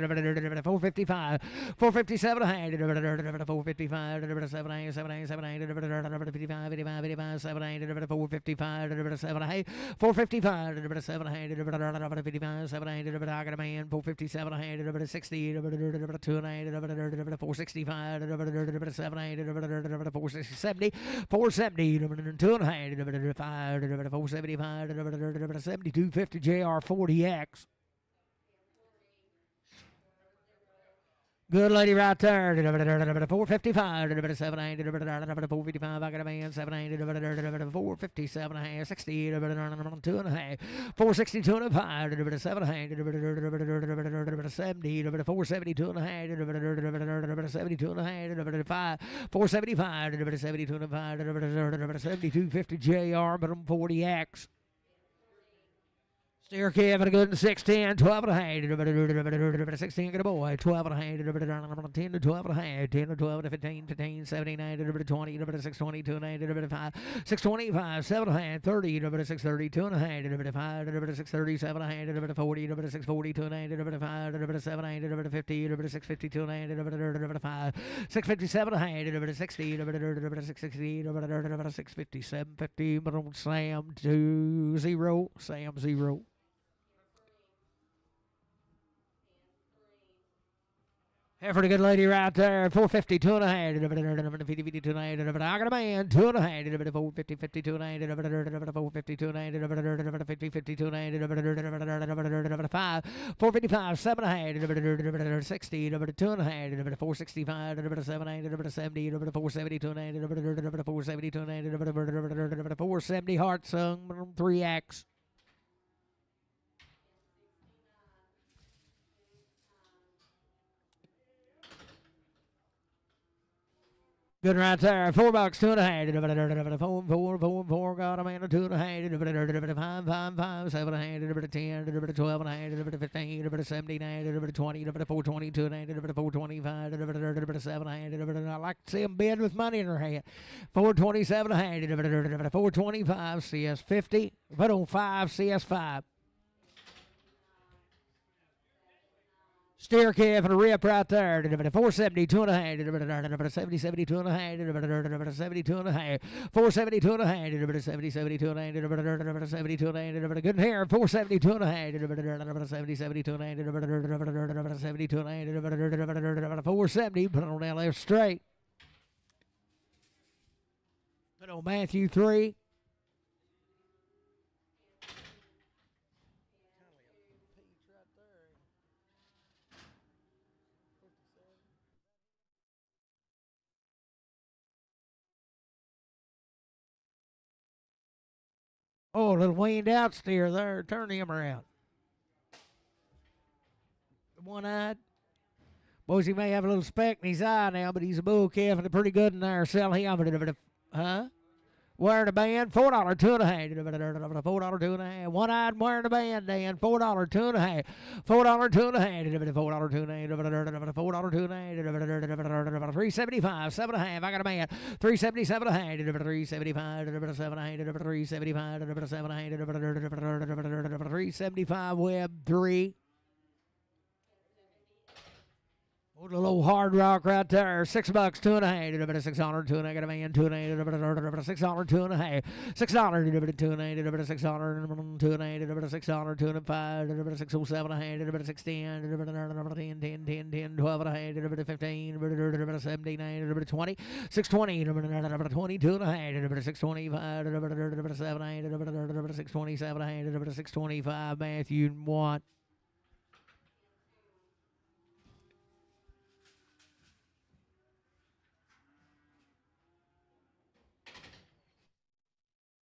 455, 457 and a half. 455, 7 8, 7 8, 7 8. 55, 85, 85, 7 8. 455, 7 and a half. 455, 7 and a half. 55, 7 8. I got a man. 457 and a half. 60, 2 and a half. 465, 7 8. 470, 470, 2 and a half. 475, 72.50 JR 40X. Good lady right there. 455, 7 8, 455. I got a man. 7 8, 457 and a half, 68, 2 and a half, 462 and a half, 7 8, 70, 472 and a half, 72 and a half, 475, 72 and a half, 72.50 JR, but 40X. Steer calf at a good 6'10", 12 and a half. 16 get a boy, 12 and a half. 10 to 12 and a half. 10 to 12 to 15, 15, 79, 20, 622 and a half. 625, 7 and a half. 30, 632 and a half. 5, 637 and a half. 40, 642 and a half. 5, 7, 8, 50, 652 and a half. 5, 657 and a half. 60, 660, 657, 50. Sam 2 0, Sam 0. Heifer, a good lady right there. 452 and a half. 52 and a half. I got a man. 2 and a half. 450, 52 and a half. 452 and a half. 50, 52 and a half. 5, 455, 7 and a half. 60, 2 and a half. 465, 7 8, 70, 472 and a half. 472 and a half. 470 heart sung 3X. Good right there. $4, 2 and a half. 4, got a man, 2 and a half. 5, 5, 5, 7 and a half. 10, 12 and a half. 15, 17 and a half. 20, 422 and a half. 425, 7 and a half. I like to see them bid with money in their hand. 427 and a half. 425 CS 50. Put on 5 CS 5. Steer calf and a rip right there. 472 and a half. 70, 72 and a half. 72 and a half. 472 and a half. 70, 72 and a half. 72 and a half. Good hair. 472 and a half. 70, 72 and a half. 72 and a half. 470. Put it on that left straight. Put on Matthew 3. Oh, a little weaned out steer there. Turn him around. One-eyed. Boys, he may have a little speck in his eye now, but he's a bull calf and a pretty good in there. Sell him. Huh? Wearing a band, $4, 2 and a half. $4, 2 and a half. One-eyed wearing a band, Dan. $4, 2 and a half. $4, 2 and a half. $4, 2 and a half. $4, 2 and a half. $375, 7 and a half. I got a band. $377 and a half. $375, 7 and a half. $375, 7 and a half. $375 web 3. A little hard rock right there. $6, 2 and a half. $6, 2 and a half. I got a man. 2 and a half. $6, 2 and a half. $6, 2 and a half. $6, 2 and a half. $6, 2 and a 5. $607 and a half. $610. 10, 10, 10, 12 and a half. 15. 17 and 20. $620. 22 and a half. $625. 7 and a half. $627 and a half. $625. Matthew 1.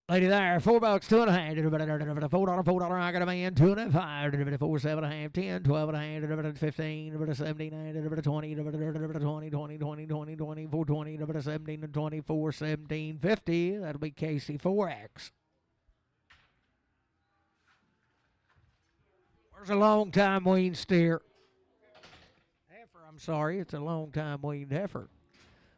Lady there, $4, 2 and a half. $4, $4. I got a man. 2 and a 5. 4, 7 and a half. 10, 12 and a half. 15, 17, 20, 20, 20, 20, 20, 24, 20, 17, 24, 17, 50. That'll be Casey 4X. Where's a long time weaned steer? Heifer, I'm sorry. It's a long time weaned heifer.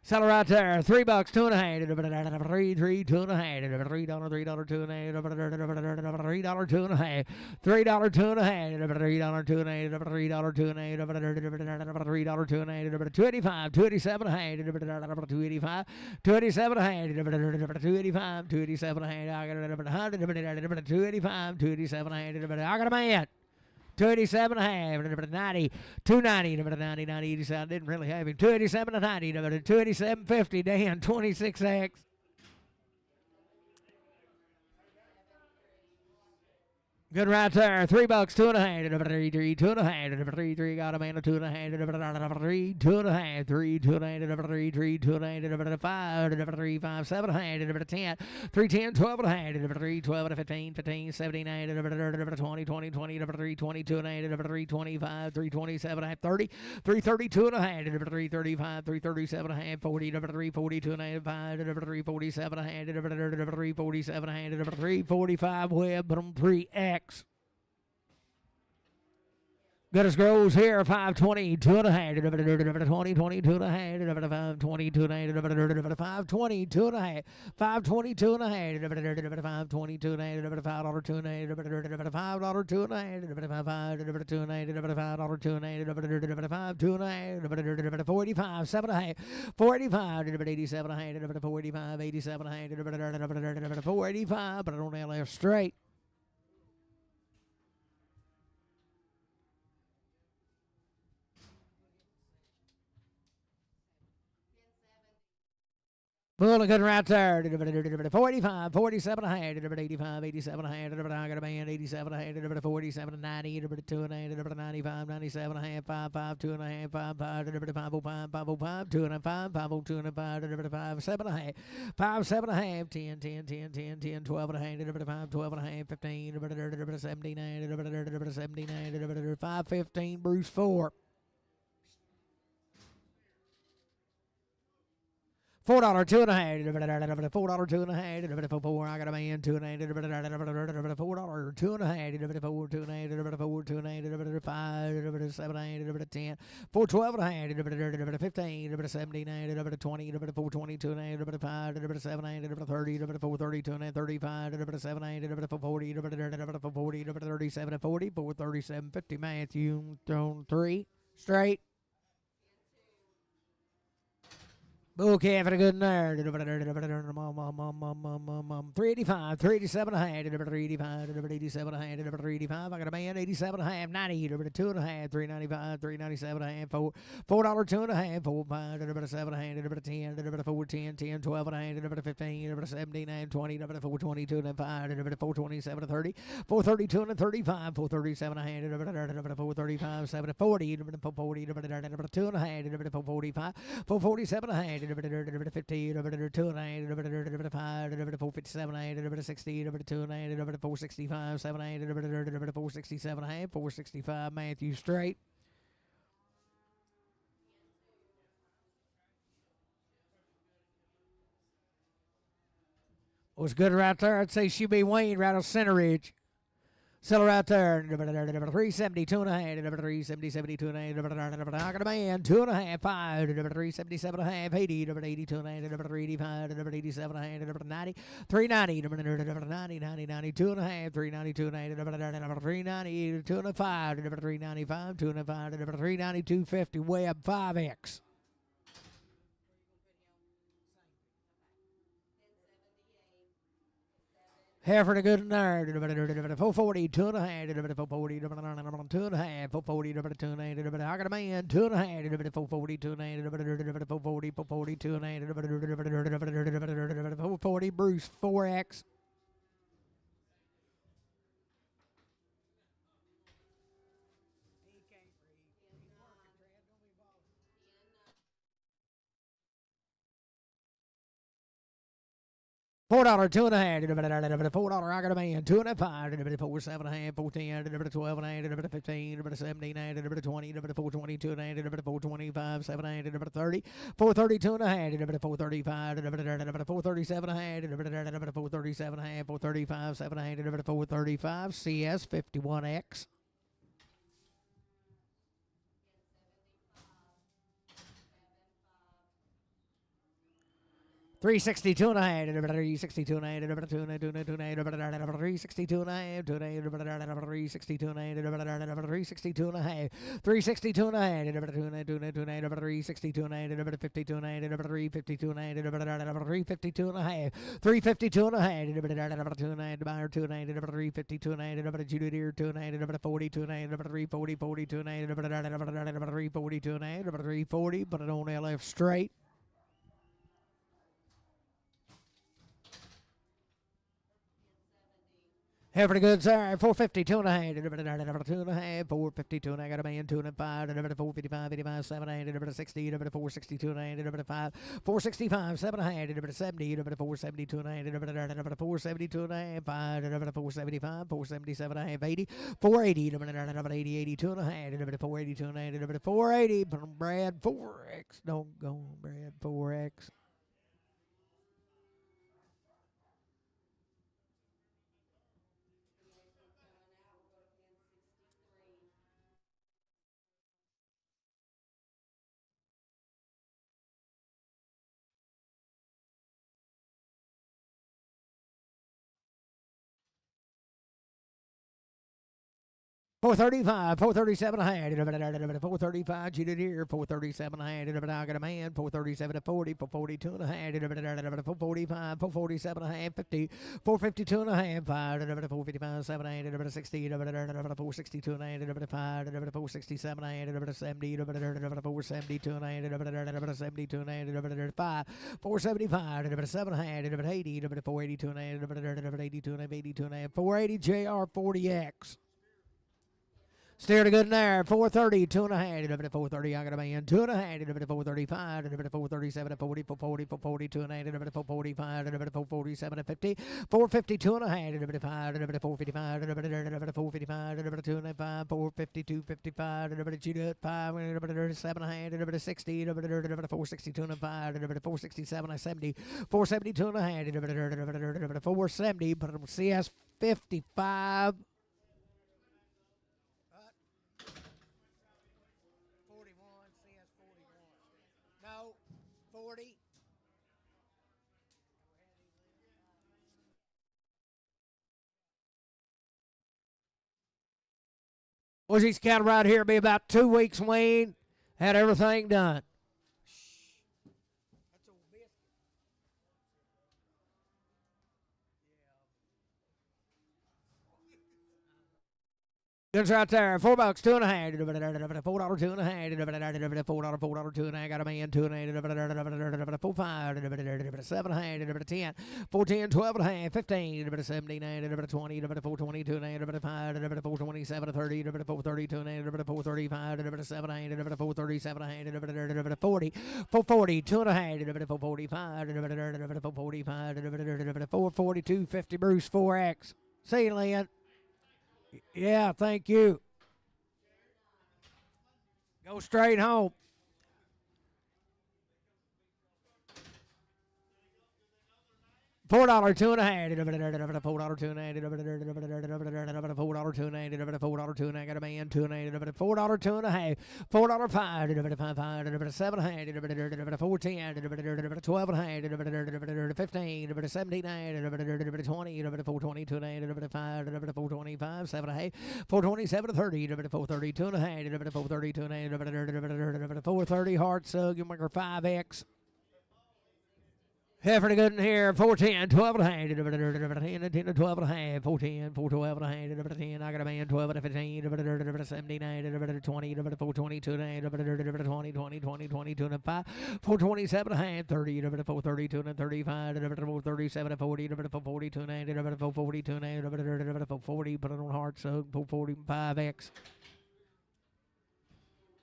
Sell it right there. $3, 2 and a half. $3, 2 and a half. $3, $2 and a half. $3, 2 and a half. $3, 2 and a half. $3, 2 and a half. $3, 2 and a half. $3, 2 and a half. $3, 2 and a half. $3, 2 and a half. $285, $287 and a half. $285, $287 and a half. $285, $287 and a half. I got it. $285, $287 and a half. I got a man. 287 and a half, 90, 290, 90, 90, 87. Didn't really have him. 287 and 90, 287, 50. Dan, 26X. Good right there. $3, 2 and a half. 3, 3, 2 and a half. 3, 3 got a man. 2 and a half. 3, 2 and a half. 3, 2 and a half. 3, 3, 2 and a half. 5, 3, 5, 7 and a half. 10, 3, 10, 12 and a half. 3, 12 and 15, 15, 79, 20, 20, 20, 3, 22 and a half. 3, 25, 3, 27 and a half. 30, 3, 32 and a half. 3, 35, 3, 37 and a half. 40, 3, 42 and a half. 5, 3, 47 and a half. 3, 47 and a half. 3, 45 web from 3X. Got his grows here, 520, 2 and a half, 20, 22 and a half, 522 and a half, 522 and a half, 522 and a half, 522 and a half, $5 2 and a half, $5 2 and a half, $5 2 and a half, $5 2 and a half, 5 2 and a half, 45, 7 and a half, 45, 87 and a half, 45, 87 and a half, 485, but I don't have left straight. Pulling good right there. 45, 47 and a half, 85, 87 and a half, I got a band, 87 and a half, 47 and 90, 2 and a half, 95, 97 and a half, 5, 5, 2 and a half, 5, 5, 505, 505, 2 and a 5, 502 and a 5, 7 and a half, 5, 7 and a half, 10, 10, 10, 10, 10, 12 and a half, 5, 12 and a half, 15, 79, 79, 5, 15, Bruce 4. $4 2 and a half. $4 2 and a half. 4. I got a man. 2 and a half. $4 2 and a half. 4 2 and a half. 4 2 and a half. 5 7 8 10. 4 12 and a half. 15 79 20 4 22 and a half. 5 7 8 30 4 32 and a half. 35 7 8 40 40 37 40 4 37 50. Matthew 3. Straight. Bull calf and a good nerd. 385, 387 a hand, 385, 387 a hand, 385. I got a man, 87 and a half, 90, 2 and a half, 395, 397 a hand, $4, $2 and a half, 4, 5, 7 a hand, 10, 4, 10, 10, 12 and a hand, 15, 17, 20, 422 and 5, 427 and 30, 432 and 35, 437 a hand, 435, 7 40, 40, 2 and a half, 445, 447 a hand, 50, 2 and a half, 457 a hand, 60, 2 and a half, 465, 7 a hand, 467 a hand, 465 Matthew straight. Was good right there. I'd say she'd be Weaned right on Center Ridge. Sell her right there. 370, 2 and a half, 370, 72 and a half, I got a man, 2 and a half, 5, 377 and a half, 80, 82 and a half, 385, 87 and a half, 90, 390, 90, 90, 92 and a half, 392 and a half, 390, 2 and a 5, 395, 2 and a 5, 392, 50, web 5X. Heifer and a good nerd. 440, 2 and a half, 440, 2 and a half, 440, 2 and a half, I got a man, 2 and a half, 440, 2 and a half, 440, 440, 2 and a half, 440, Bruce, 4X. $4, 2 and a half, $4, I got a man, 2 and a 5, 4, 7 and a half, 4, 10, 12 and a half, 15, 17, 20, 422 and a half, 425, 7 and a half, 30, 432 and a half, 435, 437 and a half, 437 and a half, 435, 7 and a half, 435, CS 51X. 362 and a half, 362 and a half, 362 and a half, 362 and a half, 362 and a half, 362 and a half, 362 and a half, 362 and a half, 52 and a half, 352 and a half, 352 and a half, 352 and a half, 2 and a half, 2 and a half, 352 and a half, Judy 2 and a half, 42 and a half, 340, 42 and a half, 342 and a half, 340, but it on LF straight. Heifer good, sir. 450, 2 and a half, 2 and a half, 452, and I got a man, 2 and a 5, 455, 85, 7 and a half, 60, 462 and a half, 5, 465, 7 and a half, 70, 472 and a half, 472 and a half, 5, 475, 477 and a half, 80, 480, 80, 82 and a half, 482 and a half, 480, Brad 4X, don't go, Brad 4X. $435, 437 a hand, 435, cheated here, 437 a hand, I got a man, 437 to 40, 442 and a hand, 445, 447 a hand, 50, 452 and a hand, 5, 455, 7 a hand, 60, 462 and a hand, 5, 467 a hand, 70, 472 and a hand, 72 and a hand, 5, 475, 7 a hand, 80, 482 and a hand, 82 and a half, 82 and a half, 480 JR 40X. Steered a good there, 430, 2 and a half, 430, I got a man, 2 and a half, 435, 437, 40, 440, 442 and a half, 445, 447, 50, 452 and a half, 5, 455, 455, 2 and a half, 452, 55, 5, 7 and a half, 60, 462 and a 5, 467, 70, 472 and a half, 470, CS 55. 41, CS 41. No, 40. Was these cattle right here be about 2 weeks weaned? Had everything done. Goods right there. $4, $2.5. $4, $2.5. $4, $2.5. Got a man, $2.5. 4, 5. $7.5. 10. 14, 12.5. 15. 17. 20. 420. 2.5. 5. 427. 30. 430. 2.5. 435. 7. 437. 40. 440. 2.5. 445. 445. 442. 50. Bruce 4X. See you, Lynn. Yeah, thank you. Go straight home. $4, $2.5. $4, $2.5. $4, $2.5. Got a man, $2.5. $4, $2.5. $4, $5. $7.5. $4.10. $12.5. $15. $17. $20. $4.20. $2.5. $4.25. $7.5. $4.27. $30. $4.30. $2.5. $4.30. $2.5. $4.30. Hard sug. You make her 5X. Heifer good in here, 410, 12 and a half, 10 to 12 and a half, 410, 412 and a half, 10. I got a man, 12 and a 15, 79, 20, 422 and a half, 20, 20, 20, 22 and a 5, 427 and a half, 30, 432 and 35, 437 and 40, 442 and a half, 442 and a half, 440, put it on hard sug, 445X.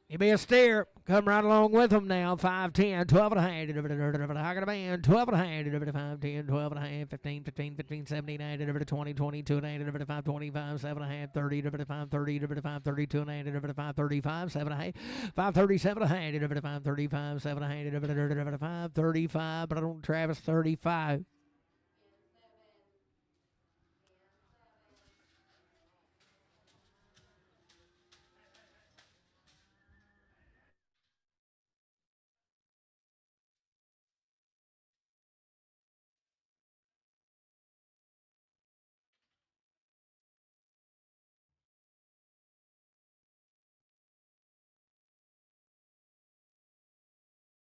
You be a steer. Come right along with them now. 5, 10, 12 and a half. I got a man. 12 and a half. 5, 10, 12 and a half. 15, 15, 15, 17, 20, 22 and a half. 5, 25, 7 and a half. 30, 5, 30, 5, 32 and a half. 5, 35, 7 and a half. 5, 37 and a half. 5, 35, 7 and a half. 5, 35, but I don't Travis 35.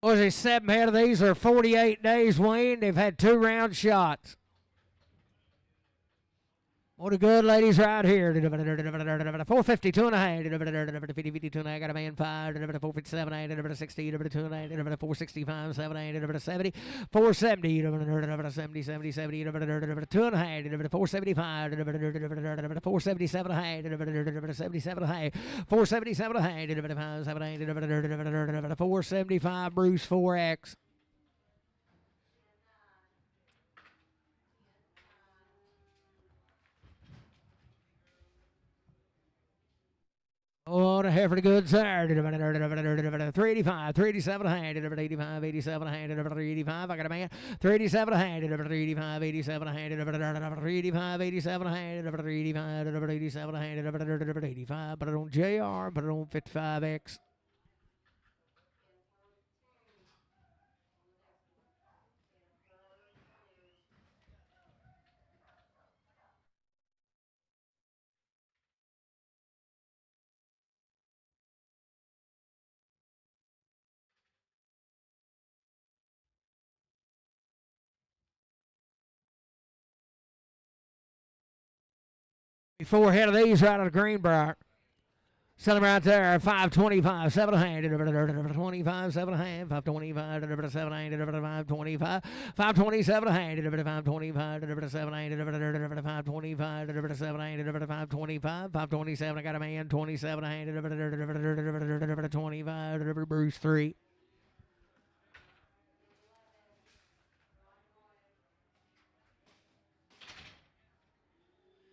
Was it 7 head of these are 48 days weaned? They've had 2 round shots. What a good ladies right here. 452 and a half. 52 and a half. Got a man 5. 457 and a half. 60. 2 and a half. 465. 7 and a half. 70. 470. 70. 70. 70. 2 and a half. 475. 477 and a half. 77 and a half. 477 and a half. 7. 475. Bruce 4X. Oh, the heifer goods there. 385, 387 and a half, 85, 87 and a half, 385. I got a man. 387 and a half, 385, 87 and a half, 385, 87 and a half, 385, 87 and a half, 85. Put it on JR, put it on 55X. Four head of these right out of Greenbrier. Sell them right there, 525, 7 and a half, 25, 7 and a half, 525, 7 and a half, 525, 527 and a half, 525, 7 and a half, 525, 7 and a half, 525, 527. I got a man, 27 and a half, 25, Bruce 3.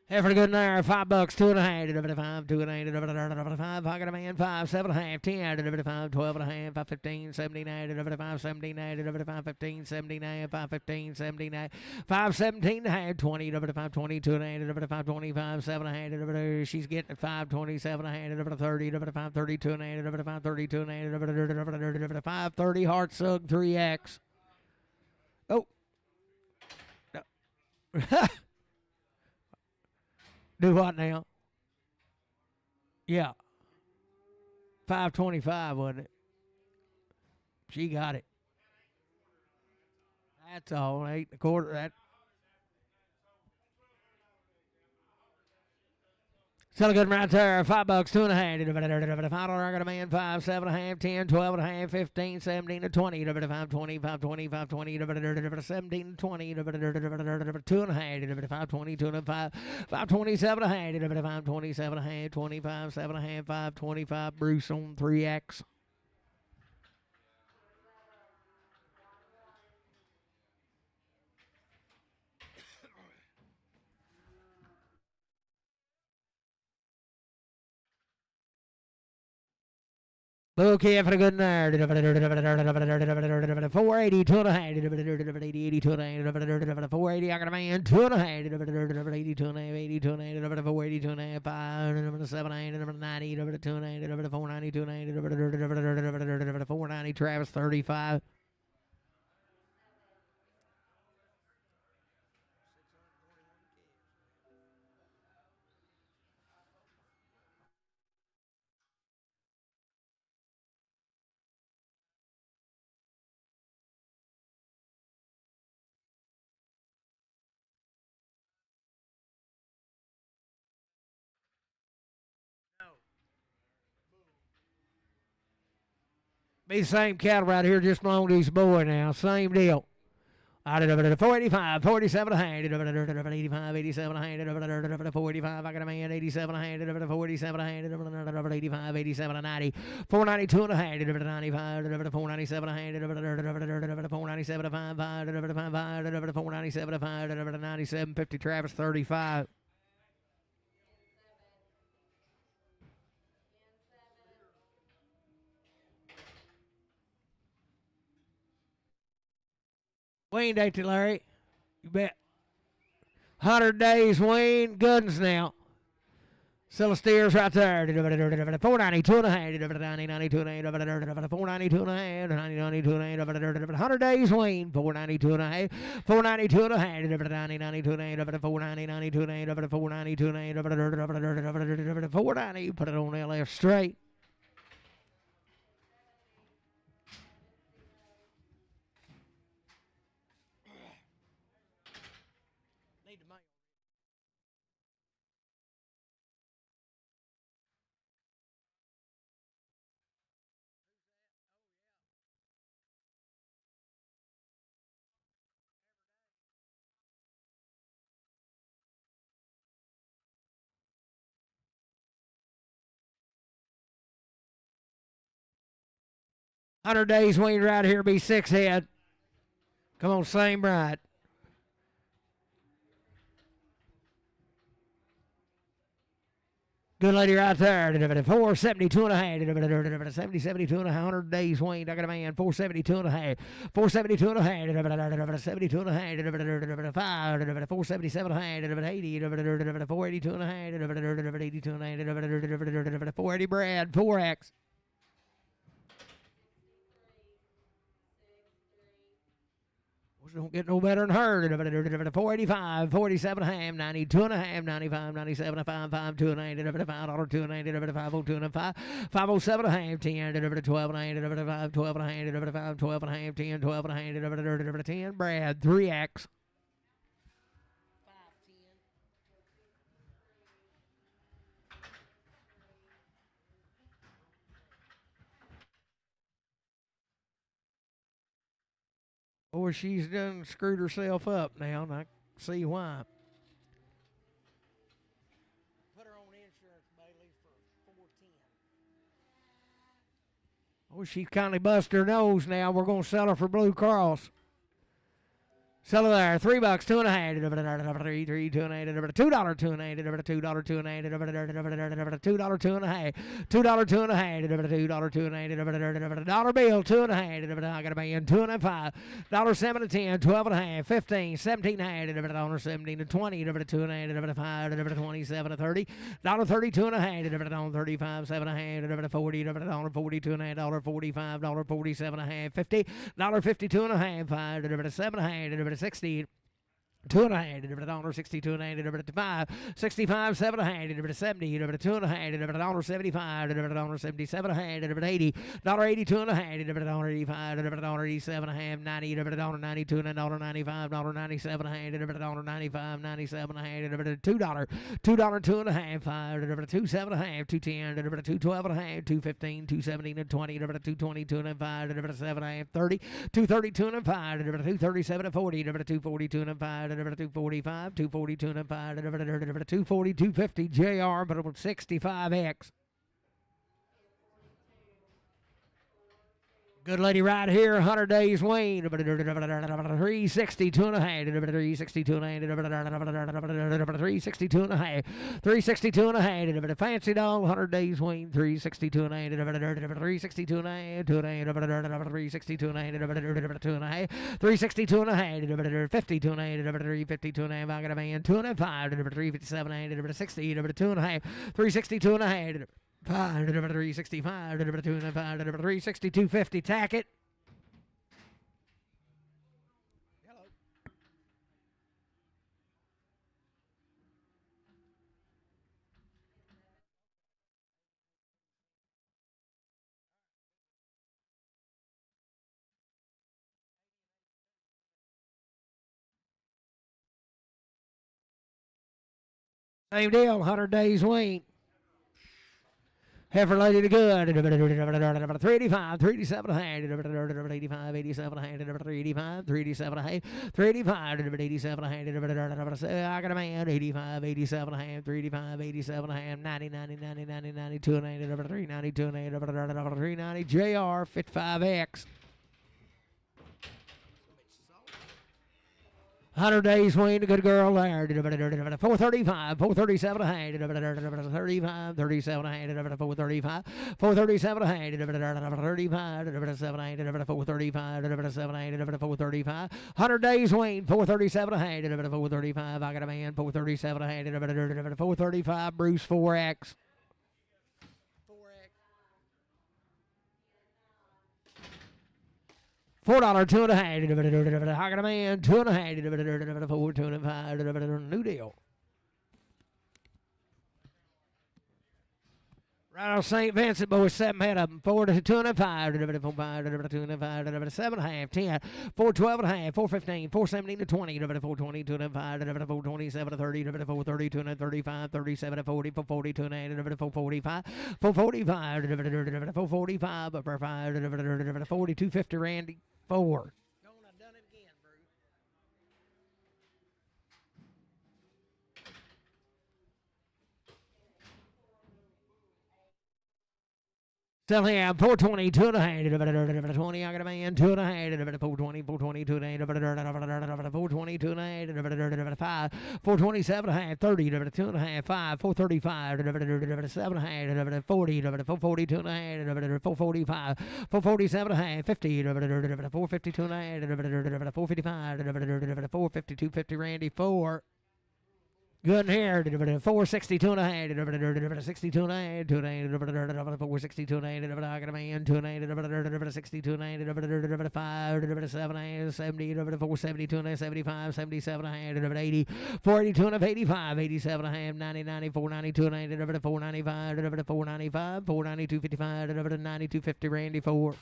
Heifer good in there, $5, 2 and a half, 5, 2 and a half, 5. I got a man, 5, 7 and a half, 10, 5, 12 and a half, 5, 15, 79, 5, 17, 5, 15, 79, 5, 15, 79, 5, 17 and a half, 20, 5, 22 and a half, 5, 25, 7 and a half. She's getting 5, 27 and a half, 30, 5, 32 and a half, 5, 32 and a half, 5, 30, heart sug 3X. Oh. Do what now? Yeah. 525, wasn't it? She got it. That's all. 8 1/4. That. Sell a good right there. $5, $2.5. $5 I got a man. 5, 7.5, 10, 12.5, 15, 17 to 20. 5, 20, 5, 20, 5, 20, 17 to 20. 2.5. 5, 20, 2.5, 5, 27.5. 5, 27.5, 25, 7.5, 5, 25. Bruce on 3X. Okay, for a good nerd. 480, 2.5. 80, 2.5. 480, I got a man. 2.5. 80, 2.5. 80, 2.5. 480, 2.5. 5. 7, 90. 2.5. 490, 2.5. 490, Travis 35. Be the same cattle right here, just belong to these boy now. Same deal. 485, 47 a hand, 85, 87 a hand, 485, I got a man, 87 a hand, 47 a hand, 85, 87 a 90, 492 and a hand, 95, 497 a hand, 497 a 5, 497 a 5, 97, 50, Travis 35. Weaned, ain't you, Larry? You bet. 100 days, Weaned. Goodness now. Sell the steers right there. 492 and a half. 92 and a half. 492 and a half. 92 and a half. 100 days, Weaned. 492 and a half. 492 and a half. 92 and a half. 492 and a half. 492 and a half. 490. Put it on the left straight. Hundred days, Weaned right here be 6 head. Come on, same right. Good lady right there. 472 and a half. 70, 72 and a half. 100 days, Weaned. I got a man. 472 and a half. 472 and a half. 72 and a half. 5. 477 and a half. 80. 482 and a half. 82 and a half. 480 Brad. 4X. Don't get no better than her. 485, 47 and a half, 92 and a half, 95, 97, 5, 5, 2 and a half, $5, 2 and a half, 502 and a half, 507 and a half, 10, 12 and a half, 5, 12 and a half, 5, 12 and a half, 10, 12 and a half, 10, Brad, 3X. Or she's done screwed herself up now, and I see why. Put her on insurance, Bailey, for 410. Oh, she's kind of busted her nose now. We're going to sell her for Blue Cross. Sell her there. $3, 2 and a half. 3, 2 and a half. $2, 2 and a half. $2, 2 and a half. $2, 2 and a half. $2, 2 and a half. $2, 2 and a half. $1 bill, 2 and a half. I got a man, 2 and a half. $7 to 10, 12 and a half, 15, 17 and a half. $17 to 20, 2 and a half. $5, 27 to 30. $32 and a half. 35, 7 and a half. 40, $42 and a half. $45, $47 and a half. $50, $52 and a half. $5, 7 and a half. 60, Two and a hand, $1, 62 and a hand, 5, 65, 7 and a hand, 70, $2 and a hand, $1, 75, $1, 77 and a hand, 80, $82 and a hand, $1, 85, $1, 87 and a half, 90, $1, 92 and a $1, 95, $97 and a hand, $1, 95, 97 and a hand, $2, $2, 2 and a half, 5, $2, 7 and a half, 210, $2, 12 and a half, 215, 217 and 20, $222 and 5, 7 and a half, 30, 232 and 5, 237 and 40, 242 and 5, 245, 242 and 5, 240, 250, JR, but 65X. Good lady right here, 100 days Weaned, 362 and a half, 362 and a half, 362 and a half, 362 and a half, fancy doll, 100 days Weaned, 362 and a half, 362 and a half, 2 and a half, 362 and a half, 2 and a half, 362 and a half, 52 and a half, 352 and a half, I got a man, 2 and a 5, 357 and a half, 60, 2 and a half, 362 and a half, 5, 365, 2 and 5, 362, 50, tack it. Hello. Same deal, 100 days Weaned. Heifer lady to good, 385, 387 hand, 85, 87 hand, 385, 387 hand, 385, 87 hand, I got a man, 85, 87 hand, 385, 87 hand, 90, 90, 90, 90, 92 and 392 and 390, JR, 55X. 100 days Weaned, a good girl there. 435, 437 a hand, 35, 37 a hand, 435, 437 a hand, 35, 7 a hand, 435, 7 a hand, 435. 100 days Weaned, 437 a hand, 435. I got a man, 437 a hand, 435. Bruce 4X. $4, 2 and a half. I got a man, 2 and a half. 4, 2 and 5. New deal. Right on St. Vincent, boys, 7 head of them. 4 to 2 and 5. 4, 5, 2 and 5. 7 and a half. 10. 4, 12 and a half. 4, 15. 4, 17 to 20. 4, 20, 2 and 5. 4, 27 to 30. 4, 30, 2 and 35. 37 to 40. 4, 40, 2 and a half. 4, 45. 4, 45. 4, 45. 4, 5. 42, 50, Randy. 4. I've done it again, Bruce. Still here, 420, 2 and a half, 20, I got a man, 2 and a half, 420, 420, 2 and a half, 420, 2 and a half, 5, 427 and a half, 30, 2 and a half, 5, 435, 7 and a half, 40, 440, 2 and a half, 445, 447 and a half, 50, 452 and a half, 455, 452, 50, Randy, 4. Good here, 462 and a half, 62 and a half, 2 and a half, 462 and a half, I got a man, 2 and a half, 62 and a half, 5, 7 and a half, 70, 472 and a half, 75, 77 and a half, 80, 482 and a half, 85, 87 and a half, 90, 90, 492 and a half, 495, 495, 492, 55, 92, 50, Randy, 4.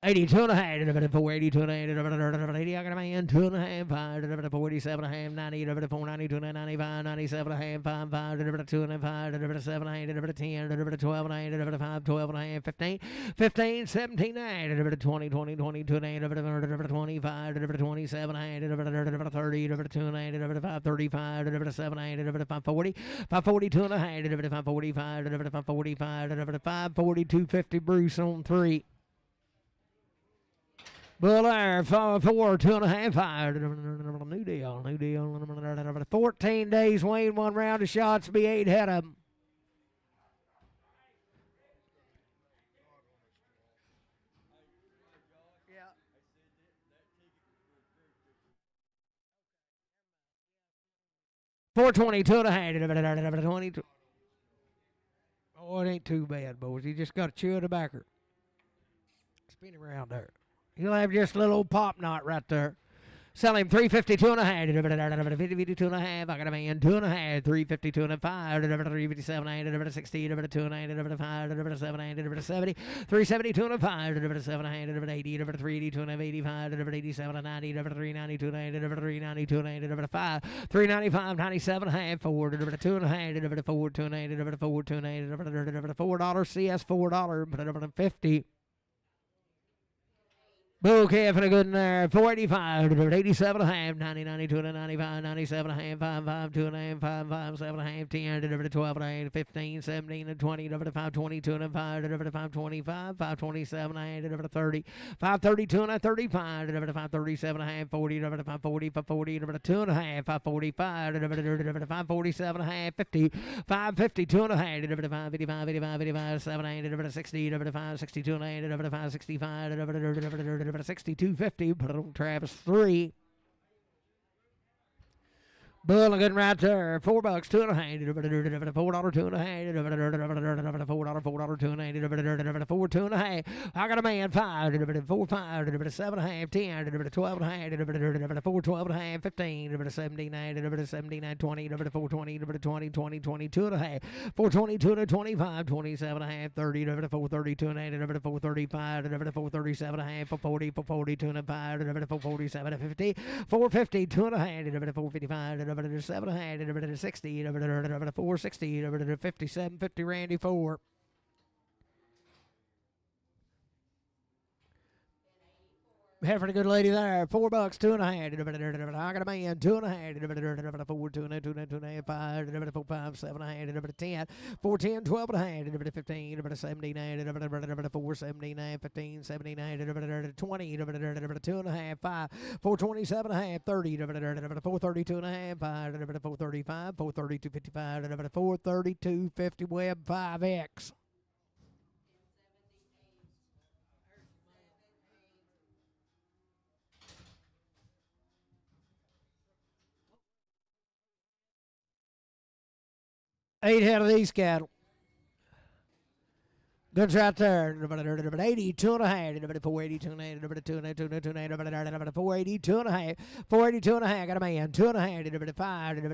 $82 and a half, 482 and a half, 80, I got a man, 2 and a half, 5, 487 and a half, 90, 492 and a half, 95, 97 and a half, 5, 5, 2 and a half, 7 and a half, 10, 12 and a half, 5, 12 and a half, 15, 15, 17 and a half, 20, 20, 22 and a half, 25, 27 and a half, 30, 2 and a half, 5, 35, 7 and a half, 540, 542 and a half, 545, 545, 542, 50, Bruce on 3. Bull Air, 4, 2 and a half, 5. New deal, new deal. 14 days, Weaned, 1 round of shots, be 8 head of them. Yeah. 420, 2 and a half, 22. Oh, it ain't too bad, boys. You just got to chew the backer. Spin him around there. He'll have just a little old pop knot right there. Sell him 352 and a half. 52 and a half. I got a man 2 and a half. 352 and a 5. 357 and 60. 2 and 5. 7 70. 372 and a 5. 7 and 80. 382 and 85. 87 and 90. 392 and 392 and 5. 395 97 and a half. 4 2 and a half. 4 2 and 8. 4 2 and 8. $4 CS $4. 50. Bull calf and a good in there. 485, 87 and a half, 90, 92 and a 95, 97 and a half, 55, 2 and a half, 55, 7 and a half, 10, 12 and a half, 15, 17 and 20, 5, 22 and a 5, 5, 25, 5, 27 and a half, 30, 5, 32 and a 35, 5, 37 and a half, 40, 5, 40, 5, 40, 2 and a half, 5, 45, 5, 47 and a half, 50, 5, 52 and a half, 5, 55, 85, 85, 7 and a half, 60, 5, 62 and a half, 5, 65, 6250, put it on Travis 3. Bull good right there. $4, 2 and a half. $4, 2 and a half. $4, 2 and a half. 4, 2 and a half. I got a man 5. 4, 5. 7 and a half. 10. 12 and a half. 4, 12 and a half. 15. 79. 79. 20. 4, 20. 20. 20. 22 and a half. 4, 22 and 25. 27 and a half. 30. 4, 32 and a half. 4, 35. 4, 37 and a half. 4, 40. 4, 42 and a 5. 4, 47 and 50. 4, 50. 2 and a half. 4, 55. 7 and a half, 60, 460, 57, 50, Randy 4. Heifer, a good lady there. $4, 2 and a half. I got a man 2 and a half. 4, 2 and a 2 and a 2 and a half. 5, 4, 5, 7 and a half. 10, 4, 10, 12 and a half. 15, 79, 4, 79, 15, 79, 20, 2 and a half. 5, 4, 27 and a half. 30, 4, 32 and a half. 5, 4, 35, 4, 32, 55, 4, 32, 50, web 5X. Eight head of these cattle. Good right there. 82 and a half. 482 and a half. 2 and a half. 482 and a half. 482 and a half. Got a man. 2 and a half. 5.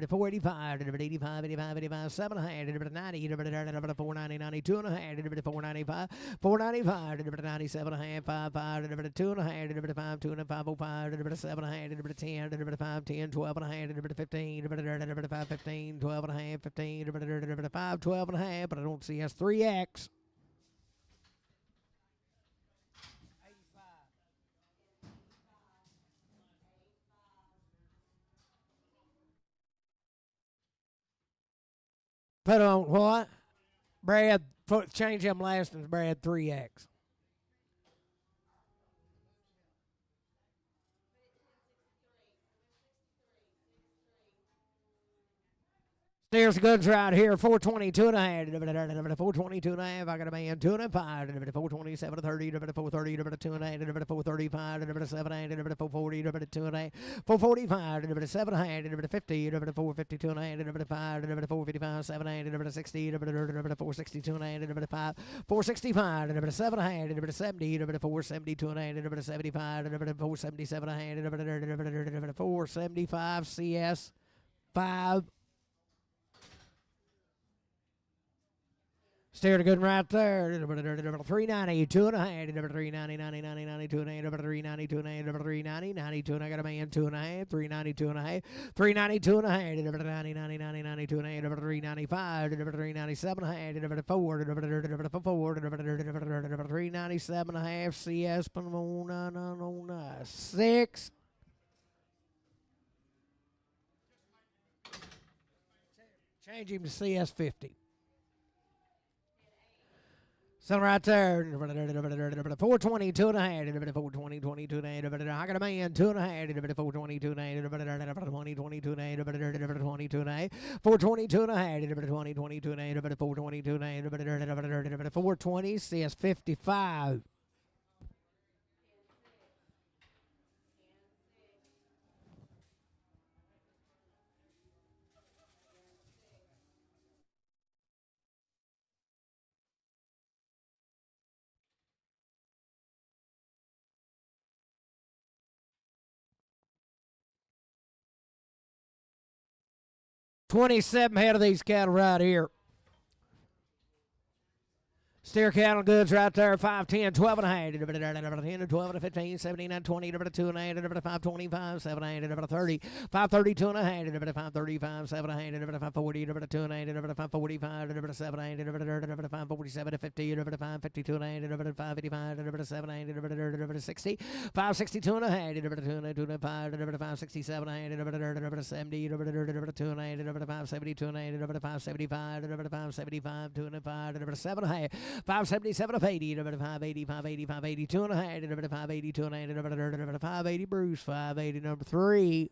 485. 85. 85. 7 and a half. 90. 490. 92 and a half. 495. 495. 97 and a half. 5. 5. 2 and a half. 5. 2 and a half. 5. 7 and a half. 10. 5. 10. 12 and a half. 15. 5. 15. 12 and a half. 15. 5. 12 and a half. But I don't see us 3X. Put on what? Brad, change them last ones, Brad, 3X. There's goods right here. 422 and a half. 422 and a half. I got a man 2 and a 5. 427 30. 430. 2 and a half. 435. 7 and a half. 440. 2 and a half. 445. 7 and a half. 50. 452 and a half. 5. 455. 7 and a half. 60. 462 and a half. 5. 465. 7 and a half. 70. 472 and a half. 75. 477 and a half. 475 CS 5. Steered a good right there. 390, 2 and a half. 390, 90, 90, 92 and a half. 390, 2 and a half. 390, 92 and I got a man 2 and a half. 390, 2 and a half. 390, 2 and a half. 90, 90, 90, 92 and a half. 395, 397 and a half. 4, 397 and a half. CS 6. Change him to CS 50. So right there, 420, 2 and a half, 420, 22 and a half. I got a man, 2 and a half, 422 and a half, 20, 22 and a half, 22 and a half, 422 and a half, 20, 22 and a half, 422 and a half, 420, CS 55. 27 head of these cattle right here. Steer cattle goods right there, 5, 10, 12 and a half, 10 to 12 to 15, 17 and 20, 2 and a half, 5, 25, 7 and a half, 30, 5, 32 and a half, 5, 35, 7 and a half, 5, 40, 2 and a half, 5, 45, 7 and a half, 5, 47 to 50, 5, 52 and a half, 5, 85, 7 and a half, 60, 5, 62 and a half, 2 and 5, 5, 67 and a half, 70, 2 and a half, 5, 72 and a half, 5, 75, 5, 2 and 5, 7 and a half. 577 of 80, 580, 580, 582 and a half, 582 and a half, 580 Bruce, 580 number 3.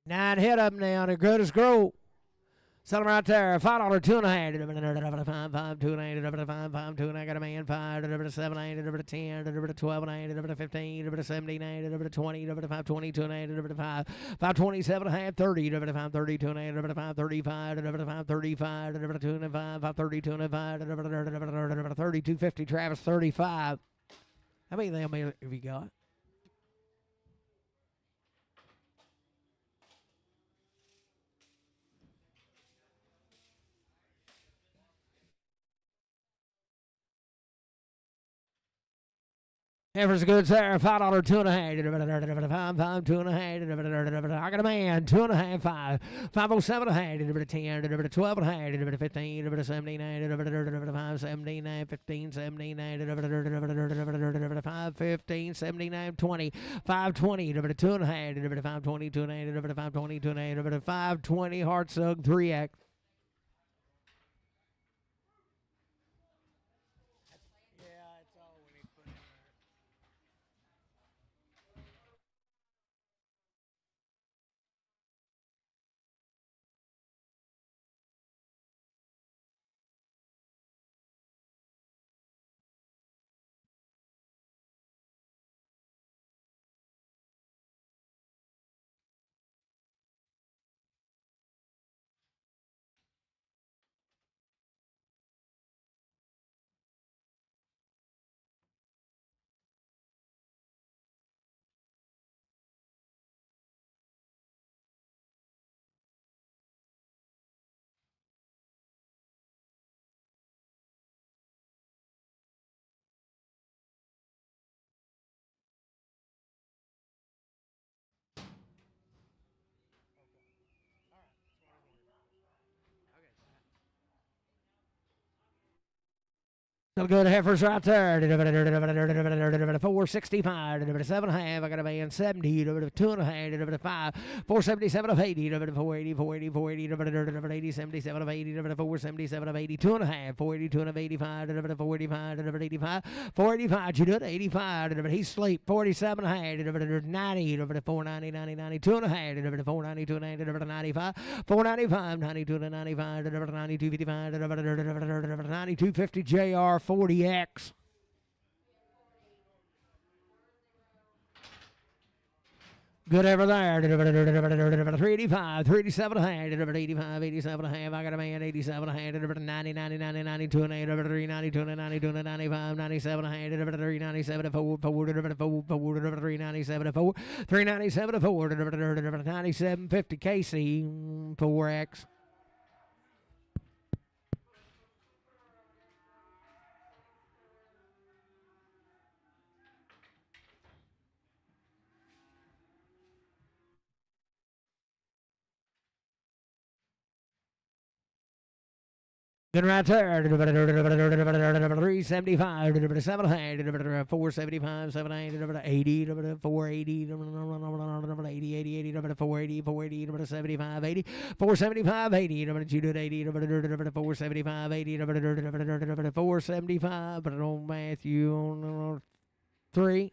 Nine hit up now. They're good as grow. Sell them right there. $5, 2 and a half. 5, 2 and a half. 5, 2 and I got a man. 5, 7 and a 10, 12 and a 15, 17 and a 20, 5, 22 and a 5, 527 and a half. 30, 5, 32 and a 5, 35, 5, 35, 2 and a 5, 5, 32 and a 5, 3250. Travis 35. How many of them have you got? Heifers goods there, $5, 2 and a half, 5, 2 and a half, I got a man, 2 and a half, 5, 507 and a half, 10, 12 and a half, 15, 17, 5, 17, 15, 17, 5, 15, 79, 20, 520, 2 and a half, 522 and a half, 522 and a half, 520, hard sug, 3X. Still good heifers right there. 465, 7 and a half. I got a man 70, 2 and a half, 5, 477 of 80, 480, 480, 480, 80, 77 of 80, 477 of 80, 2 and a half, 482 and 85, 485, 85, 485. You do it, 85. He's asleep. 47 and a half, 90, 490, 90, 90, 2 and a half, 492 and a half, 95, 495, 92 and 95, 92, 55, 92, 50 JR. 40X. Good ever there. 385, 387 and a half, 85, 87 and a half. I got a man 87 and a half, 90, 90, 90, 92 and a half, 392 and 92 and 95, 97 and a half, 397 and 4, 397 and 4, 397 and 4, 97, 50 KC, 4X. Good right there. 375, 7 hand, 475, 7 hand, 80, 480, 80, 80, 80, 480, 480, 75, 80, 475, 80, you did 80, 475, 80, 475, but on Matthew 3.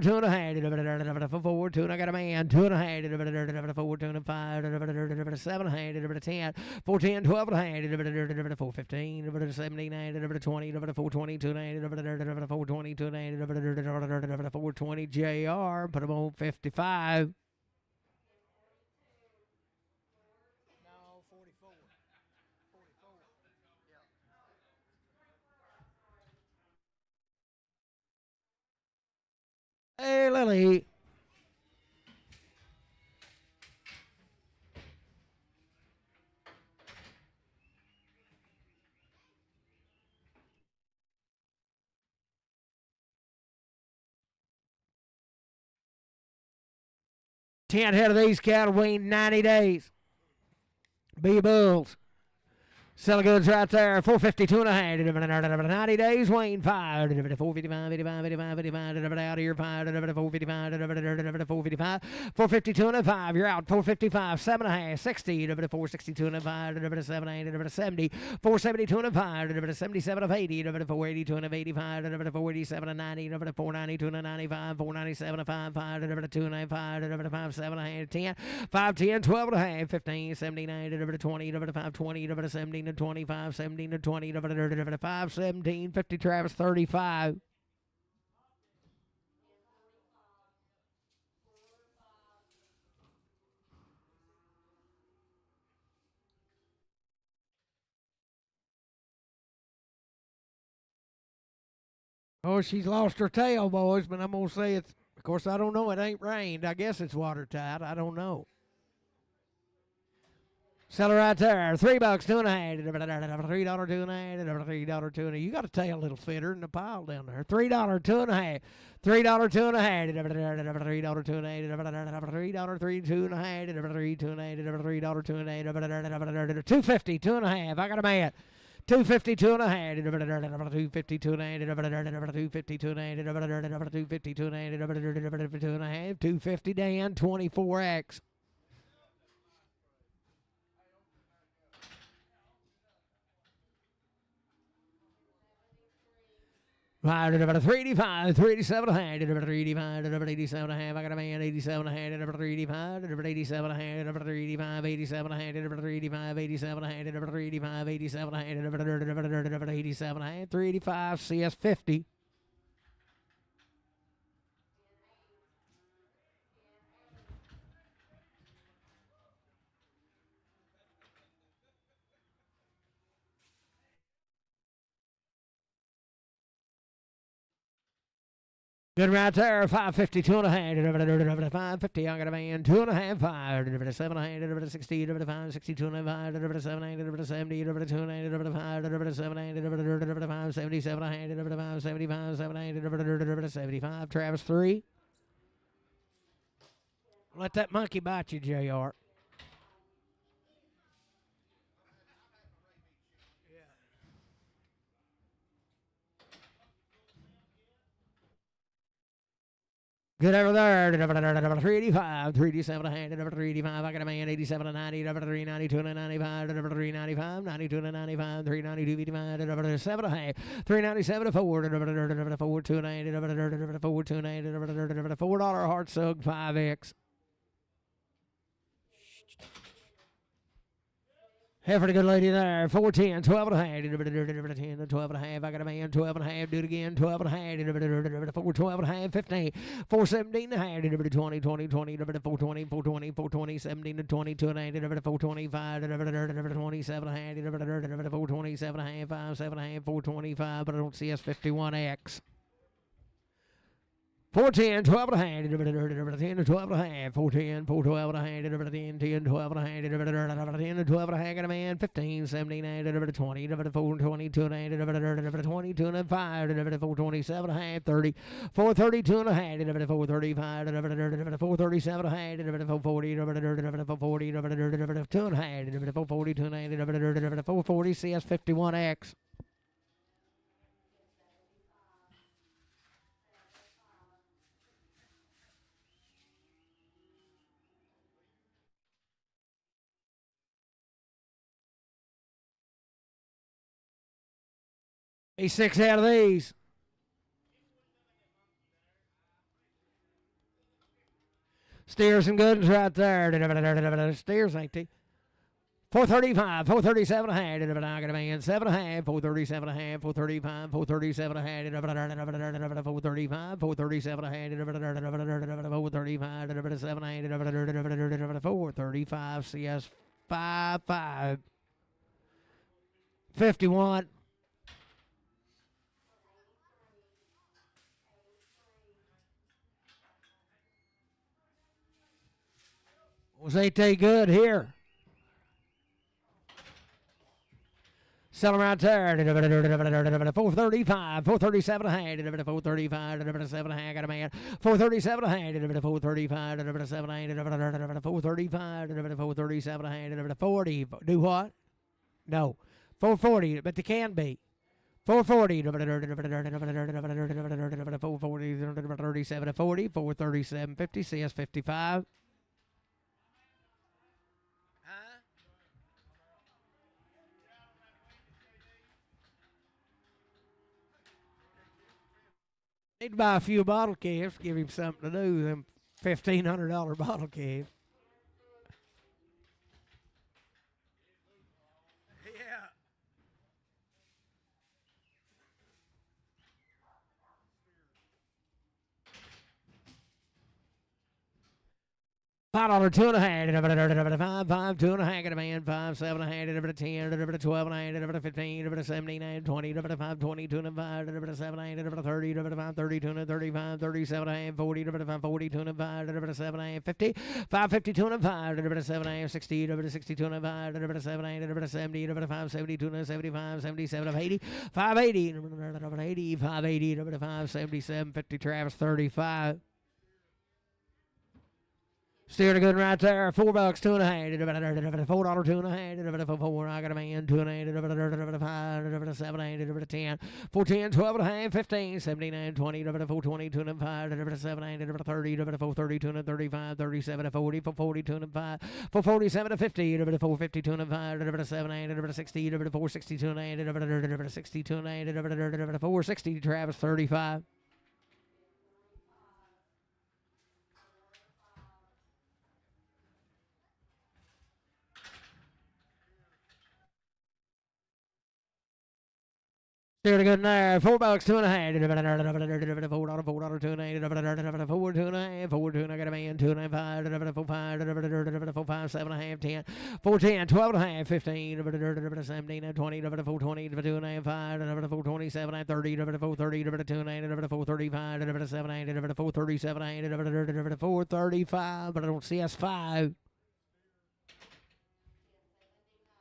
$2, 2.5, for 4, 2, and I got a man, 2.5, 4, 2 and 5, 7.5, 10, 4, 10, 12.5, 4, 15, 17, 20, 4, 20, 2.5, 4, 20, 2.5, 4, 20, JR, put them on 55. Hey, Lily. Ten head of these cattle weaned 90 days. Be bulls. Selling goods right there, 450, 2.5, 90 days, Wayne, 5, 455, 85, 85, 85, out of here, 5, 455, 455, 450, 2.5, you're out, 455, 7.5, 60, 460, 2.5, 7, 70, 470, 2.5, 77 of 80, 480, 285, 487 of 90, 490, 295, 497 of 5, 295, 5, 7, 10, 5, 10, 12.5, 15, 79, 20, 5, 20, 17, 25, 17 to 20, 5, 17, 50, Travis, 35. Oh, she's lost her tail, boys, but I'm going to say it's, of course, I don't know. It ain't rained. I guess it's watertight. I don't know. Seller right there, $3, 2.5, $3, 2.5, $3, 2.5. You got a tail little fitter in the pile down there. $3, 2.5, $3, 2.5, $3, 2.5, $3, 3, 2.5, $3, 2.5, $3, 2.5, $250, 2.5. I got a man. 252 and a half. 252 and a half. 252 and a half. 252 and a half. 252 and a half. 250 Dan 24X. Five, 385, 387 and a half, 385, 87 and a half. I got a man, 87 and a half, 385, 87 and a half, 385, 87 and a half, 385, 87 and a half, 385, 87 and a half, 87 and a half, 385, CS 50. Good right there, 552 and a half, 550, I got a man, 2 and a half, 5, 7 and a half, 60, 5, 62 and a half, 7, 8, 70, 2 and a half, 5, 7, 8, 5, 77 and a half, 5, 75, 7, 8, 75, Travis 3. Let that monkey bite you, JR. Good over there. 385, 387 and a half, 385. I got a man, 87 and 90, 392 and 95, 395, 92 and 95, 392, 55, 7 and a half, 397 to 4, 4, 2 and 8, 4, 2 and 8, $4 hard sug 5X. Heifer the good lady there, 410, 12 and a half, 10, 12 and a half, I got a man, 12 and a half, do it again, 12 and a half, 4, 12 and a half, 15, 417 and a half, 20, 20, 20, 420, 420, 420, 17 to 22 and a half, 425, 27 and a half, 427 and a half, 5, 7 and a half, 425, but I don't see us 51X. 410, 12 and a half, 10 to 12 and a half, 410, 412 and a half, 10, 10, 12 and a half, 10 to 12 and a half, got a man, 15, 17, 20, 422 and a half, 22 and a 5, 427 and a half, 30, 432 and a half, 435, 437 and a half, 440, 440, 2 and a half, 442 and a half, 440, CS 51X. He's 6 out of these. Steers and goods right there. Steers ain't they? 435, 437 and a half, I got a man, 7 and a half, 437 and a half, 435, 437 and a half, 435, 437 and a half, 435, 7 and a half, 435, CS 55, 51. Was ain't they good here? Sell them right there. 435, 437 and a half, 435, 7 and a half, got a man. 437 and a half, 435, 7 and a half, 435, 437 and a half, 40. Do what? No. 440, but they can be. 440, 440, 37 40, 437 50, CS 55. Need to buy a few bottle calves, give him something to do, them $1,500 bottle calves. Yeah. $5, 2 and a half, 5, 2 and a half, got a man, 5, 7 and a half, 10, 12 and a half, 15, 17, 20, 5, 20, 2 and 5, 7, 8, 30, 5, 32, 35, 37 and a half, 40, 5, 40, 2 and 5, 7 and a half, 50, 5, 52 and 5, 7 and a half, 60, 62 and 5, 7, 8, 70, 5, 72, 75, 77, 80, 580, 80, 580, 5, 77, 50, Travis 35. Steer the good right there. $4, $2.50. $4, $2.50. $4. I got a man. $2.80. $5. $7. $10. $4.10. $12.50. $15. $79. $20. $4.20. $2.05. $7. $30. $4.30. $2.35. $37. $40. $4.40. $2.05. $4.47. $50. $4.50. $2.05. $7. $60. $4.60. $2.80. $60. $2.80. $4.60. Travis. $35. Steer the good in there. $4, $2.50. $4, $4, $2.80. $4, $2.50. $4, I got a man. $2.95. $4, $5, $7.5. $10. $4.10. $12.50. $15. $17. $20. $4.20. $2.95. $4.27. $30. $4.30. $2.80. $4.35. $7.80. $4.37. $4.35. But I don't see us 5.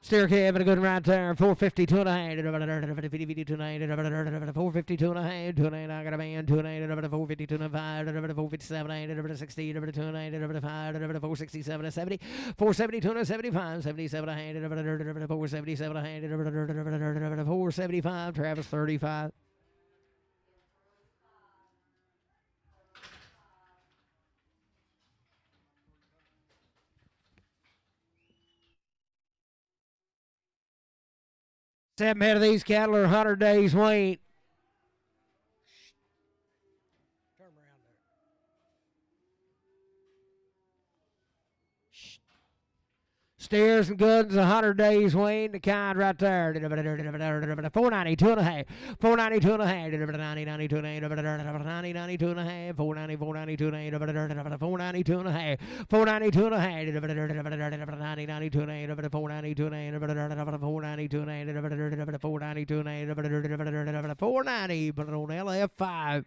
Steer Kevin, a good right there. $4.50. $2.50. $4.50. $2.50. $2.80. I got a man. $2.80. $4.50. $2.05. $4.57. $60. $2.80. $5. $4.67. $70. $4.70. $2.75. $77. $4.77. $4.75. Travis. $35. Seven head of these cattle are 100 days weaned. Turn around there. Steers and goods, 100 days weaned. The kind right there. $4.90, $2.50. $4.90, $2.50. $90, $92.5. $90, $92.5. $4.90, $4.90, $2.80. $4.90, $2.50. $4.90, $2.50. $90, $92.8. $4.90, $2.80. $4.90, $2.80. $4.90, $2.80. $4.90, but on LF5.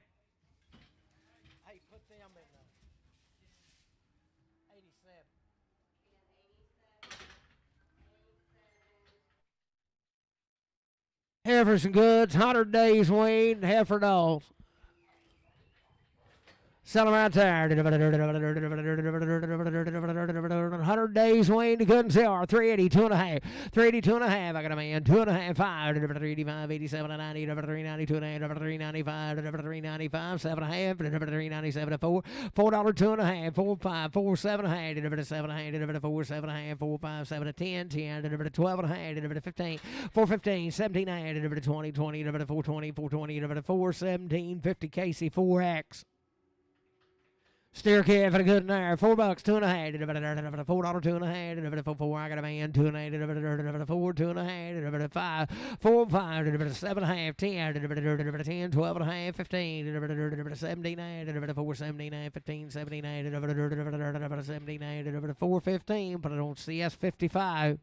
Hey, put them in there. 87. Heifers and goods, 100 days weaned, heifer dogs. Sell them right there. 100 days weaned, the good and sell. 380, 2.5. 380, 2.5. I got a man. 2.5, 5. 385, 87, 90. 390, 2.5. 395. 395, 7.5. 397, 4. $4, 2.5. 4, 5. 4, 7. 7. 4, 7. 4, 5, 7. 10. 10. 12. 15. 4, 15. 17. 20. 20. 420. 420. 4, 17. 50. Casey 4X. Steer calf for a good in there. $4, $2.50. $4, $2.50. 4, I got a man. $2.80. 4, $2.50. 5, 4, 5. 7.5. 10. 10, 12.5. 15. 79. 4, 79. 15. 79. 79. 4, 15. Put it on CS 55.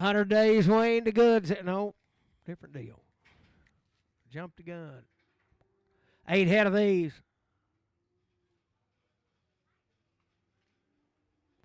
$100 days weaned, the goods. No, different deal. Jumped the gun. 8 head of these.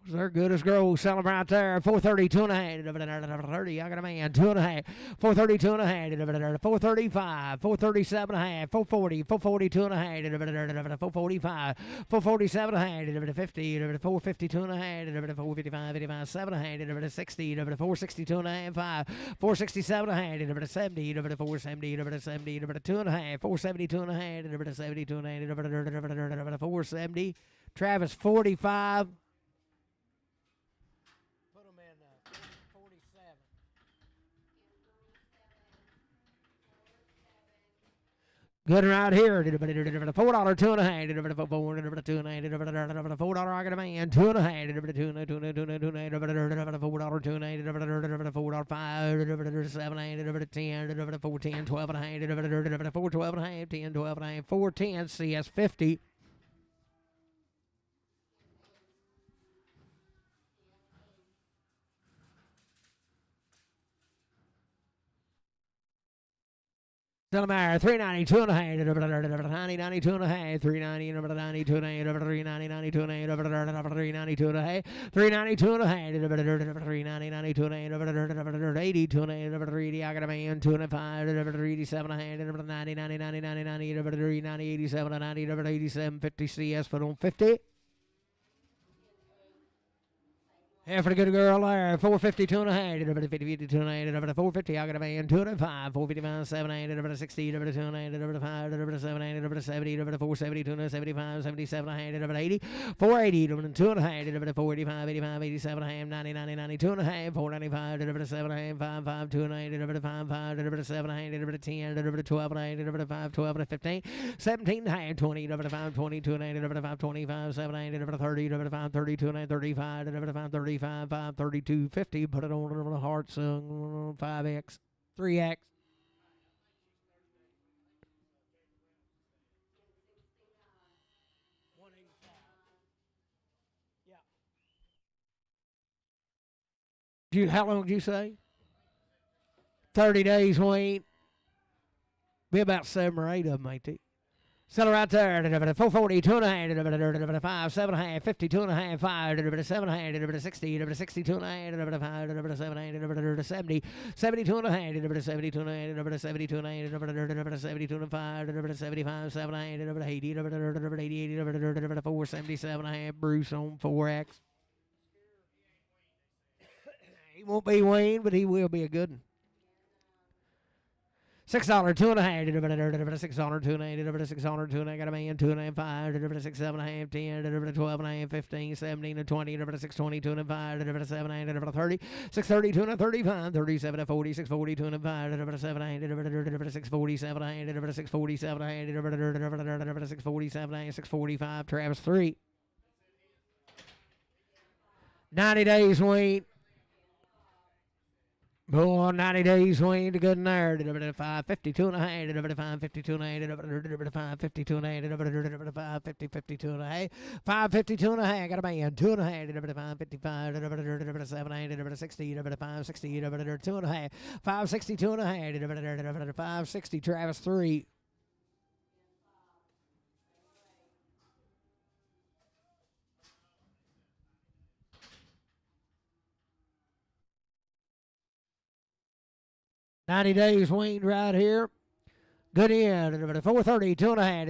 They're good as grow. Sell them right there. 430, 2.5. 30. I got a man. 2.5. 430, 2.5. 435. 437.5. 440. 440, 2.5. 445. 447.5. 50. 450, 2.5. 455. 55. 7.5. 60. 460, 2.5. 5. 467.5. 70. 470. 70. 2.5. 470, 2.5. 70. 2.5. 470. Travis 45. Good right here. $4, $2.50. $4, $2.90. $4, I got a man. $2.50. $4, $2.80. $4, 5. $7.80. 10. 4, 10. 12.5. 4, 12.5. 10, 12.5. 4, 10. CS 50. Sell them there. $3.90. $2.50. 90, 92 and a half, 390, 92 and a half, 390, 92 and a half, 392 and a half, 392 and a half, 390, 92 and a half, 82 and a half, 380, I got a man, 205, 387 and a half, 90, 90, 90, 90, 90, 390, 87 and 90, 87, 50 CS, put on 50. Yeah, for the good girl there, 452 and a half, 52 and a half, 450, I got a man, 205, 455, 7, 60, 2 and a half, 5, 7, 70, 470, 275, 77 and a half, 80, 480, 2 and a half, 485, 85, 87 and a half, 90, 90, 92 and a half, 495, 7 and a half, 5, 5, 2 and a half, 5, 5, 7 and a half, 10, 12 and a half, 5, 12 and 15, 17 and a half, 20, 5, 22 and a half, 5, 25, 7 and a half, 30, 5, 32 and a half, 35, 5, 35, 5, 32, 50, put it on the heart sung, 5X, 3X. How long did you say? 30 days, Wayne. Be about 7 or 8 of them, ain't they? Settle right there. 440, 2 and a half, 5, 7 and a half, 52 and a half, 5, 7 and a half, 60, 62 and a half, 5, 7 and a 70, 72 and a half, 72 and a half, 72 and a half, 72 and 5, 75, 7 and a half, 80, 88, 477 and a half, Bruce on 4X. He won't be Wayne, but he will be a good one. $6, 2 and a half, $6, 2 and a half, $6, 2 and a half, got a man, 2 and a half, 5, 6, 7 and a half, 10, 12 and a half, 15, 17 and 20, 6, 22 and a 5, 7 and a half, 30, 6, 32 and a 35, 37 and 40, 6, 42 and a 5, 7 and a 6, 47 and 6, 47 and 6, 47 and 6, 45, Travis 3. 90 days, Wayne. Boy, 90 days, Wayne, the good in there. 552 and a half, 552 and a half, 552 and a half, 550, 52 and a half, 552 and a half, got a man, 2 and a half, 555, 7, 60, 560, 2 and a half, 562 and a half, 560, Travis 3. $90 days, Wayne, right here. Good in. 430, 2 and a half,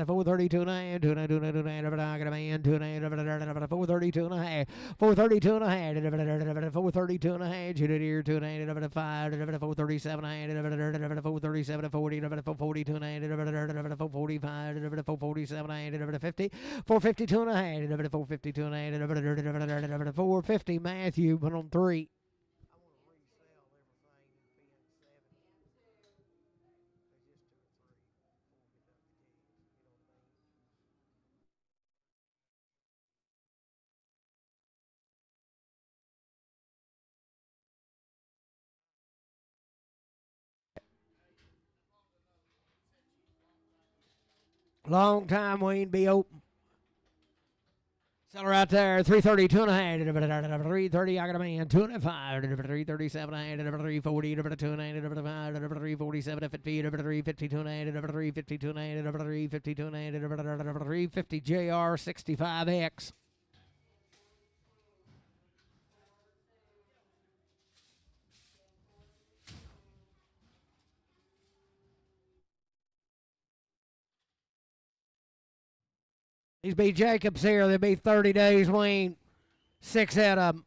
432 and a half, 2 and a half, 2 and a half, I got a man, 2 and a half, 432 and a half, 432 and a half, 432 and a half, shoot it here, 2 and a half, 5, 437 and a half, 437, 40, 442 and a half, 445, 447 and a 50, 452 and a half, 452 and a half, 450, Matthew, put on 3. Long time we ain't be open. Sell right there, 332 and a half, 330, I got a man, 2 and a 5, 337 and a half, 340, 2 and a half, 347, 50, 352 and a half, 352 and a half, 352 and a half, 350 JR 65X. These be Jacobs here. They'll be 30 days, Wayne. 6 out of them.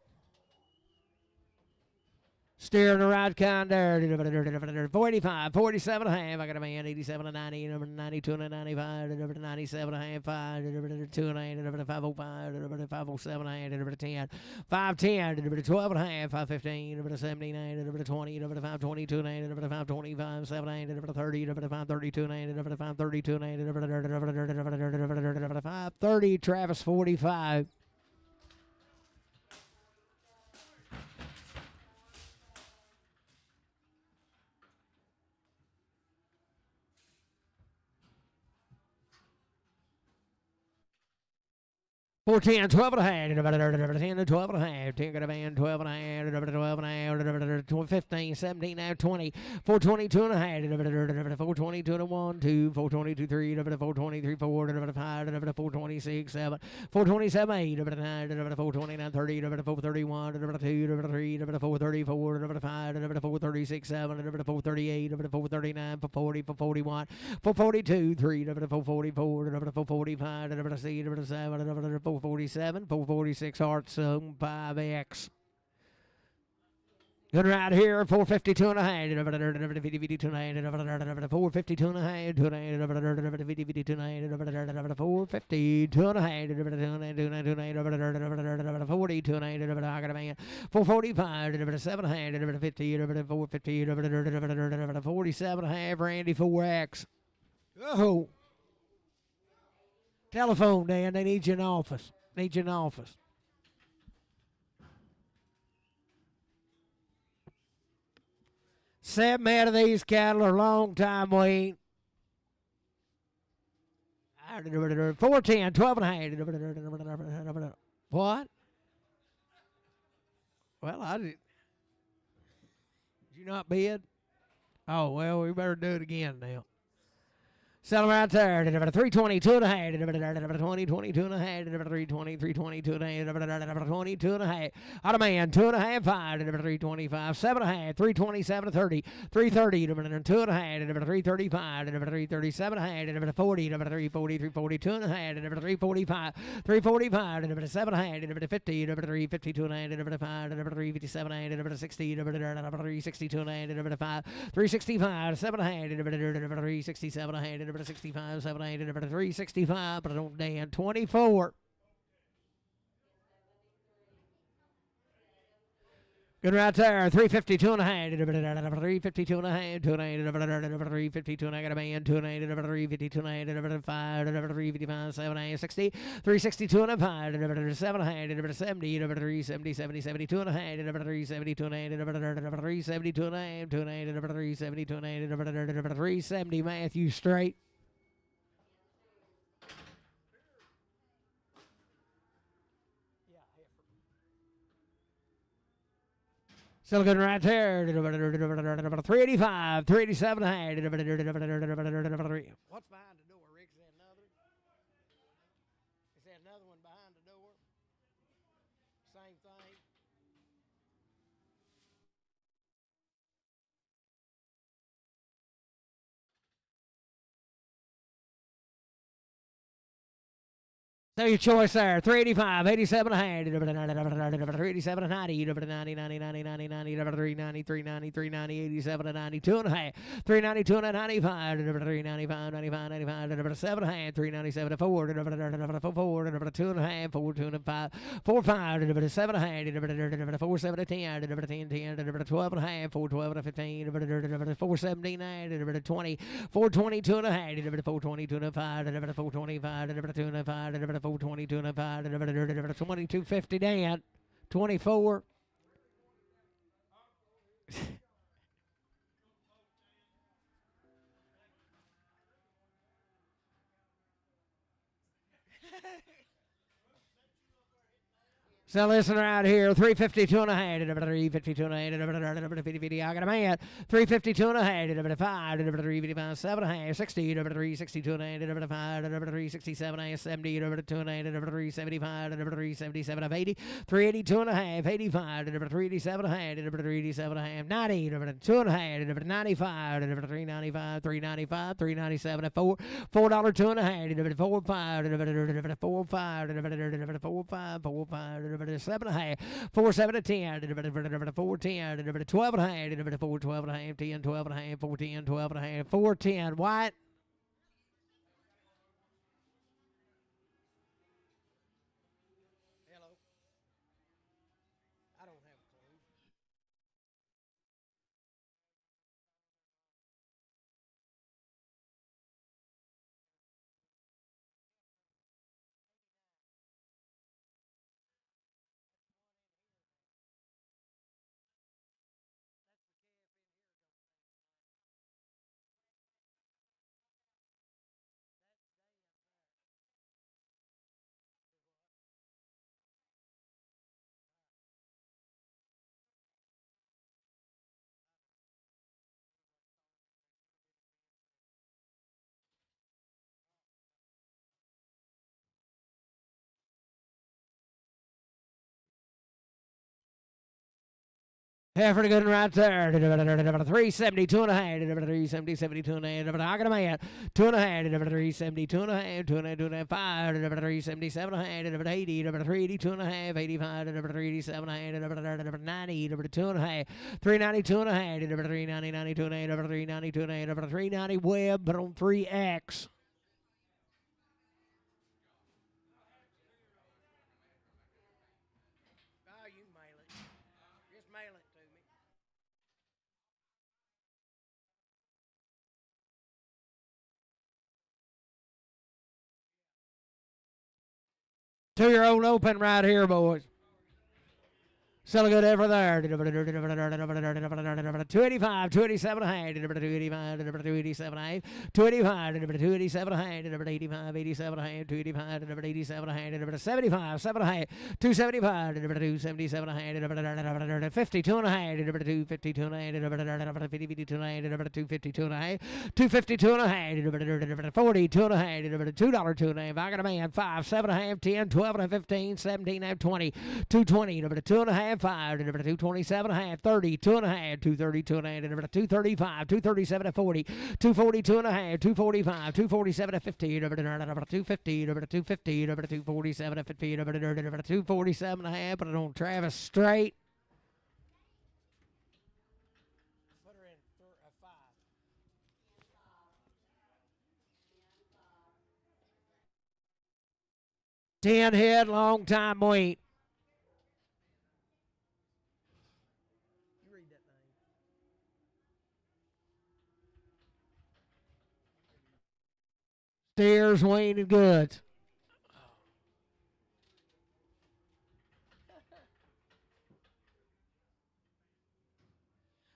Steering the right kind there. 485, 47 and a half. I got a man, 87 and 90, 92 and 95, 97 and a half, 5, 2 and a half, 505, 507 and a half, 10, 510, 12 and a half, 515, 79, 20, 522 and a half, 525, 7 and a half, 30, 532 and a half, 532 and a half, 530, Travis 45. 410, 12 and a half, 10 to 12 and a half, 10 got a man, 12 and a half, 12 and a half, 15, 17, now 20, 422 and a half, 422 and a 1, 2, 422, 3, 423, 4, 5, 426, 7, 427, 8, 9, 429, 30, 431, 2, 3, 434, 5, 436, 7, 438, 439, 440, 441, 442, 3, 444, 445, 6, 7, 447, 446 hearts, 5X. Good right here, 452 and a half, 452 and a half, 452 and a half, 452 and a half, 442 and a half, 42 and a half, 445, 7 and a half, 50, 450, 47 and a half, Randy 4X. Oh. Telephone, Dan. They need you in office. Need you in office. Seven out of these cattle are long time weaned. 410, 12 and a half. What? Well, I did. Did you not bid? Oh, well, we better do it again now. Sell them right there. 322 and a half. 20, 22 and a half. 320, 322 and a half. 22 and a half. Out of man, 2 and a half, 5. 325, 7 and a half. 327 to 30. 330, 2 and a half. 335, 337 and a half. 40, 340, 342 and a half. 345, 345, 7 and a half. 50, 352 and a half. 5, 357 and a half. 60, 362 and a half. 5, 365, 7 and a half. 367 and a half. 65, 7, 8, 365, but I don't Dan. 24. Good right there. 352 and a half. 352 and a half. 352 and I got a man. 352 and a half. 5. 355, 7 and a half. 60. 362 and a 5. 7 and a half. 70. 370, 70, 72 and a half. 372 and a half. 372 and a half. 372 and a half. 370 Matthew straight. Still good right there. 385, 387 and a half. What's behind the door, Rick? Is that another? Is that another one behind the door? Same thing. So your choice there, 385, 87 and a half, 387 and 90, 90, 90, 90, 90, 90, 390, 390, 390, 87 and 92 and a half, 392 and 95, 395, 95, 95, 7 and a half, 397 and 4, 4, 2 and a half, 4, 2 and 5, 4, 5, 7 and a half, 4, 7 and 10, 10, 10, 12 and a half, 4, 12 and 15, 4, 17, 20, 4, 22 and a half, 4, 22 and 5, 4, 25, 2 and 5, 422 and a 5, 2250 Dan, 24. So listen right here, 352 and a half, 352 and a half, 50, I got a man, 352 and a half, 5, 355, 7 and a half, 60, 362 and a half, 5, 367 and a half, 70, 2 and a half, 375, 377 of 80, 382 and a half, 85, 387 and a half, 387 and a half, 90, 2 and a half, 95, 395, 395, 397 and 4, $4 2 and a half, 4, 5, 4, 5, 4, 5, 4, 5, 7 and a half, 4, 7 and 10, 4, 10, 12 and a half, 4, 12 and a half, 10, 12 and a half, 4, 10, 12 and a half, 4, 10, White. Hello. I don't have a clue. Heifer good right there. 370, 2.5. 370, 72 and a half. I got a man. 2.5. 370, 2.5. 2.5. 5. 377 and a half. 80. 380, 2.5. 85. 387 and a half. 90. 2.5. 392 and a half. 390, 92 and a half. 392 and a half. 390 web, but on 3X. Two-year-old open right here, boys. Still a good effort there. 285, 287 high, 285, 287 high, 285, 287 high, 85, 87 high, 285, 87 high, 75, 7 high, 275, 277 high, 52 and a high, 252 and a high, 52 and a high, 252 and a high, 252 and a high, 42 and a high, $2 2 and a half. I got a man 5, 7 and a half, 10, 12 and a half, 15, 17 and a half, 20, 220, 2 and a half. 5, 227 and a half, 30, 2 and a half, 232 and a half, 235, 237 and 40, 242 and a half, 245, 247 and 50, 250, 250, 247 and 50, 247 and a half, put it on Travis straight. Put her in 5. 10 head, long time wait. Steers, Weaned, and goods.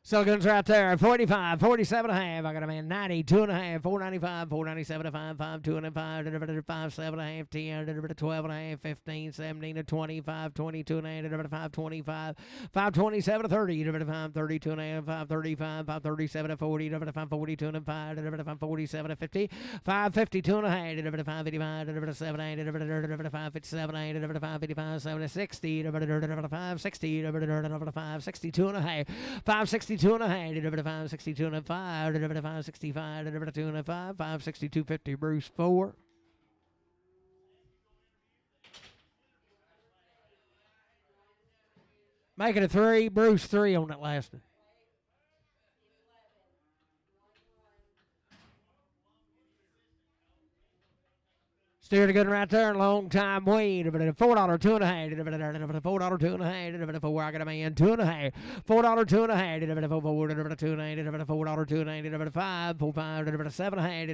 Silicons right there. 45, 47 and a half. I got a man 90, 2 and a half, 495, 497 and 5, 5, 2 and a 5, 5, 7 and a half, 10, 12 and a half, 15, 17 and 25, 22 and a half, 5, 25, 5, 27 and 30, 5, 32 and a half, 5, 35, 5, 37 and 40, 5, 42 and 5, 5, 47 and 50, 5, 52 and a half, 5, 85, 7, 8, 5, 57 and 8, 5, 55, 7, 60, 5, 60, 5, 62 and a half, 5, 62 and a half, 5, 62 and a 5, 5, 65, 2 and a 5, 5, 62, 50, Bruce 4. Making it 3, Bruce 3 on that last one. Steered a good right there, long time Weaned. $4, 2 and a half. $4, 2 and a half. 4, I got a man, 2 and a half. $4, 2 and a half. 4, 2 and a half. $4, 2 and a half. 5, 4, 5, 7 and a half.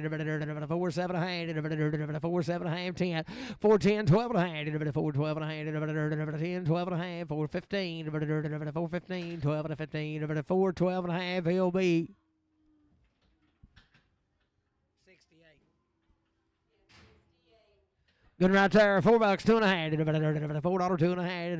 4, 7 and a half. 4, 7 and a half. 10, 4, 10, 12 and a half. 4, 12 and a half. 10, 12 and a half. 4, 15, 4, 15, 12 and a 15. 4, 12 and a half. He'll be good right there, $4, 2 and a half. $4, 2 and a half.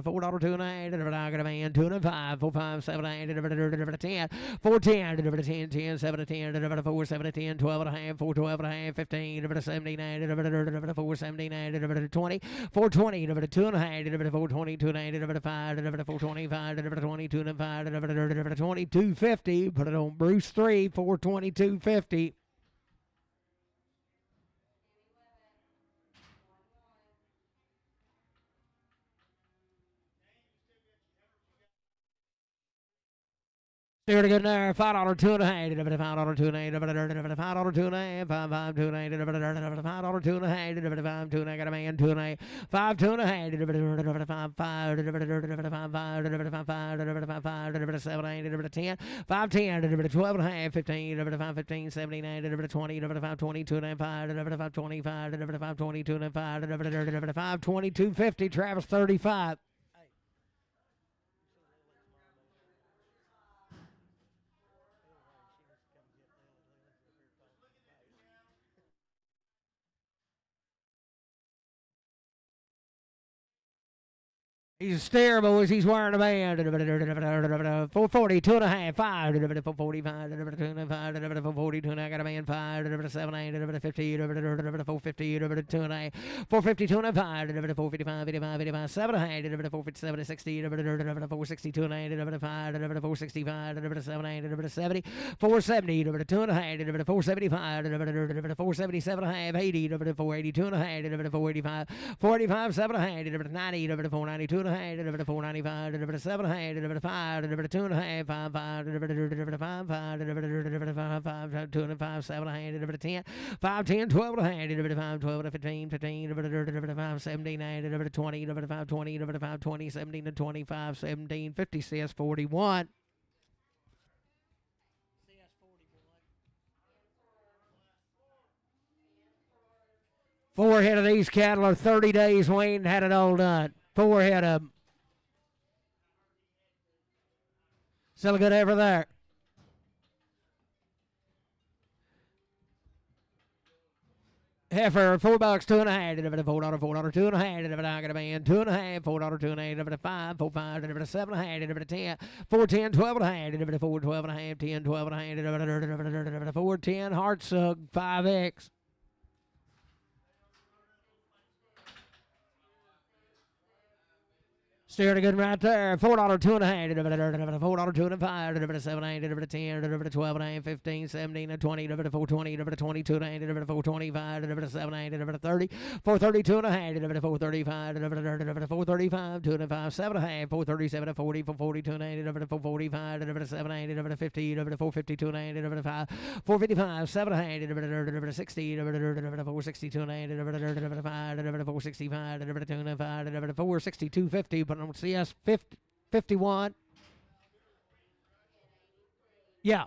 $4, 2 and a half. I got a man, 2 and a 5. 4, 5, 7 and a half. 10, 4, 10, 10, 10, 7 and 10. 4, 7 and 10, 12 and a half. 4, 12 and a half. 15, 17, 4, 17, 20. 4, 20, 2 and a half. 4, 20, 2 and a half. 5, 4, 25, 22 and a 5. 22.50. Put it on Bruce 3. 422.50. Steered a good there, $5, 2 and a half. $5, 2 and a half. $5, 2 and a half. 5, 5, 2 and a half. $5, 2 and a half. 5, 2 and a half. Got a man, 2 and a half. 5, 2 and a half. 5, 5, 5, 7, 8, 10. 5, 10, 12 and a half. 15, 5, 15, 17, 20, 5, 22 and a half. 5, 25, 5, 22 and a half. 5, 22.50. Travis 35. He's a steer, boys. He's wearing a band. 440, 2.5, 5. 445, 2.5, 442, and I got a band 5. 7, 50, 450, 2.5, 450, 2.5, 455, 85, 85, 7, 457, 60, 460, 2.5, 465, 7, 70, 470, 2.5, 475, 477, 80, 480, 2.5, 485, 485, 7, 90, 492, 495, 7, 5, 2.5, 5, 5, 2.5, 7, 10, 5, 10, 12, 5, 12, 15, 15, 5, 17, 20, 5, 20, 5, 20, 17, 25, 17, 50, CS 41. Four head of these cattle are 30 days weaned and had it all done. Four head of them. Still a good heifer there. Heifer, $4, $2.5, $4, $2.5, I got a man, $2.5, $4, $2.5, $5, $4, $5, $7.5, $10, $4, $10, $12.5, $4, $12.5, $10, $12.5, $4, $10, heart sug, 5X. Steer a good right there. $4, $2.5, $4, $2.5, 7, 10, 12, 15, 17, 20, 420, 22, 425, 7, 30, 430, 2.5, 435, 435, 2.5, 7.5, 437, 40, 442, 445, 7, 50, 450, 2.5, 455, 7, 60, 462, 465, 462, 50, but on CS 51. Yeah.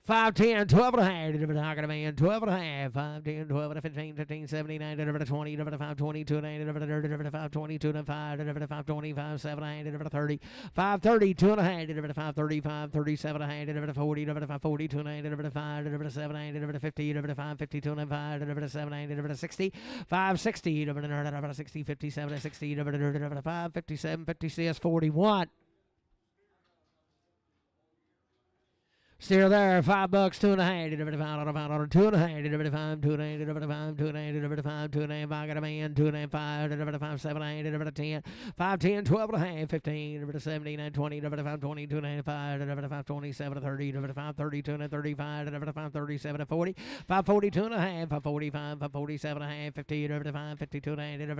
5, 10, 12 and a half, I got a man, 12 and a half, 5, 10, 12, 15, 15, 79, 20, 5, 22, 5, 22, 5, 5, 25, 7, 30, 5, 30, 2 and a half, 5, 35, 37, 40, 5, 42, 5, 7, 50, 5, 52, 5, 7, 60, 5, 60, 60, 57, 60, 5, 57, 50, CS 41. Still there, $5, 2.5, 2.5, 2.5, I got a man, 2.5, 5, 7, 10, 5, 10, 12 and a half, 15, 17, 20, 5, 20, 2.5, 5, 27, 30, 5, 32, 35, 5, 37, 40, 5, 42 and a half, 5, 45, 5, 47 and a half, 50, 5, 52,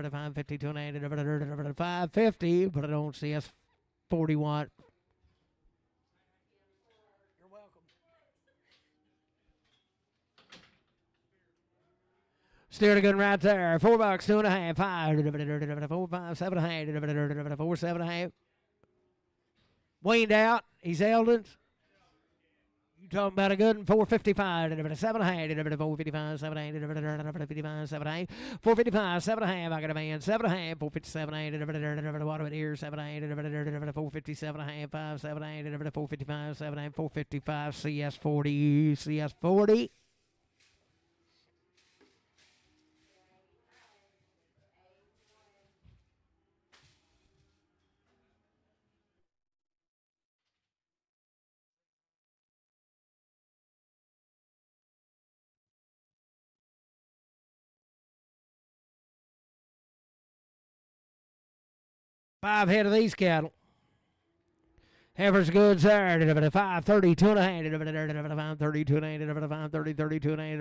5, 52, 5, 50, but I don't see us 41. Steer a good right there. $4, 2.5, 5, 4, 5, 7.5, 4, 7.5. Weaned out. He's Eldon's. You talking about a good one? 455, 7.5, 455, 7.5, 7.5, 455, 7.5. I got a man, 7.5, 457, what of it here, 7.5, 457, 5, 7.5, 455, 7.5, 455, CS 40, CS 40. Five head of these cattle. Heifers goods there. 5, 30, 2.5, 5, 30, 2.5, 5, 30, 32, I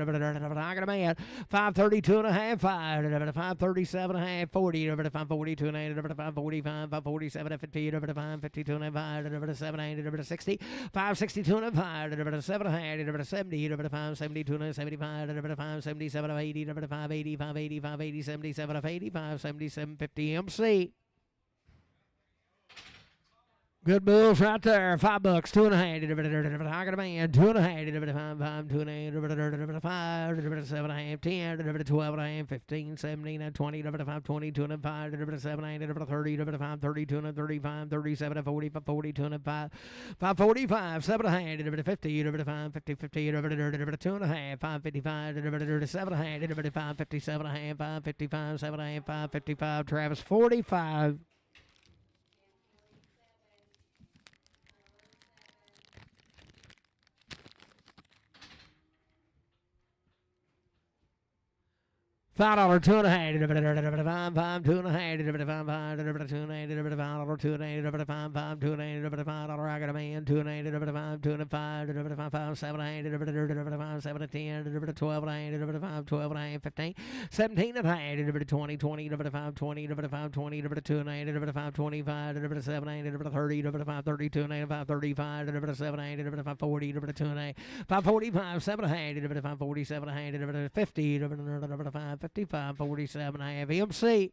got a man. 5, 32 and a half, 5, 5, 37 and a half, 40, 5, 42, 5, 45, 5, 47, 50, 5, 52 and 5, 7, 60, 5, 62 and 5, 7, 70, 5, 72 75, 5, 77, 80, 5, 80, 5, 80, 5, 80, 77, 85, 77, 50 MC. Good bulls right there. $5, 2.5. I got a man. 2.5. 5, 2.5. 5, 7.5. 10, 12 and a half. 15, 17, 20, 5, 22, 5, 7, 30, 5, 32, 35, 37, 40, 42, 5, 545, 7.5, 50, 5, 50, 50, 2.5, 5, 55, 7.5, 5, 57, 5, 55, 7.5, 5, 55. Travis 45. $5 two and a half, $5 two and a half, $5 two and a half, $5 two and a half, $5 two and a half, $5 two and a half, $5 I got a man, two and a half, $5 two and a five, $5 7 and a half, $5 7 and 10, $12 and a half, $5 12 and a half, 15, 17 and a half, $20, $5 20, $5 20, two and a half, $5 25, $7 and a half, $30, $5 32 and a half, $5 35, $7 and a half, $5 40, $2 and a half, $5 45, 7 and a half, $5 47 and a half, 50, $5 55, 47 and a half, MC.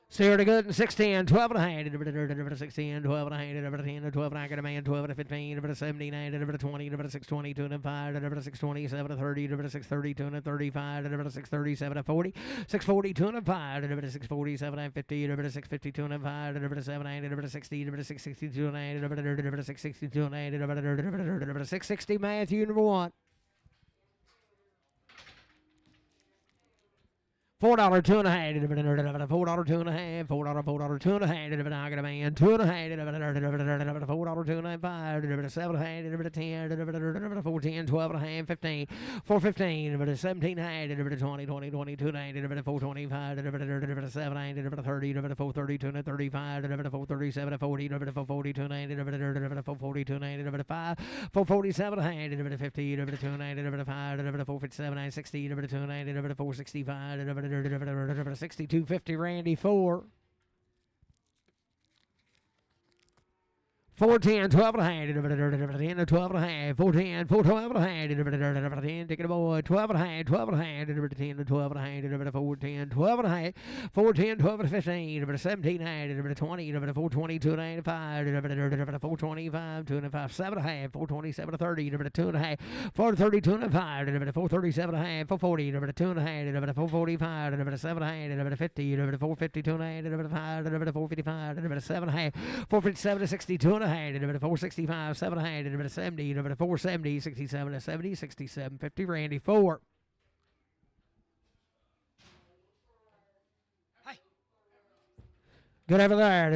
Steer to good and 610, 12 and a half, 16, 12 and a half, 10, 12 and I got a man, 12 to 15, 17, 20, 620, 2 and 5, 620, 7 to 30, 630, 2 and 35, 637 to 40, 640, 2 and 5, 647 and 50, 652 and 5, 7 and 60, 662 and 662 and 660 Matthew number 1. $4 two and a half, $4 two and a half, $4 two and a half, I got a man, two and a half, $4 two and a half, 5, 7 and a half, 10, 14, 12 and a half, 15, 415, 17 and a half, 20, 22 and a half, 425, 7 and a 30, 432 and 35, 437 and 40, 442 and a half, 442 and a 5, 447 and a half, 50, 2 and a 5, 457 and 60, 2 and a 465, 6250 Randy 4. 410, 12 and a half, 10 12 and a half, 410, 412 and a half, 10, take it a boy, 12 and a half, 12 and a half, 10 12 and a half, 410, 12 and a half, 410, 12 and 15, 17 and a half, 20, 422 and a 5, 425, 2 and a 5, 7 and a half, 427 to 30, 2 and a half, 432 and a 5, 437 and a half, 440, 2 and a half, 445, 7 and a half, 50, 452 and a half, 455, 7 and a half, 457 to 62 and a half, 465, 7 and a half, 70, 470, 67 to 70, 67, 50 Randy 4. Good over there.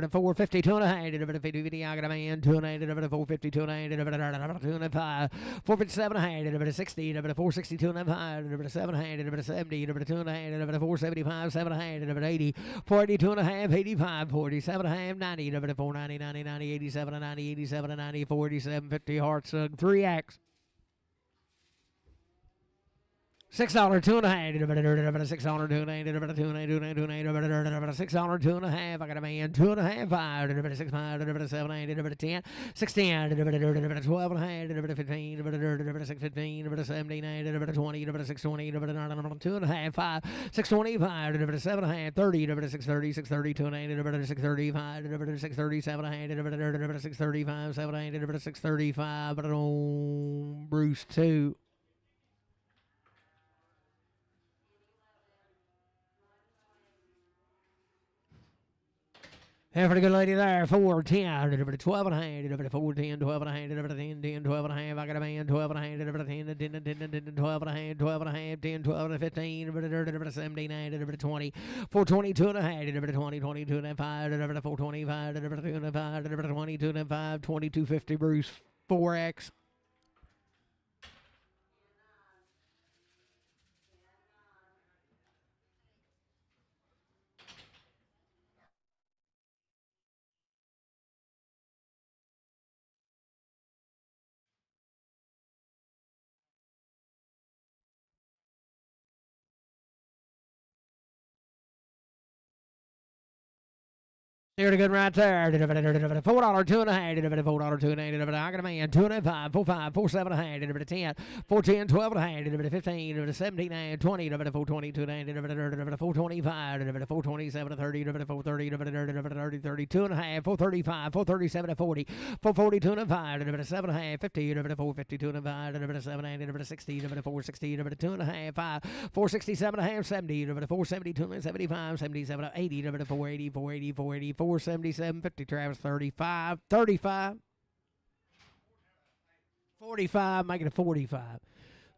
450, 2 and a half, 50, I got a man, 2 and a half, 452 and a half, 2 and a 5, 457 and a half, 60, 462 and a half, 7 and a half, 70, 2 and a half, 475, 7 and a half, 80, 482 and a half, 85, 47 and a half, 90, 490, 90, 90, 87 and 90, 87 and 90, 487, 50 Hearts, 3X. $6 two and a half, $6 two and a half, $6 two and a half, I got a man, 2 and a half, 5, 6, 5, 7, 10, 16, 12 and a half, 15, 6, 15, 17, 20, 6, 20, 2 and a half, 5, 6, 25, 7 and a half, 30, 6, 30, 6, 30, 2 and a half, 6, 35, 6, 37 and a half, 6, 35, 7 and a 6, 35, but on Bruce 2. And for the good lady there, 4, 10, 12 and a half, 4, 10, 12 and a half, 10, 10, 12 and a half, I got a man, 12 and a half, 10, 10, 12 and a half, 12 and a half, 10, 12 and 15, 17, 20, 422 and a half, 20, 22 and a 5, 425, 2 and a 5, 22 and a 5, 2250 Bruce, 4X. There good right there. $4 2 and a half, $4 2 and a half, I got a man, 2 and a 5, 4 5, 4 7 and a half, 10, 4 10, 12 and a half, 15, 17, 20, 4 22 and a half, 4 25, 4 27, 30, 4 30, 30, 32 and a half, 4 35, 4 37, 40, 4 42 and a 5, 7 and a half, 50, 4 52 and a 5, 7 and 60, 4 60, 2 and a half, 5, 4 67 and a half, 70, 4 72 and 75, 77, 80, 4 80, 4 80, 4 80, 477, 50 Travis, 35, 35, 45, make it a 45.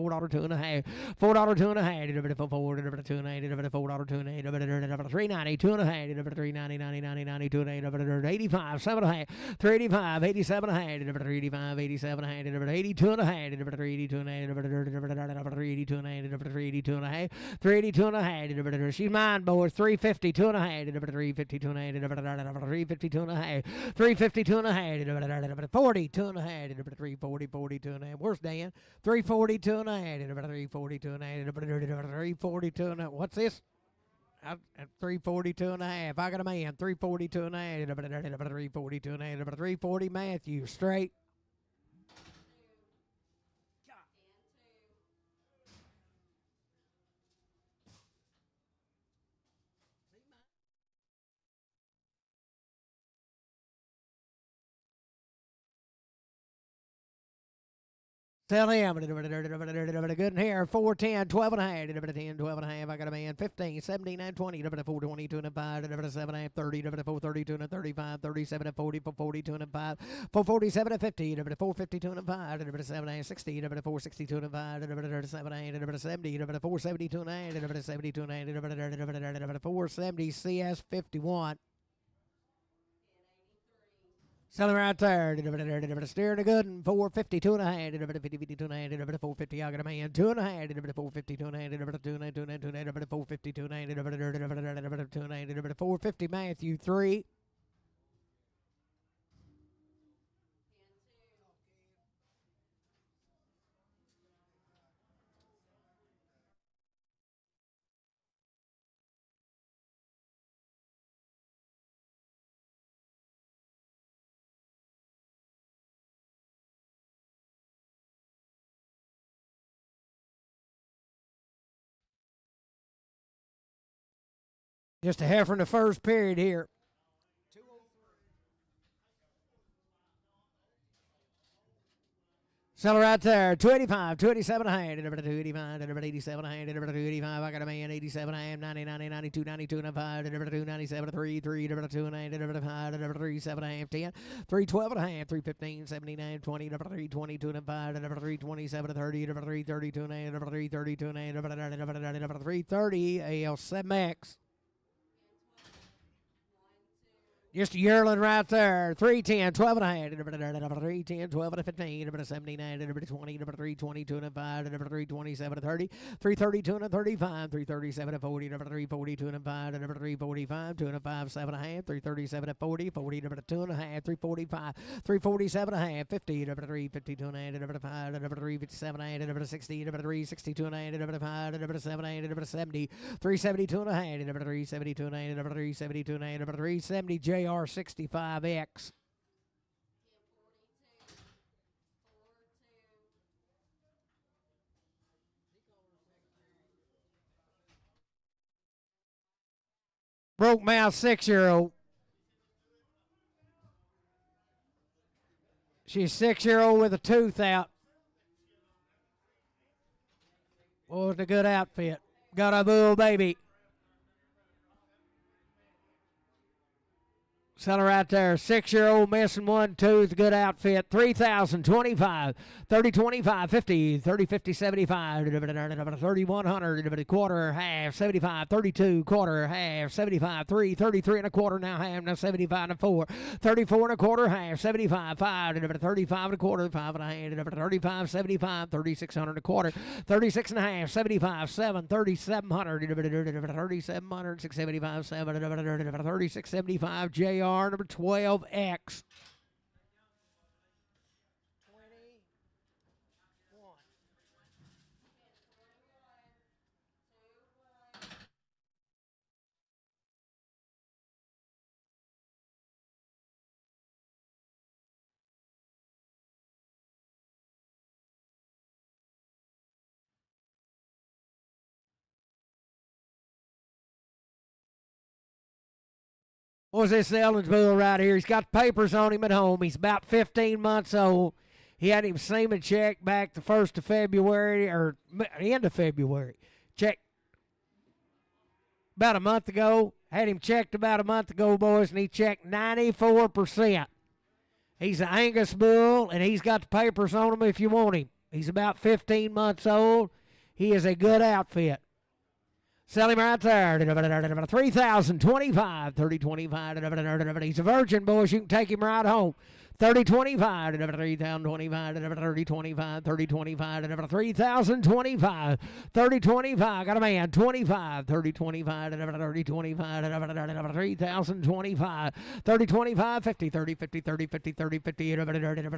$4 two and a half, $4 two and a half, $4 two and a half, $4 two and a half, $3.90 two and a half, $3.90 90 two and a half, $85 7 and a half, $3.85 87 and a half, $3.85 87 and a half, $82 and a half, $3.82 and a half, $3.82 and a half, $3.82 and a half, $3.82 and a half. She's mine, boys. $3.52 and a half, $3.52 and a half, $3.52 and a half, $3.52 and a half, $42 and a half, $3.42 and a half. Where's Dan? $3.42 and a half, $3.42 and a half, $3.42 and a half. What's this? At 342 and a half. I got a man. 342 and a half. 342 and a half. 340 Matthew. Straight. Tell him. Good in here. 410, 12 and a half. 10, 12 and a half. I got a man. 15, 17, and 20. 422 and a 5. 7 and a half. 30. 432 and a 35. 37 and 40. 442 and a 5. 447 and 50. 452 and a 5. 7 and a half. 60. 462 and a 5. 7 and a half. 70. 472 and a half. 72 and a half. 470 CS 51. Selling right there. Steering a good and 452 and a half. 52 and a half. 450. I got a man. 2 and a half. 452 and a half. 2 and a half. 2 and a half. 452 and a half. 2 and a half. 450 Matthew 3. Just a heifer in the first period here. Seller right there, 285, 287 and a half, 285, 87 and a half, 285. I got a man, 87 and a half, 90, 90, 92, 92 and a 5, 297, 3, 3, 2 and a half, 5, 3, 7 and a half, 10, 312 and a half, 315, 79, 20, 322 and a 5, 327, 30, 332 and a half, 332 and a half, 330, AL7X. Just a yearling right there. 310, 12 and a half. 310, 12 and a 15. 79, 20, 322 and a 5. 327 and 30. 332 and a 35. 337 and 40. 342 and a 5. 345. 2 and a 5, 7 and a half. 337 and 40. 40 2 and a half. 345. 347 and a half. 50. 352 and a half. 5. 357 and a half. 60. 362 and a half. 5. 7 and a half. 70. 372 and a half. 372 and a half. 372 and a half. 370 JR65X. Broke mouth 6-year-old. She's 6-year-old with a tooth out. Wasn't a good outfit. Got a bull baby. Seller right there, 6-year-old missing one tooth, good outfit, 3,025, 30, 25, 50, 30, 50, 75, 3,100, quarter, half, 75, 32, quarter, half, 75, 3, 33 and a quarter, now half, now 75 and 4, 34 and a quarter, half, 75, 5, 35 and a quarter, 5 and a half, 35, 75, 3,600 and a quarter, 36 and a half, 75, 7, 3,700, 3,700, 675, 7, 3,675, JR. Number 12X. 21. What was this eligible right here? He's got papers on him at home. He's about 15 months old. He had him semen checked back the 1st of February or end of February. Checked about a month ago. Had him checked about a month ago, boys, and he checked 94%. He's an Angus bull, and he's got the papers on him if you want him. He's about 15 months old. He is a good outfit. Sell him right there. 3,025. 30-25. He's a virgin, boys. You can take him right home. 30-25. 3,025. 30-25. 30-25. 3,025. 30-25. Got a man. 25. 30-25. 30-25. 3,025. 30-25. 50. 30. 50. 30. 50. 30. 50.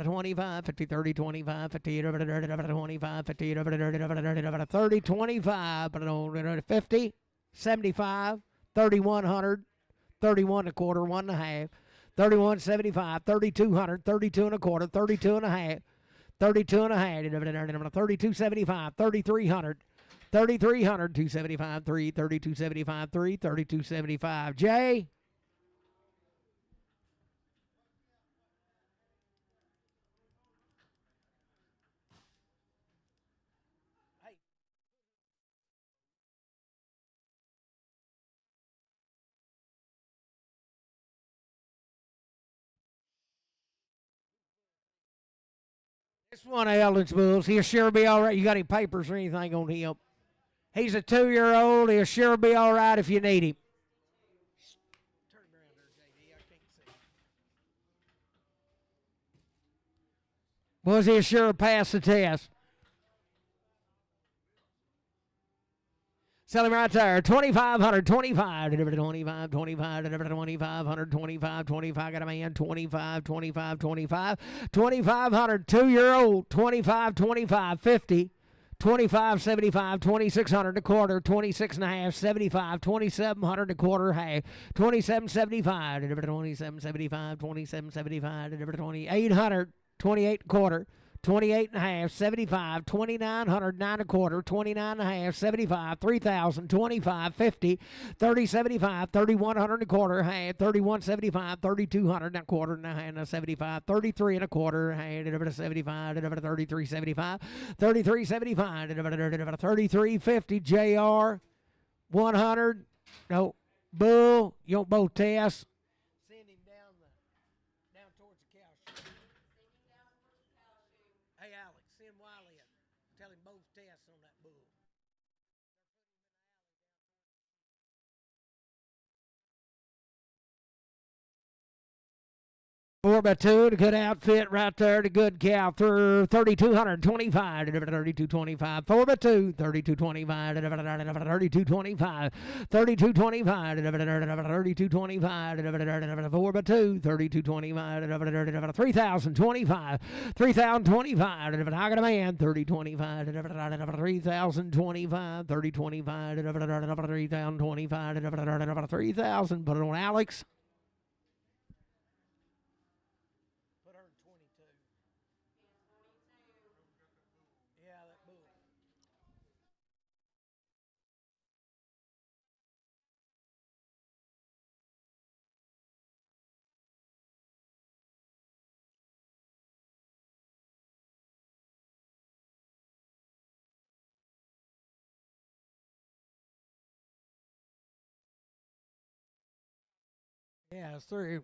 25. 50. 30. 25. 50. 25. 50. 30. 25. 50. 75, 3,100, 31 and a quarter, 1 and a half, 31.75, 3,200, 32 and a quarter, 32 and a half, 32 and a half, 32.75, 3,300, 3,300, 275, 3, 32.75, 3, 32.75. Jay? This one of Eldon's bulls. He'll sure be all right. You got any papers or anything on him? He's a 2-year-old. He'll sure be all right if you need him. Turn him around there, JD. I can't see. Boys, he'll sure pass the test. Sell him right there. 2,500, 25, 25, 25, 2,500, 25, 25. Got a man. 25, 25, 25, 2,500. 2-year-old. 25, 25, 50. 25, 75, 2,600 and a quarter, 26 and a half, 75, 2,700 and a quarter, half, 27.75, 27.75, 27.75, 2,800, 28 and a quarter, 28 and a half, 75, 2,900, 9 and a quarter, 29 and a half, 75, 3,000, 25, 50, 30.75, 3,100 and a quarter, half, 31.75, 3,200 and a quarter, and 75, 33 and a quarter, half, 75, 33.75, 33.75, 33.50, JR, 100, no, bull, you want both tests? Send him down towards the cow chute. Hey, Alex, send Wiley in. Tell him both tests on that bull. 4x2, the good outfit right there, the good cow through 3,225, 32.25, 4x2, 32.25, 32.25, 32.25, 32.25, 4x2, 32.25, 3,025, 3,025, I got a man, 30.25, 3,025, 30.25, 3,025, 3,000, put it on Alex. Yeah, it's three.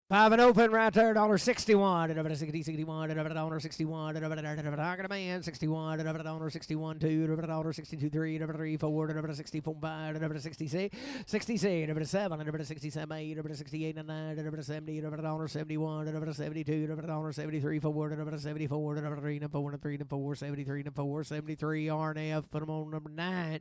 Five and open right there, $1.61, $60, $61, $61, I got a man, 61, $61, 2, $62, 3, 3, 4, 64, 5, 66, 67, 67, 8, 68, 9, 70, $71, 72, $73, 4, 74, 3, 4, 3, 4, 73, 4, 73, RNF, put them on number 9.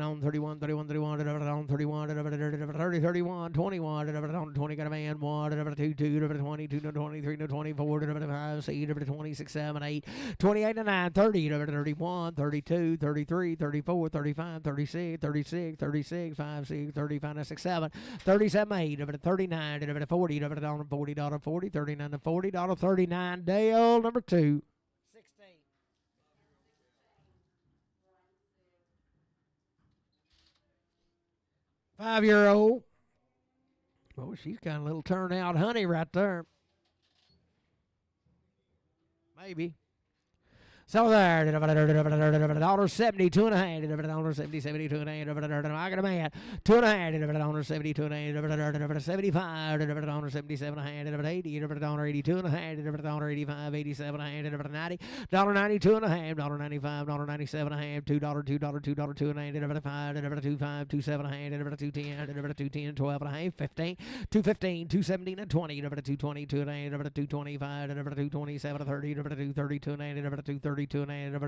on 31, 31, 31, on 31, 30, 31, 21, on 20, got a man, 1, 2, 2, 22, 23, 24, 25, 26, 7, 8, 28, 9, 30, 31, 32, 33, 34, 35, 36, 36, 36, 5, 6, 35, 6, 7, 37, 8, 39, 40, $40, 40, 39, $40, 39, Dale, number 2. 5-year-old. Oh, she's got a little turnout honey right there. Maybe. So there, $1.72 72 and a half, $1.70 72 and a half, I got a man, 2 and a half, $1.72 and a half, 75, $1.77 and a half, 80, $1.82 and a half, $1.85, 87 and a half, $90, $1.92 and a half, $1.95, $1.97 and a half, $2, $2 and a half, $5, $2.5, $2.7 and a half, $2.10, $2.10, 12 and a half, 15, $2.15, $2.17 and 20, $2.20, $2 and a half, $2.25, $2.27, 30, $2.32 and a half, $2.32 and a half,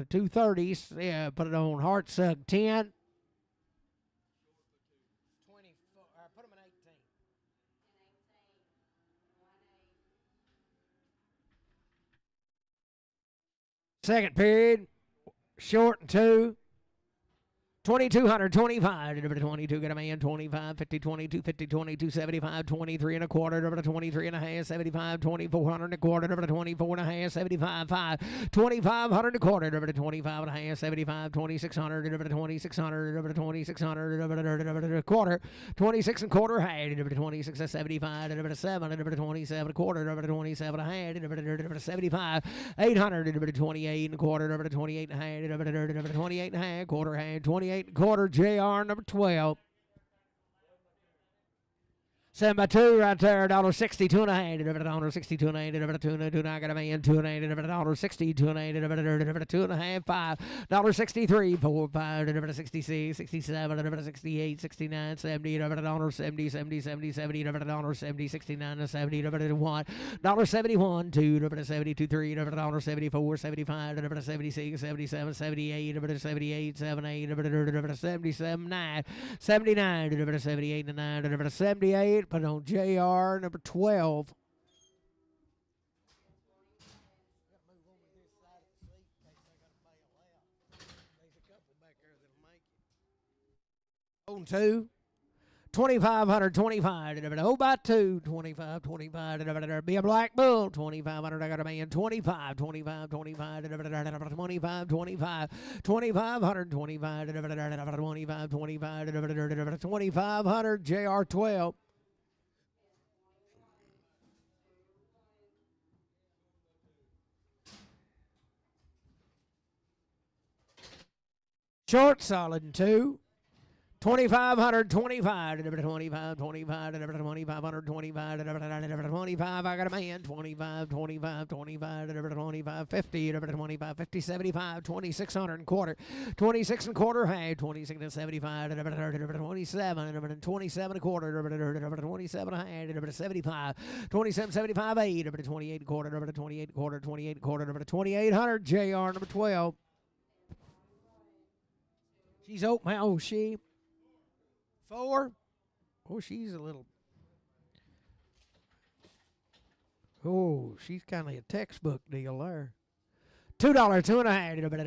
$2.30. Yeah, put it on heart sug 10. 24, put them in 18. Second period, short and 2. 2,225, 22, got a man, 25, 50, 22, 50, 22, 75, 23 and a quarter, 23 and a half, 75, 2,400 and a quarter, 24 and a half, 75, 5, 2,500 and a quarter, 25 and a half, 75, 2,600, 2,600, 2,600, a quarter, 26 and a quarter, half, 26 and 75, 7, 27 and a quarter, 27 and a half, 75, 800, 28 and a quarter, 28 and a half, 28 and a half, quarter, half, 28 and a quarter, JR number 12. 7 by 2 right there, $1.62 and a half, $1.62 and a half, $2 I got a man, 2 and a half, $1.62 and a half, 2 and a half, $5, $1.63, 4, 5, 66, 67, 68, 69, 70, $70, 70, 70, 70, $70, 69, 70, $1, $71, 2, 72, 3, $74, 75, 76, 77, 78, 78, 78, 77, 9, 79, 78, 9, 78. Put on JR number 12. On 2. 2,525, oh by 2, 25, 25, be a black bull, 2,500, I got a man, 25, 25, 25, 25, 25, 2,500, 25, 25, 25, 2,500, JR 12. Short solid and 2. 2,500, 25, 25, 25, 2,500, 25, 25, I got a man, 25, 25, 25, 25, 50, 25, 50, 75, 2,600 and quarter, 26 and quarter, half, 26 and 75, 27, 27 and quarter, 27 and half, 75, 27, 75, 8, 28 and quarter, 28 and quarter, 28 and quarter, 2,800, JR number 12. She's open, oh, she. 4. Oh, she's a little. Oh, she's kind of a textbook deal there. $2, $2 and a half, $2, $2 and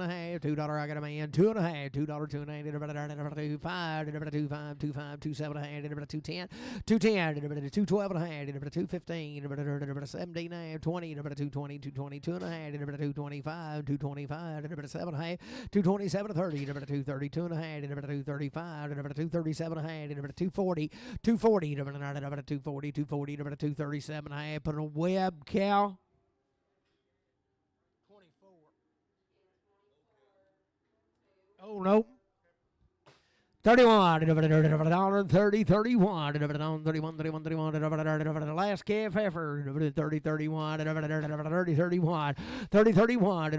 a half, $2 I got a man, $2 and a half, $2, $2 and a half, $2, $5, $2, $5, $2, $7 and a half, $2, $2, $2, $2, $2, $12 and a half, $2, $15, $17 and a half, $20, $2, $20, $2, $2 and a half, $2, $25, $2, $25, $7 and a half, $2, $27, $30, $2, $32 and a half, $2, $35, $2, $37 and a half, $2, $40, $2, $40, $2, $40, $2, $40, $2, $37 and a half, put on a web cow. Oh, no. 31, $30, 31, the last calf heifer, 30, 31, 30, 31, 30, 31, 30, 31,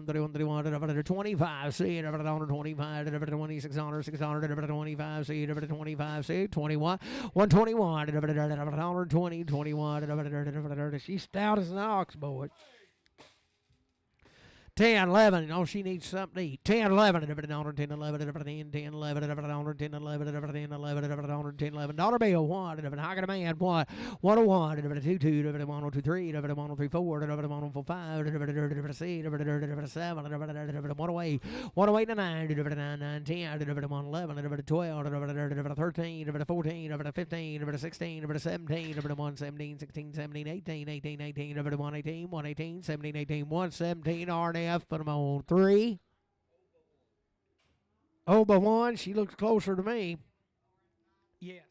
31, 31, 25, see, 25, 2600, 600, 25, see, 25, see, 21, 121, 120, 21, she's stout as an ox, boy. 10, 11, oh, she needs something to eat. 10, 11, 10, 11, 10, 11, 10, 11, 10, 11, 10, 11, dollar bill, 1, I got a man, 1, 101, 2, 2, 102, 3, 103, 4, 104, 5, 6, 7, 108, 108, 9, 9, 10, 11, 12, 13, 14, 15, 16, 17, 17, 16, 17, 18, 18, 18, 118, 118, 17, 18, 117, RNF. Put them on 3. Oh, but 1, she looks closer to me. Yes.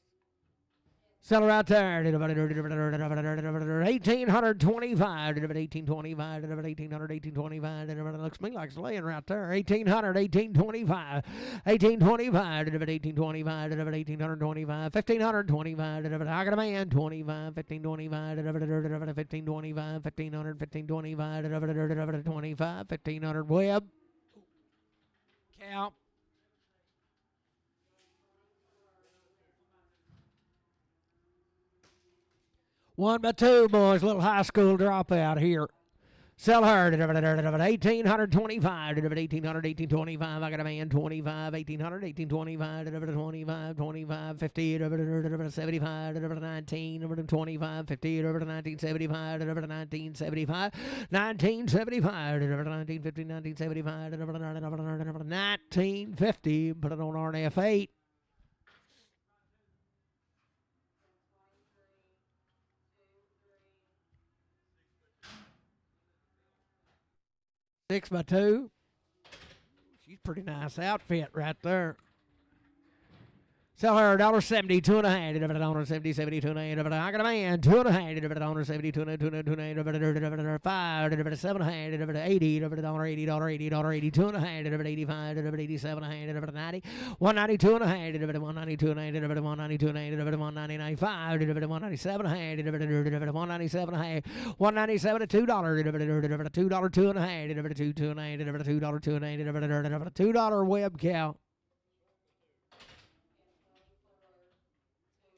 Sell her out there. 1825. 1825. 1825. Looks to me like it's laying right there. 1800. 1825. 1825. 1825. 1825. 1525. I got a man. 25. 1525. 1525. 1500. 1525. 25. 1500 web. Cow. One by two, boys. Little high school dropout here. Sell her. 1825. 1825. I got a man. 25. 1800. 1825. 25. 25. 50. 75. 19. 25. 50. 1975. 1975. 1975. 1950. 1975. 1950. Put it on RNF 8. 6 by 2. She's pretty nice outfit right there. Sell her $1.70, 2 and a half, $1.70, 72 and a half. I got a man, 2 and a half, $1.70, 2 and a half, 5, 7 and a half, $80, $80, $80, 2 and a half, $85, $87 and a half, $90, 192 and a half, $192 and a half, $192 and a half, $199, 5, $197 and a half, $197 and a half, $197 to $2, $2, 2 and a half, $2, 2 and a half, $2, 2 and a half, $2 web cow.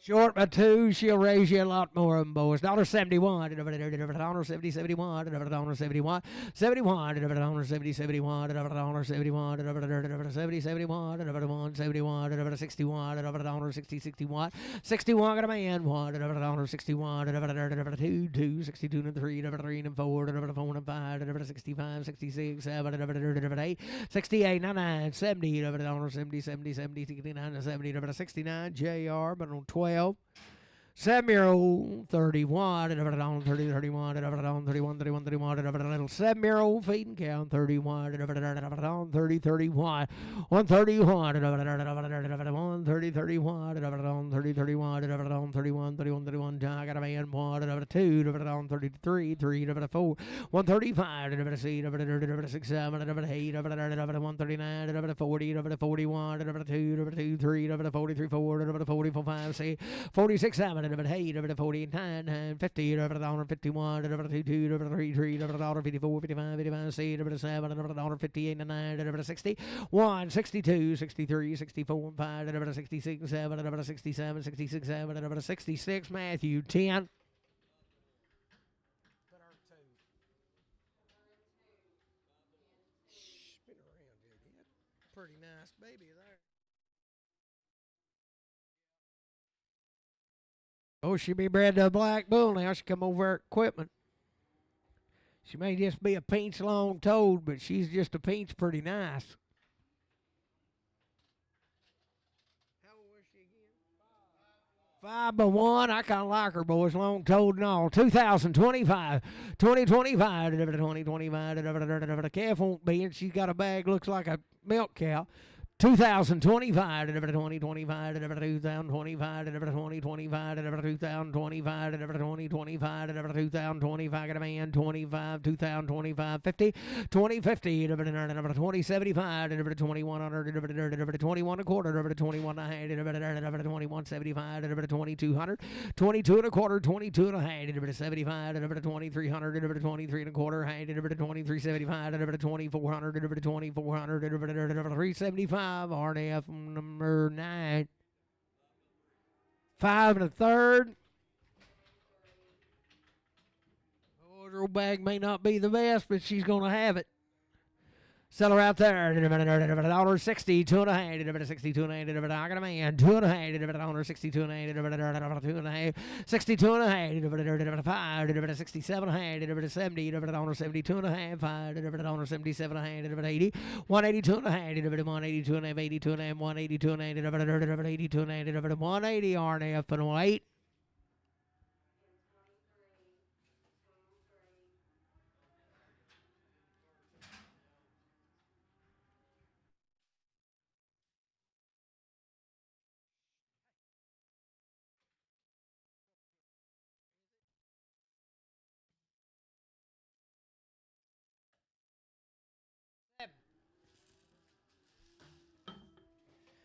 Short by 2, she'll raise you a lot more of them, boys. $1.71, $1.70, 71, $1.71, 71, $1.70, 71, $1.71, 70, 71, $1.71, 61, $1.60, 61, 61 got a man, $1.61, 2, 2, 62 and 3, 3 and 4, 4 and 5, 65, 66, 7, 8, 68, 99, 70, $70, 70, 70, 69, 70, 69, JR, but on 12. 7-year-old, 31, 30, 31, 31, 31, 31, little 7-year-old feeding cow, 31, 30, 31, 131, 130, 31, 30, 31, 31, 31, 31, I got a man, 1, 2, 33, 3, 4, 135, 6, 7, 8, 139, 40, 41, 2, 3, 43, 4, 44, 5, 6, 46, 7, 8, 49, 50, 51, 52, 53, 54, 55, 55, 7, 58, 9, 60, 1, 62, 63, 64, 5, 66, 7, 67, 66, 7, 66, Matthew, 10. Spin around here, pretty nice baby there. Oh, she be bred to a black bull now. She come over her equipment. She may just be a pinch long-toed, but she's just a pinch pretty nice. How old was she again? 5-1. I kind of like her, boys, long-toed and all. 2025. 2025. 2025. The calf won't be in. She's got a bag, looks like a milk cow. 2025, 2025, 2025, 2025, 2025, 2025, 2025, got a man, 25, 2025, 50, 2050, 2075, 2100, 21 a quarter, 21 and a half, 2175, 2200, 22 and a quarter, 22 and a half, 75, 2300, 23 and a quarter, 2375, 2400, 2400, 375. RNF number 9. 5 1/3. Oh, her bag may not be the best, but she's going to have it. Sell her out there. $1.60, 2 and a half, 62 and a half. I got a man, 2 and a half, 62 and a half, 2 and a half, 62 and a half, 5, 67 and a half, 70, 72 and a half, 5, 77 and a half, 80, 182 and a half, 182 and a half, 82 and a half, 182 and a half, 82 and a half, 180 RNF and 8.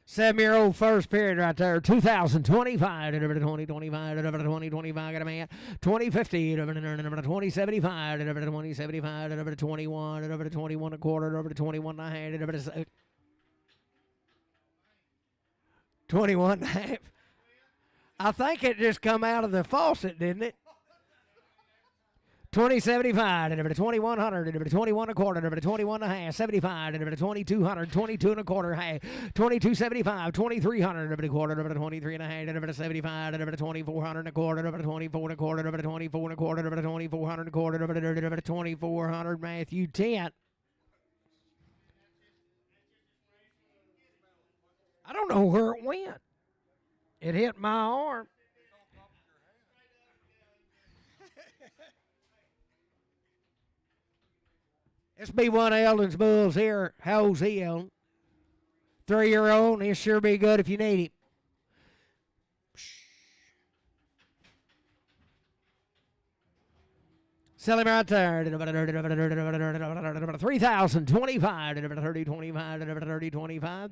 Seven-year-old first period right there. 2025, 2025, 2025, got a man. 2050, 2075, 2075, 21, 21 a quarter, 21 and a half, 21 and a half. I think it just come out of the faucet, didn't it? 2075, 2100, 21 a quarter, 21 and a half, 75, 2200, 22 and a quarter, half, 2275, 2300, a quarter, 23 and a half, 75, 2400 and a quarter, 24 and a quarter, 24 and a quarter, 2400 and a quarter, 2400, Matthew 10. I don't know where it went. It hit my arm. This be one of Eldon's bulls here. How old's he, Eldon? 3-year-old. He'll sure be good if you need him. Sell him right there. 3,025. 3025. 3025. 3025. 3,025. 3025.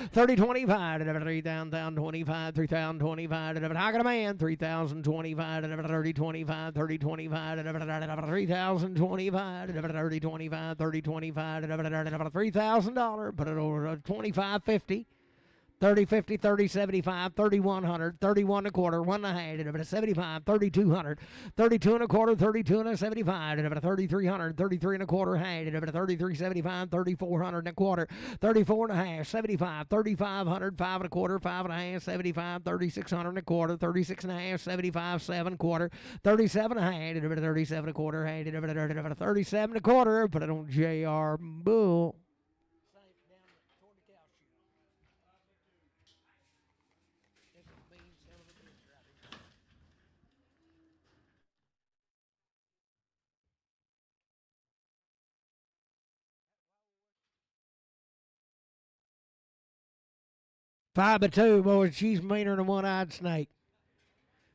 3,025. 3,025. I got a man. 3,025. 3025. 3025. 3,025. 3025. 3025. $3,000. Put it over $2,550. 30, 50, 30, 75, 3,100, 31 and a quarter, 1 and a half, 75, 3,200, 32 and a quarter, 32 and a 75, 3,300, 33 and a quarter, half, 33, 75, 3,400 and a quarter, 34 and a half, 75, 3,500, 5 and a quarter, 5 and a half, 75, 3,600 and a quarter, 36 and a half, 75, 7 quarter, 37 and a half, 37 and a quarter, 37 and a quarter, put it on JR Bull. 5-2, boys. She's meaner than a one-eyed snake.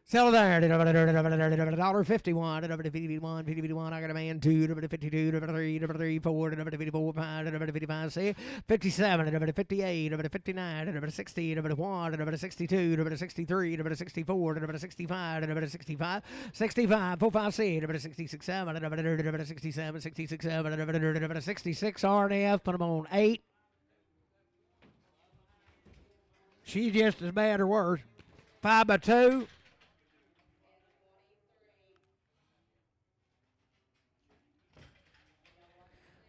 Sell it there. $1.51. 51. I got a man. 2. 52. 3. 3. 4. 54. 5. 55. 6. 57. 58. 59. 60. 1. 62. 63. 64. 65. 65. 65. 4, 5, 6. 66. 7. 67. 66. 7. 66. RNF. Put them on 8. She's just as bad or worse. 5-2.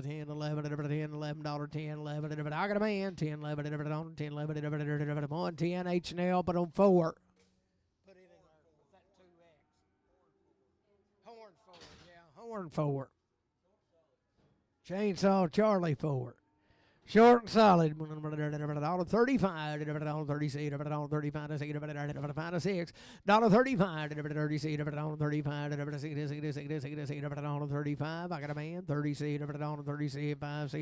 10, 11, 10, $11, 10, 11, I got a man, 10, 11, 10, 11, 1, 10, H&L, but on 4. Put it in there. Was that 2X? Horn 4, yeah, horn 4. Chainsaw Charlie 4. Short and solid. $1.35. $1.36. $1.35. $6. $1.35. I got a man. $30. $1.35.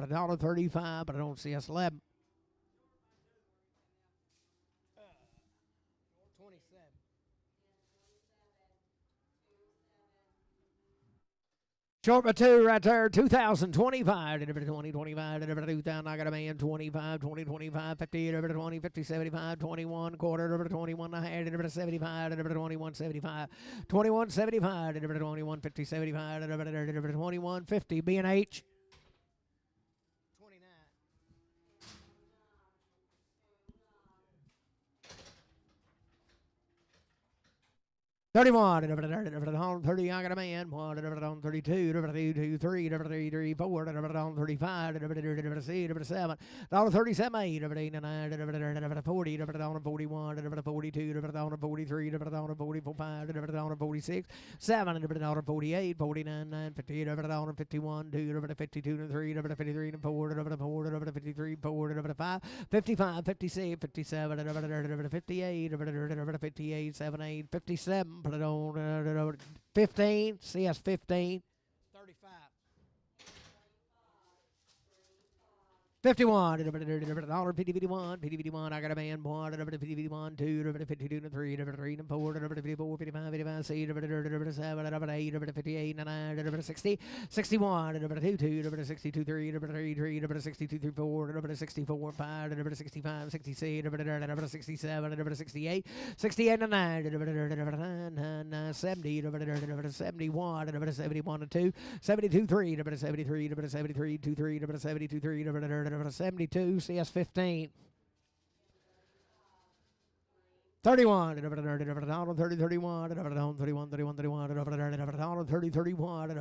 $1.35. But I don't see us 11. 27. Short by 2 right there, 2025, 2025, 2000, I got a man, 25, 20, 25, 50, 20, 50, 75, 21, quarter, 21, I had, 75, 21, 75, 21, 75, 21, 50, 75, 21, 50, B&H. 29. 31, 30, I got a man, 1, 32, 32, 3, 33, 4, 35, 37, $37, 8, 39, 40, 41, 42, 43, 45, 46, 7, 48, 49, 9, 50, 51, 2, 52, 3, 53, 4, 53, 4, 5, 55, 56, 57, 58, 58, 7, 8, 57. Put it on 15, CS 15, 35. 51, $51, $51, I got a man, 1, $51, 2, $52, 3, $3, 4, $54, 55, 55, C, $7, 8, $58, 9, 60, 61, $2, 62, 3, 3, 62, 3, 4, 64, 5, 65, 66, 67, 68, 68, 9, 70, 71, 71, 2, 72, 3, 73, 73, 2, 3, 72, 3, 72, CS 15. 31, 30, 31, 31, 31, 31, 31, 30, 31,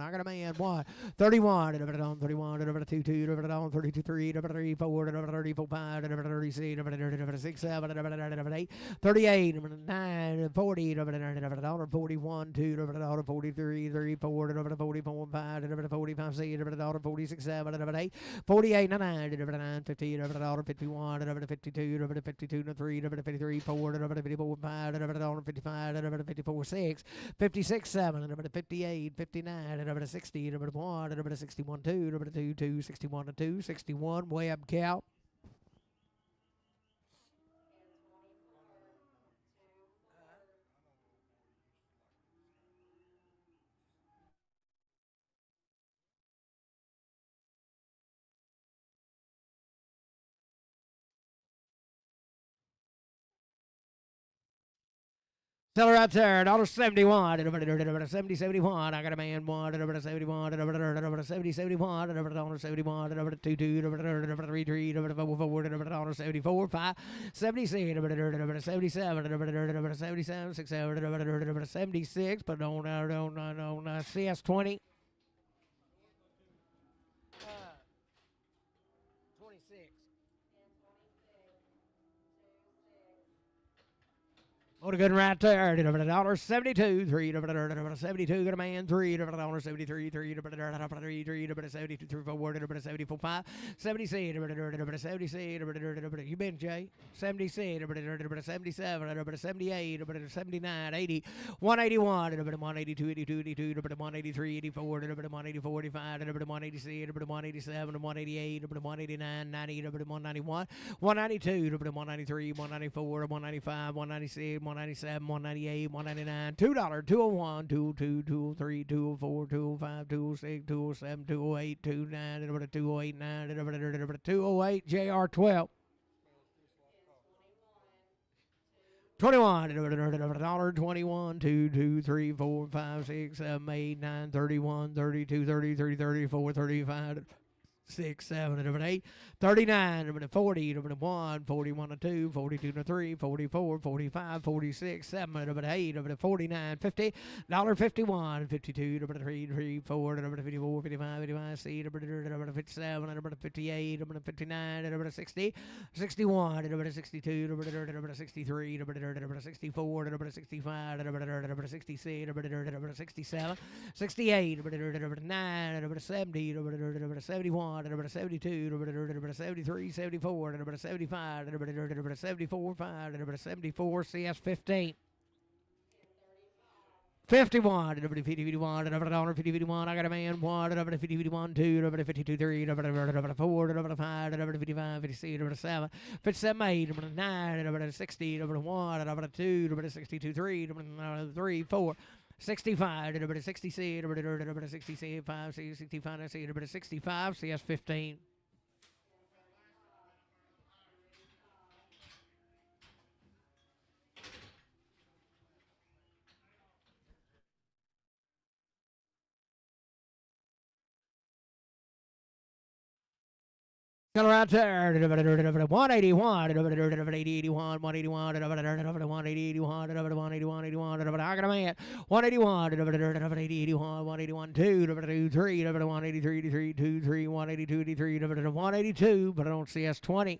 I got a man, 1, 31, 31, 32, 32, 3, 3, 4, 34, 5, 36, 6, 7, 8, 38, 9, 40, 41, 2, 43, 34, 44, 5, 45, 6, 46, 7, 8, 48, 9, 50, 51, 52, 52, 3, 53, 4, 54, 5, 55, 54, 6, 56, 7, 58, 59, 60, 1, 61, 2, 2, 61, 2, 61, web cow. Seller right there, $1.71, 70, 71. I got a man, 1, 71, 70, 71, 71, 2, 2, 3, 3, 4, 4, 74, 5, 76, 77, 77, 6, 76, but don't CS 20. 26. What a good right there. $1.72, 3, 72, got a man, 3, $73, 3, 3, 72, 3, 4, 74, 5, 76, 76, you been, Jay? 76, 77, 78, 79, 80, 181, 182, 82, 83, 84, 184, 85, 186, 187, 188, 189, 90, 191, 192, 193, 194, 195, 196, 197, 198, 199, $2, 201, 202, 203, 204, 205, 206, 207, 208, 209, 208, 208, JR 12. 21, $21, 2, 2, 3, 4, 5, 6, 7, 8, 9, 31, 32, 33, 34, 35, 6, 7, 8, 39, 40, 1, 41, 2, 42, 3, 44, 45, 46, 7, 8, 49, $50, $51, 52, 3, 3, 4, 54, 55, 55, C, 57, 58, 59, 60, 61, 62, 63, 64, 65, 66, 67, 68, 9, 70, 71, 72, 73, 74, 75, 74, 5, 74, CS 15. 51, 50, 51, $50, 51, I got a man, 1, 50, 51, 2, 52, 3, 4, 5, 55, 56, 7, 57, 8, 9, 60, 1, 2, 62, 3, 3, 4, 65, 66, 65, 65, 65, CS 15. Right there, 181, 181, 181, 181, 181, I got a man, 181, 181, 181, 2, 3, 183, 2, 3, 182, 83, 182, but I don't see S20.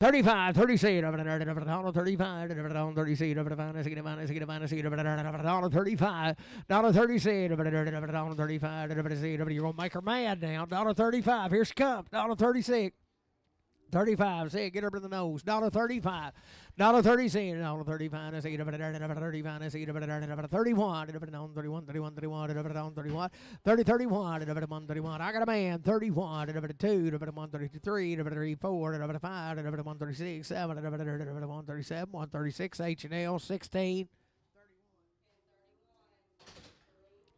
35, 36, $35, 36, $35, $36, $35, you're gonna make her mad now. $35, here she comes, $36. 35, say it, get her to the nose. $35, $36, $35, I see it, $35, I see it, $31, 31, 31, 31, 31, 30, 31, 31, I got a man, 31, 32, 33, 34, 5, 36, 7, 137, 136, H&L, 16.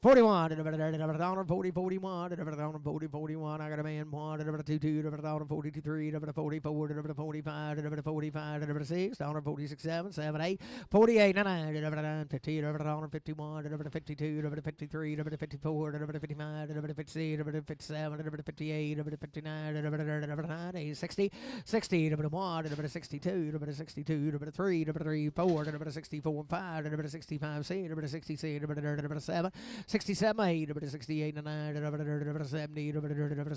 41, $40, 41, $40, 41. I got a man, 1, $22, $42, 3, $44, $45, $45, 6, $46, 7, 7, 8, 48, 9, 50, $51, $52, $53, $54, $55, $56, $57, $58, $59, 90, 60, 60, $1, $62, $62, 3, 4, $64, 5, $65, 6, 66, 7, 67, 8, 68, 9, 70,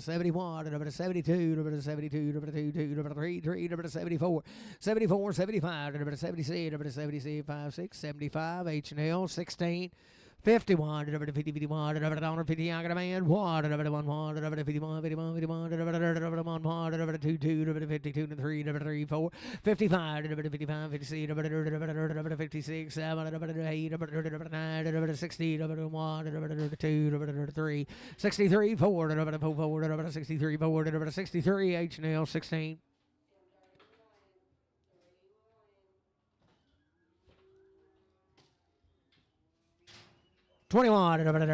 71, 72, 72, 3, 74, 74, 75, 76, 76, 5, 6, 75, H&L, 16, 51, 50, 51, 50, I got a man, 1, 1, 51, 51, 51, 1, 2, 2, 52, 3, 3, 4, 55, 55, 56, 56, 7, 8, 9, 60, 1, 2, 3, 63, 4, 63, 4, 63, H&L, 16. 21, 20,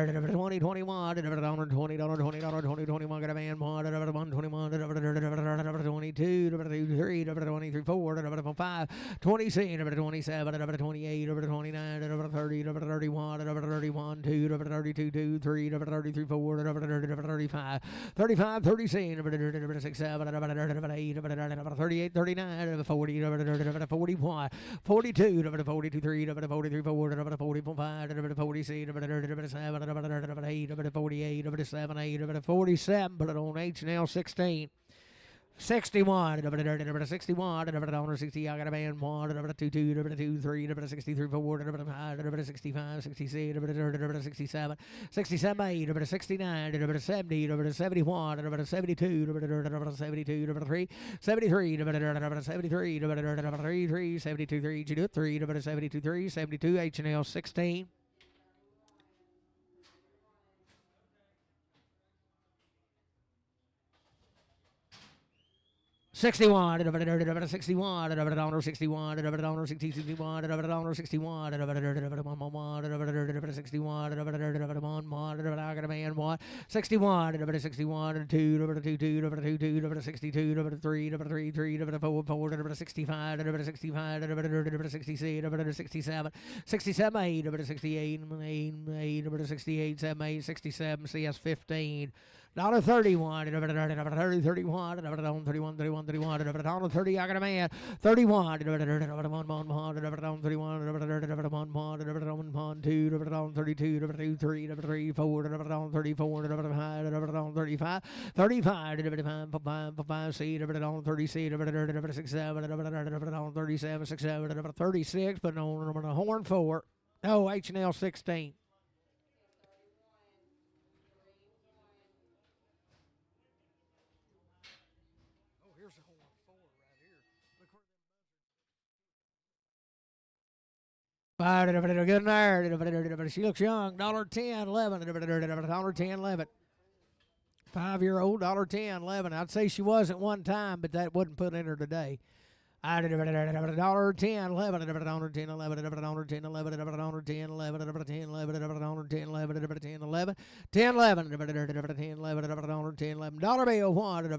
21, $20, $20, 21, got a man, 1, 21, 22, 23, 23, 4, 5, 26, 27, 28, 29, 30, 31, 31, 2, 32, 2, 3, 33, 4, 35, 35, 36, 36, 7, 8, 38, 39, 40, 41, 42, 42, 3, 43, 4, 45, 46, 7, 8, 48, 7, 8, 47, put it on H&L 16. 61, 61, 60, I got a man, 1, 2, 2, 3, 63, 4, 5, 65, 66, 67, 67, 8, 69, 70, 71, 72, 72, 3, 73, 73, 3, 72, 3, 3, 72, 3, 72, H&L 16. 61, 61, 61, 61, 61, 61, 61, I got a man, 1, 61, 61, 2, 62, 62, 3, 3, 4, 4, 65, 65, 66, 67, 67, 8, 68, 8, 68, 7, 8, 67, CS 15. $31, 30, 31, 31, 31, 31, 30, I got a man, 31, 31, 2, 32, 3, 4, 34, 35, 35, C, 36, 37, 36, but on a horn 4. No, H&L 16. Good in there. She looks young. $10, 11. $10, 11. 5-year-old, $10, 11. I'd say she was at one time, but that wouldn't put in her today. $10, 11, $10, 11, $10, 11, $10, 11, $10, 11, $10, 11, $10, 11, $10, 11, $10, 11, $10, 11, $10, 11, $10, 11, dollar bill, $1,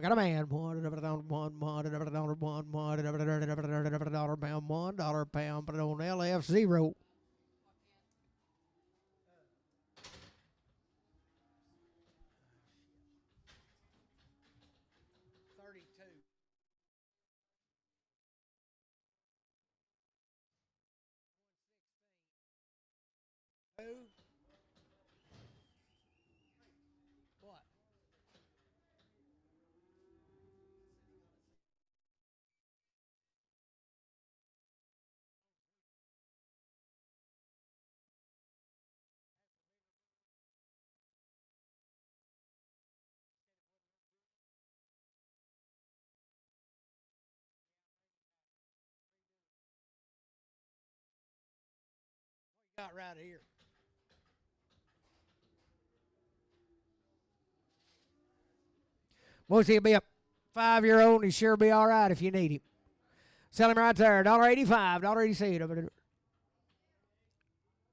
got a man, $1, pound, put it on LF 0. What? Got right here. We'll see, he'll be a 5-year-old, and he sure be all right if you need him. Sell him right there, $1.85, $1.86.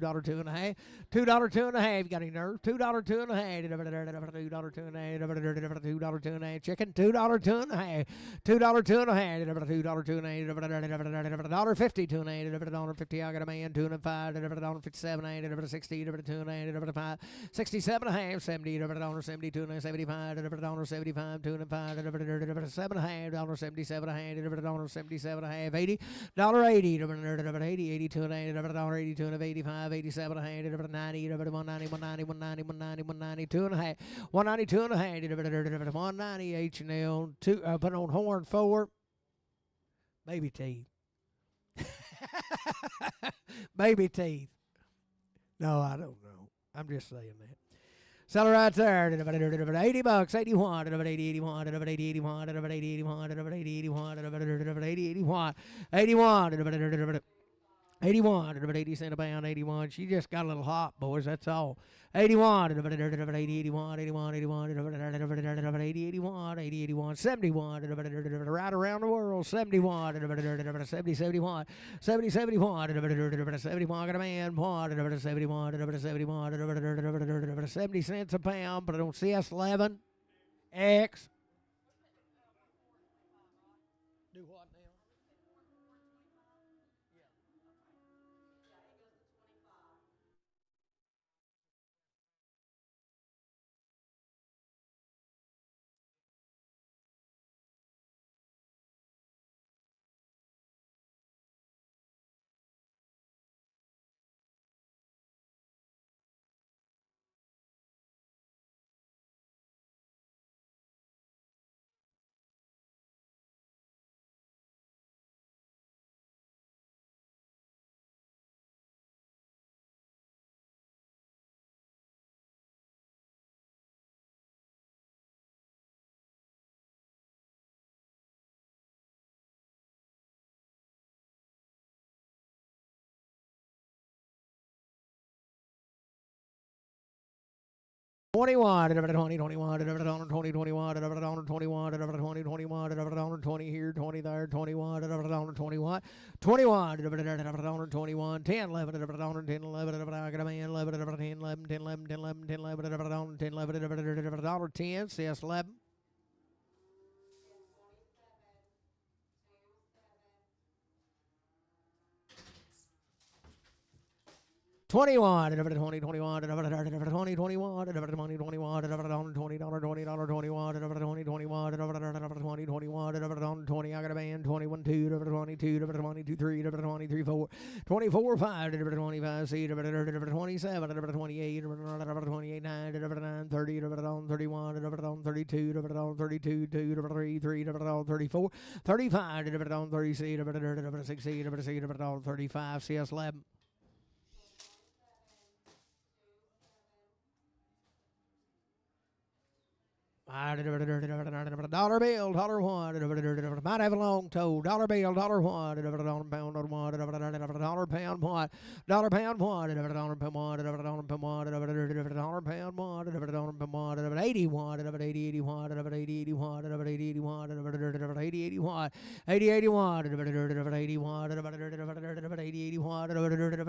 $2, $2 and a half, $2, $2 and a half. You got any nerve? $2, $2 and a half, $2, $2 and a half, $2, $2 and a half. Chicken, $2, $2 and a half, $2, $2 and a half, $2, $2 and a half, $1.50, $2 and a half, $1.50. I got a man, $2 and $5, $1.57, $60, $2 and a half, $5, 67 and a half, $70, $1.70, $2 and a half, $75, $1.75, $2 and $5, $7 and a half, $1.77 and a half, $1.77 and a half, $80, $80, $80, 82 and a half, $82 and a half, 85, 87 and a half, $90, $190, $190, $190, $190, $192 and a half, $192 and a half, $190, H&L, put on horn 4, baby teeth. Baby teeth. No, I don't know. I'm just saying that. Sell it right there. $80, 81, 80, 81, 80, 81, 80, 81, 80, 81, 81, 81, 80 cents a pound, 81. She just got a little hot, boys, that's all. 81, 80, 81, 81, 81, 80, 81, 80, 81, 71, right around the world, 71, 70, 71, 70, 71, 71, got a man, 71, 71, 70 cents a pound, but I don't see us 11, X. Do what now? 21, 20, 21, 20, 21, 21, 20, 21, 20 here, 20 there, 21, 21, 21, 21, 10, 11, 10, 11, I got a man, 11, 10, 11, 10, 11, 10, 11, 10, 11, 10, 11, 10, CS 11. 21, 20, 21, 20, 21, 20, 21, $20, $20, $20, 21, 20, 21, 20, I got a band, 21, 2, 22, 22, 3, 23, 4, 24, 5, 25, 6, 27, 28, 28, 9, 9, 30, 31, 32, 32, 2, 3, 3, 34, 35, 36, 36, 35, CS 11. Dollar bill, dollar one, might have a long toe. Dollar bill, dollar one, dollar pound, dollar one, dollar pound one, dollar pound one, dollar pound one, dollar pound one, dollar pound one, dollar pound one, 81, 80, 81, 80, 81, 80, 81, 80, 81, 80, 81, 81,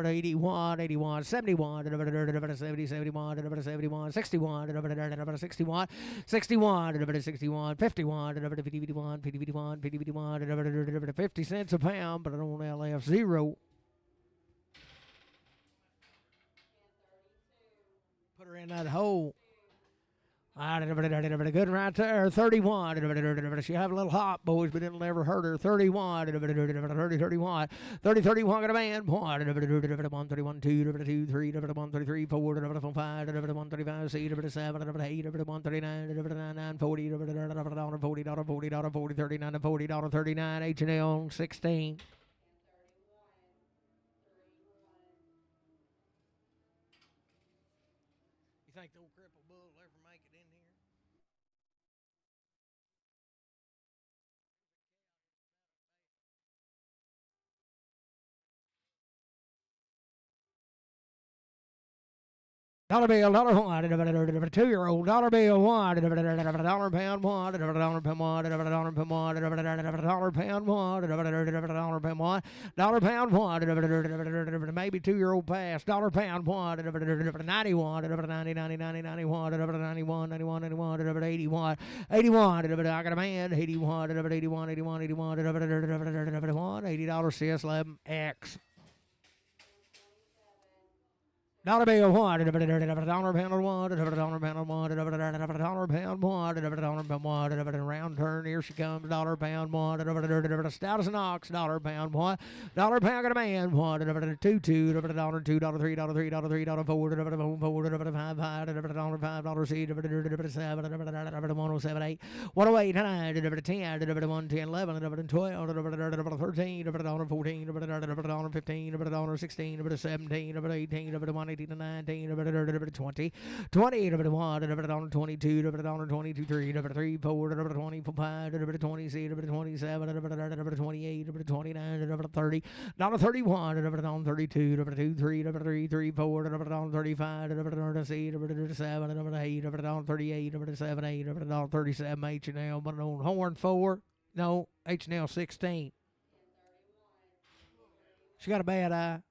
81, 81, 71, 70, 71, 71, 61, 61, 61, 61, 51, 51, 51, 51, 50 cents a pound, but I don't LF 0. Put her in that hole. Good right there. 31. She have a little hop, boys, but it'll never hurt her. 31. 31. 31 got a man. 1, 31, 2, 3, 33, 4, 5, 35, 6, 7, 8, 139, 9, 40, 40, 39, 40, 39, H&L 16. You think the old crippled bull will ever make it in here? Dollar bill, dollar one, 2-year-old, dollar bill one, dollar pound one, dollar pound one, dollar pound one, dollar pound one, dollar pound one, dollar pound one, maybe 2-year-old pass, dollar pound one, 91, 90, 90, 90, 91, 91, 91, 91, 81, 81, I got a man, 81, 81, 81, 81, 81, $80 CS 11X. Dollar bill one, dollar pound one, dollar pound one, dollar pound one, round turn, here she comes, dollar pound one, stout as an ox, dollar pound one, dollar pound got a man, one, $2, dollar $2, $3, $3, $3, $4, $4, $5, $5, dollar $6, $7, 107.8, 108.9, 10, 1, 10, 11, 12, 13, 14, 15, 16, 17, 18, 18 to 19, 20, 20, 21, 22, 22, 3, 3, 4, 25, 26, 27, 28, 29, 30, $31, 32, 3, 3, 4, 35, 7, 8, 38, 7, 8, 37, H&L, but on horn 4, no, H&L 16. She got a bad eye.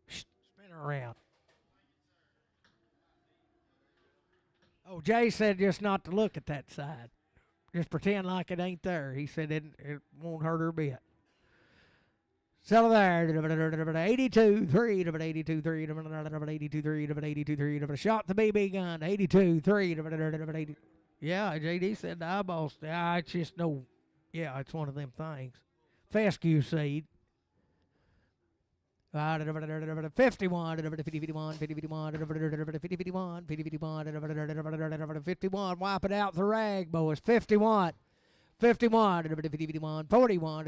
Spin her around. Oh, Jay said just not to look at that side. Just pretend like it ain't there. He said it won't hurt her a bit. Settle there. 82, 3, 82, 3, 82, 3, 82, 3, shot the BB gun. 82, 3, 80. Yeah, JD said the eyeballs. It's just no. Yeah, it's one of them things. Fescue seed. 51, 51, 51, 51, wipe it out the rag, boys. 51, 51, 51, 41,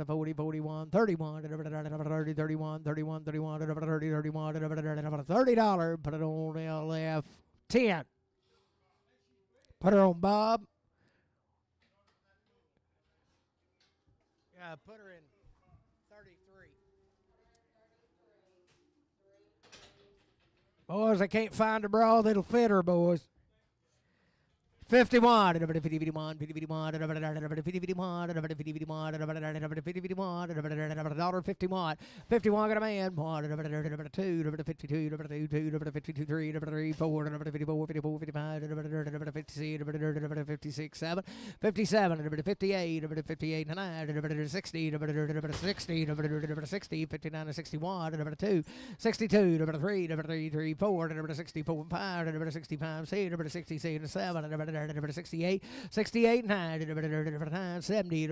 40, 41, 31, 30, 31, 31, 31, 30, 31, $30. Put it on LF 10. Put her on Bob. Yeah, put her in 33. Boys, I can't find a bra that'll fit her, boys. 51, $50, got a man, $2, $52, $53, $54, $54, $55, $56, $7, $57, $58, $58, $9, $60, $60, $59, $61, $2, $62, $3, $3, $4, $64, $5, $65, $66, $7, 68, 68, 9, 70,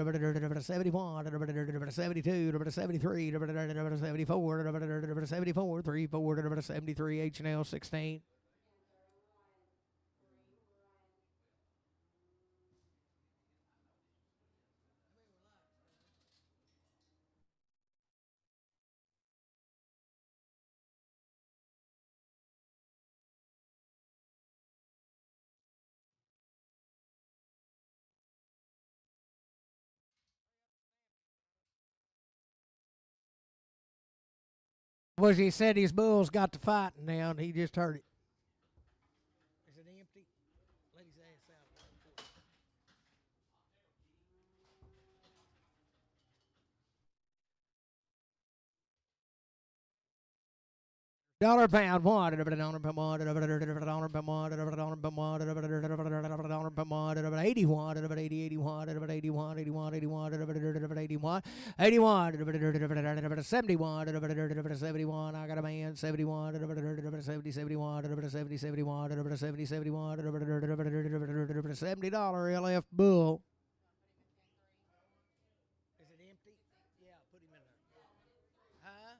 71, 72, 73, 74, 74, 3, 4, 73, H&L 16. Was he said his bulls got to fighting now, and he just heard it. Is it empty? Let his ass out. Dollar pound one, $1 per month, $1 per month, $1 per month, $1 per month, $1 per month, 81, 80, 81, 81, 81, 81, 81, 81, 71, 71. I got a man, 71, 70, 71, 70, 71, 70, 71, $70 LF bull. Is it empty? Yeah, put him in there. Huh?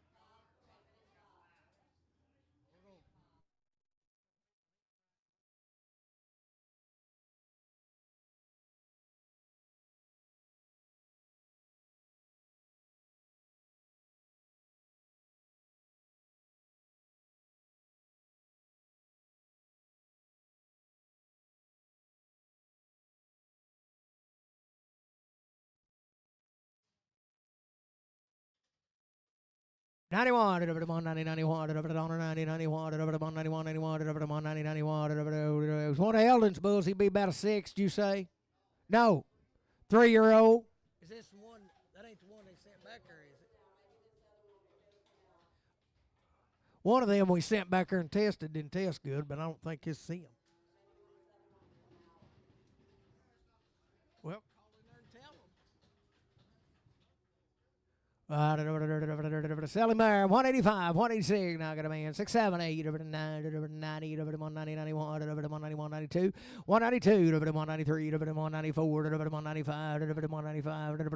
$91, $91, $91, one of Eldon's bulls, he'd be about a 6, you say? No, 3-year-old. Is this one? That ain't the one they sent back there, is it? One of them we sent back there and tested didn't test good, but I don't think it's him. Well, Sally Meyer, 185, 186. Now I got a man, 6, 7, 8, 9, 90, 190, 91, 191, 92, 192, 193, 194, 195, 195,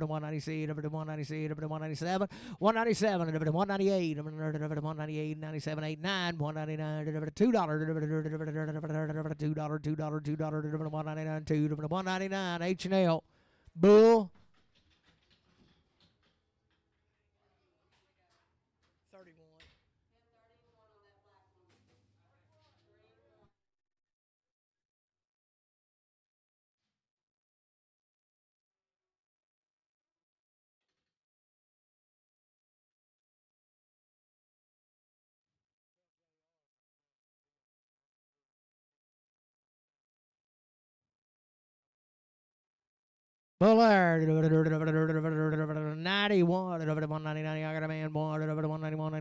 196, 196, 197, 197, 198, 198, 97, 8, 9, $199, $2, $2, $2, $199, $2, $199, H&L, Bull. Bullard, 91, 190, I got a man, 191, 91,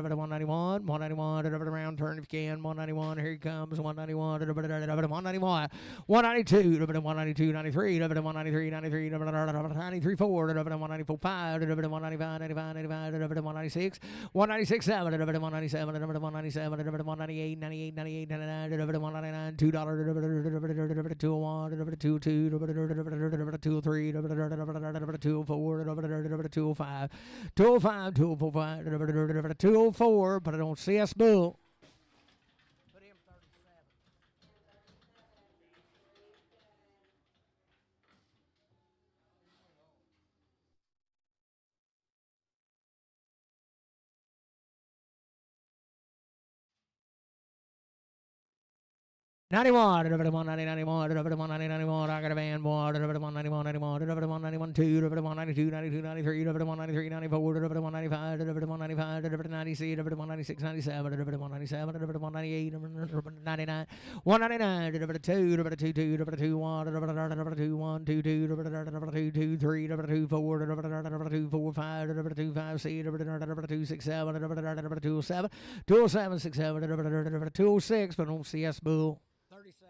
191, 191, round turn if you can, 191, here he comes, 191, 191, 192, 192, 93, 193, 93, 93, 4, 194, 5, 195, 95, 95, 196, 196, 7, 197, 197, 198, 98, 98, 99, 199, $2, 201, 202, 203, 204, 205, 205, 205, 204, but I don't see us bull. 91, over 190, 91, over 190, 91, I got a van, boy, over 191, 91, over 191, 2, over 192, 92, 93, over 193, 94, over 195, over 195, over 96, over 196, 97, over 197, over 198, over 99, 199, over 2, over 2, 2, over 2, 1, over 2, 1, 2, 2, over 2, 2, 3, over 2, 4, over 2, 4, 5, over 2, 5, 6, over 2, 6, 7, over 2, 7, 207, 6, 7, over 206, but on CS Bull. 37.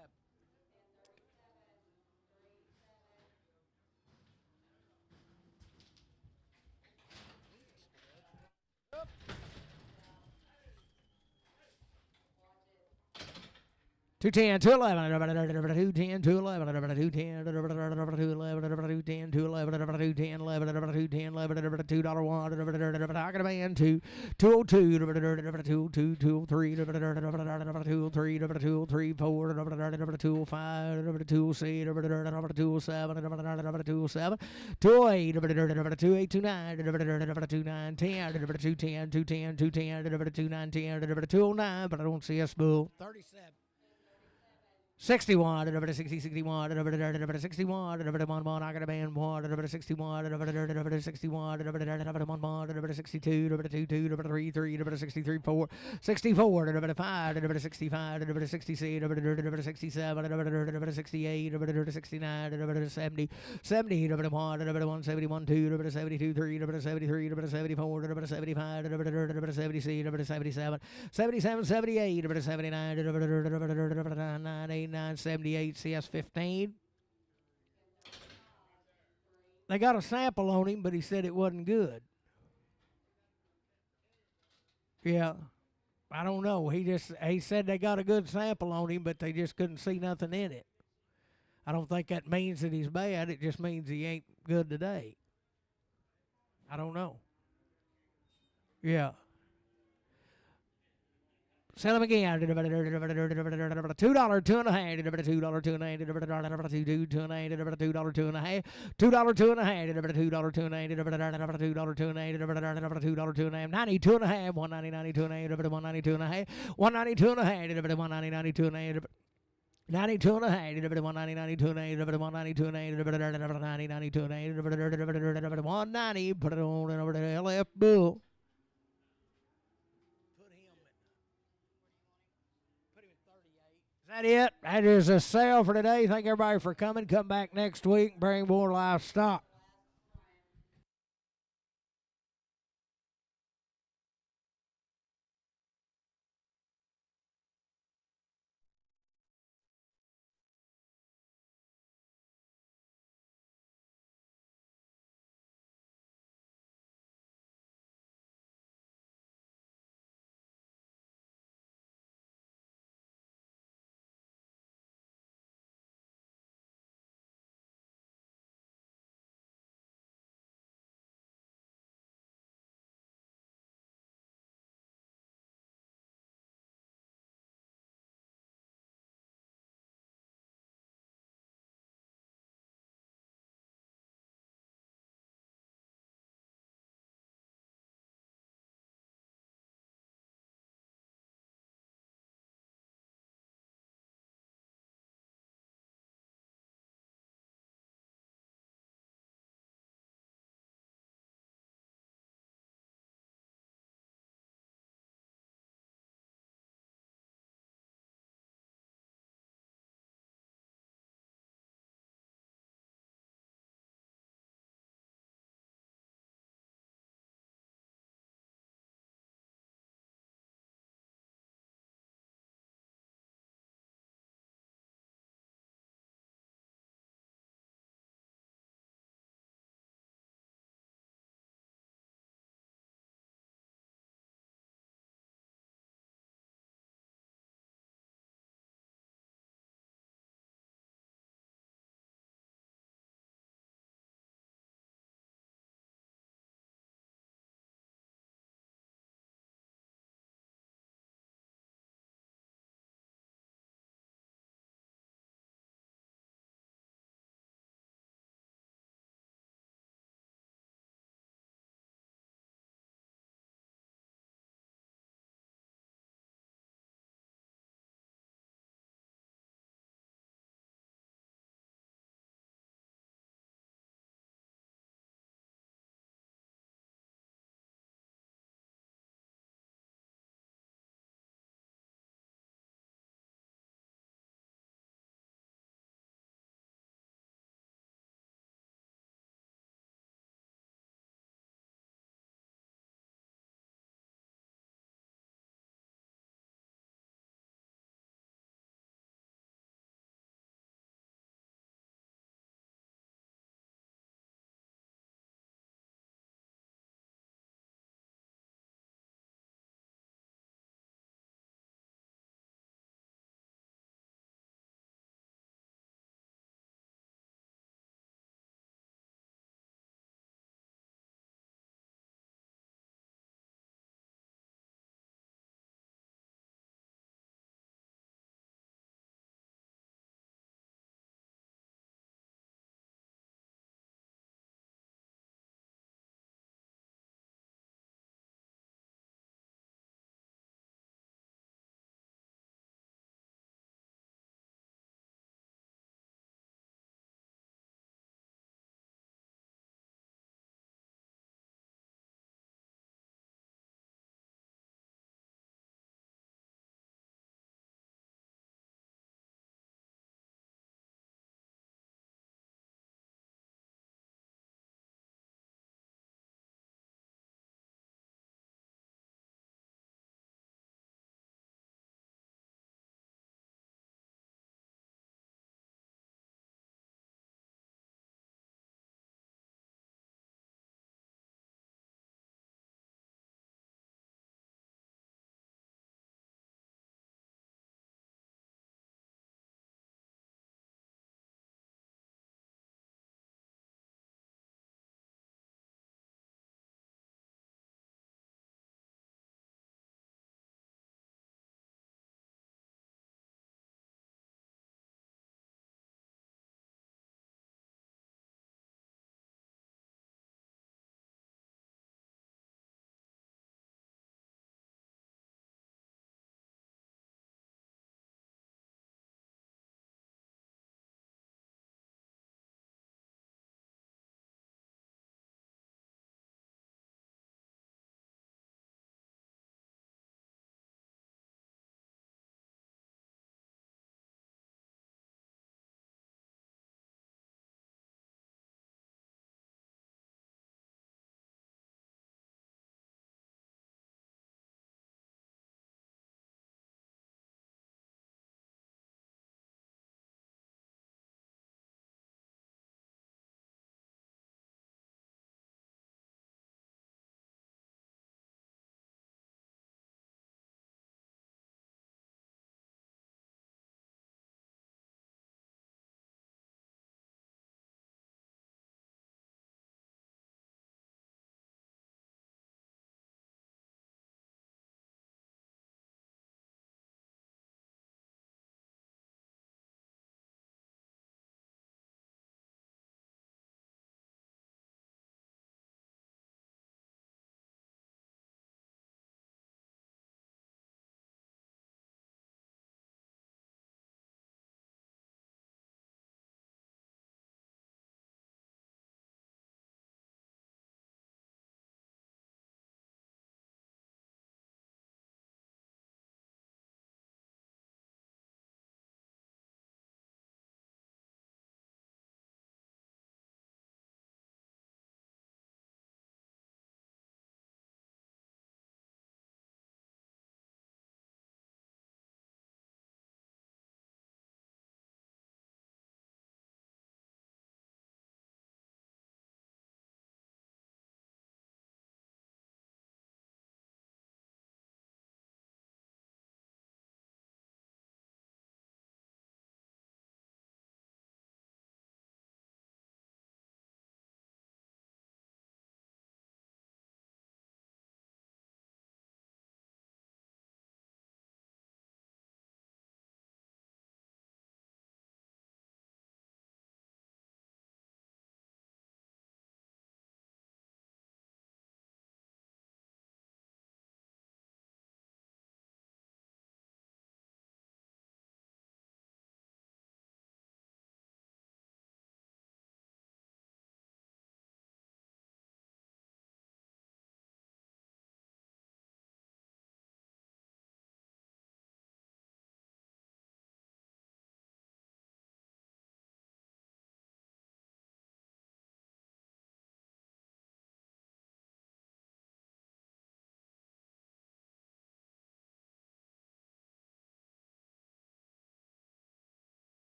Two 10, 2 11, 2 10, 2 11, 2 10, 2 11, 2 10, 2 11, 2 10, 11, 2 10, 11, $2 1, I got a man 2, 202, 202, 203, 203, 203, 4, 205, 206, 207, 207, 208, 208, 29, 29, 10, 210, 210, 210, 29, 10, 209, but I don't see a spool. 37. 61, 60, 61, 61, 1, I got a man 1, 61, 61, 62, 2, 2, 3, 3, 63, 4, 64, 5, 65, 66, 67, 68, 69, 70, 70, 1, 71, 2, 72, 3, 73, 74, 75, 76, 77, 77, 78, 79, 9, 78 CS 15. They got a sample on him, but he said it wasn't good. Yeah, I don't know. He said they got a good sample on him, but they just couldn't see nothing in it. I don't think that means that he's bad. It just means he ain't good today. I don't know. Yeah. Sell them again. $2, 2 and a half. $2, 2 and a half. $2, 2 and a half. $2, 2 and a half. $2, 2 and a half. $2, 2 and a half. $2, 2 and a half. $2, 2 and a half. $2, 2 and a half. $2, 2 and a half. $2, 2 and a half. $2, 2 and a half. 92 and a half. 190, 92 and a half. 192 and a half. 192 and a half. 190, 92 and a half. 92 and a half, 190, 92 and a half, 192 and a half, 90, 92 and a half, 190, put it on over to LF Bull. Is that it? That is a sale for today. Thank everybody for coming. Come back next week and bring more livestock.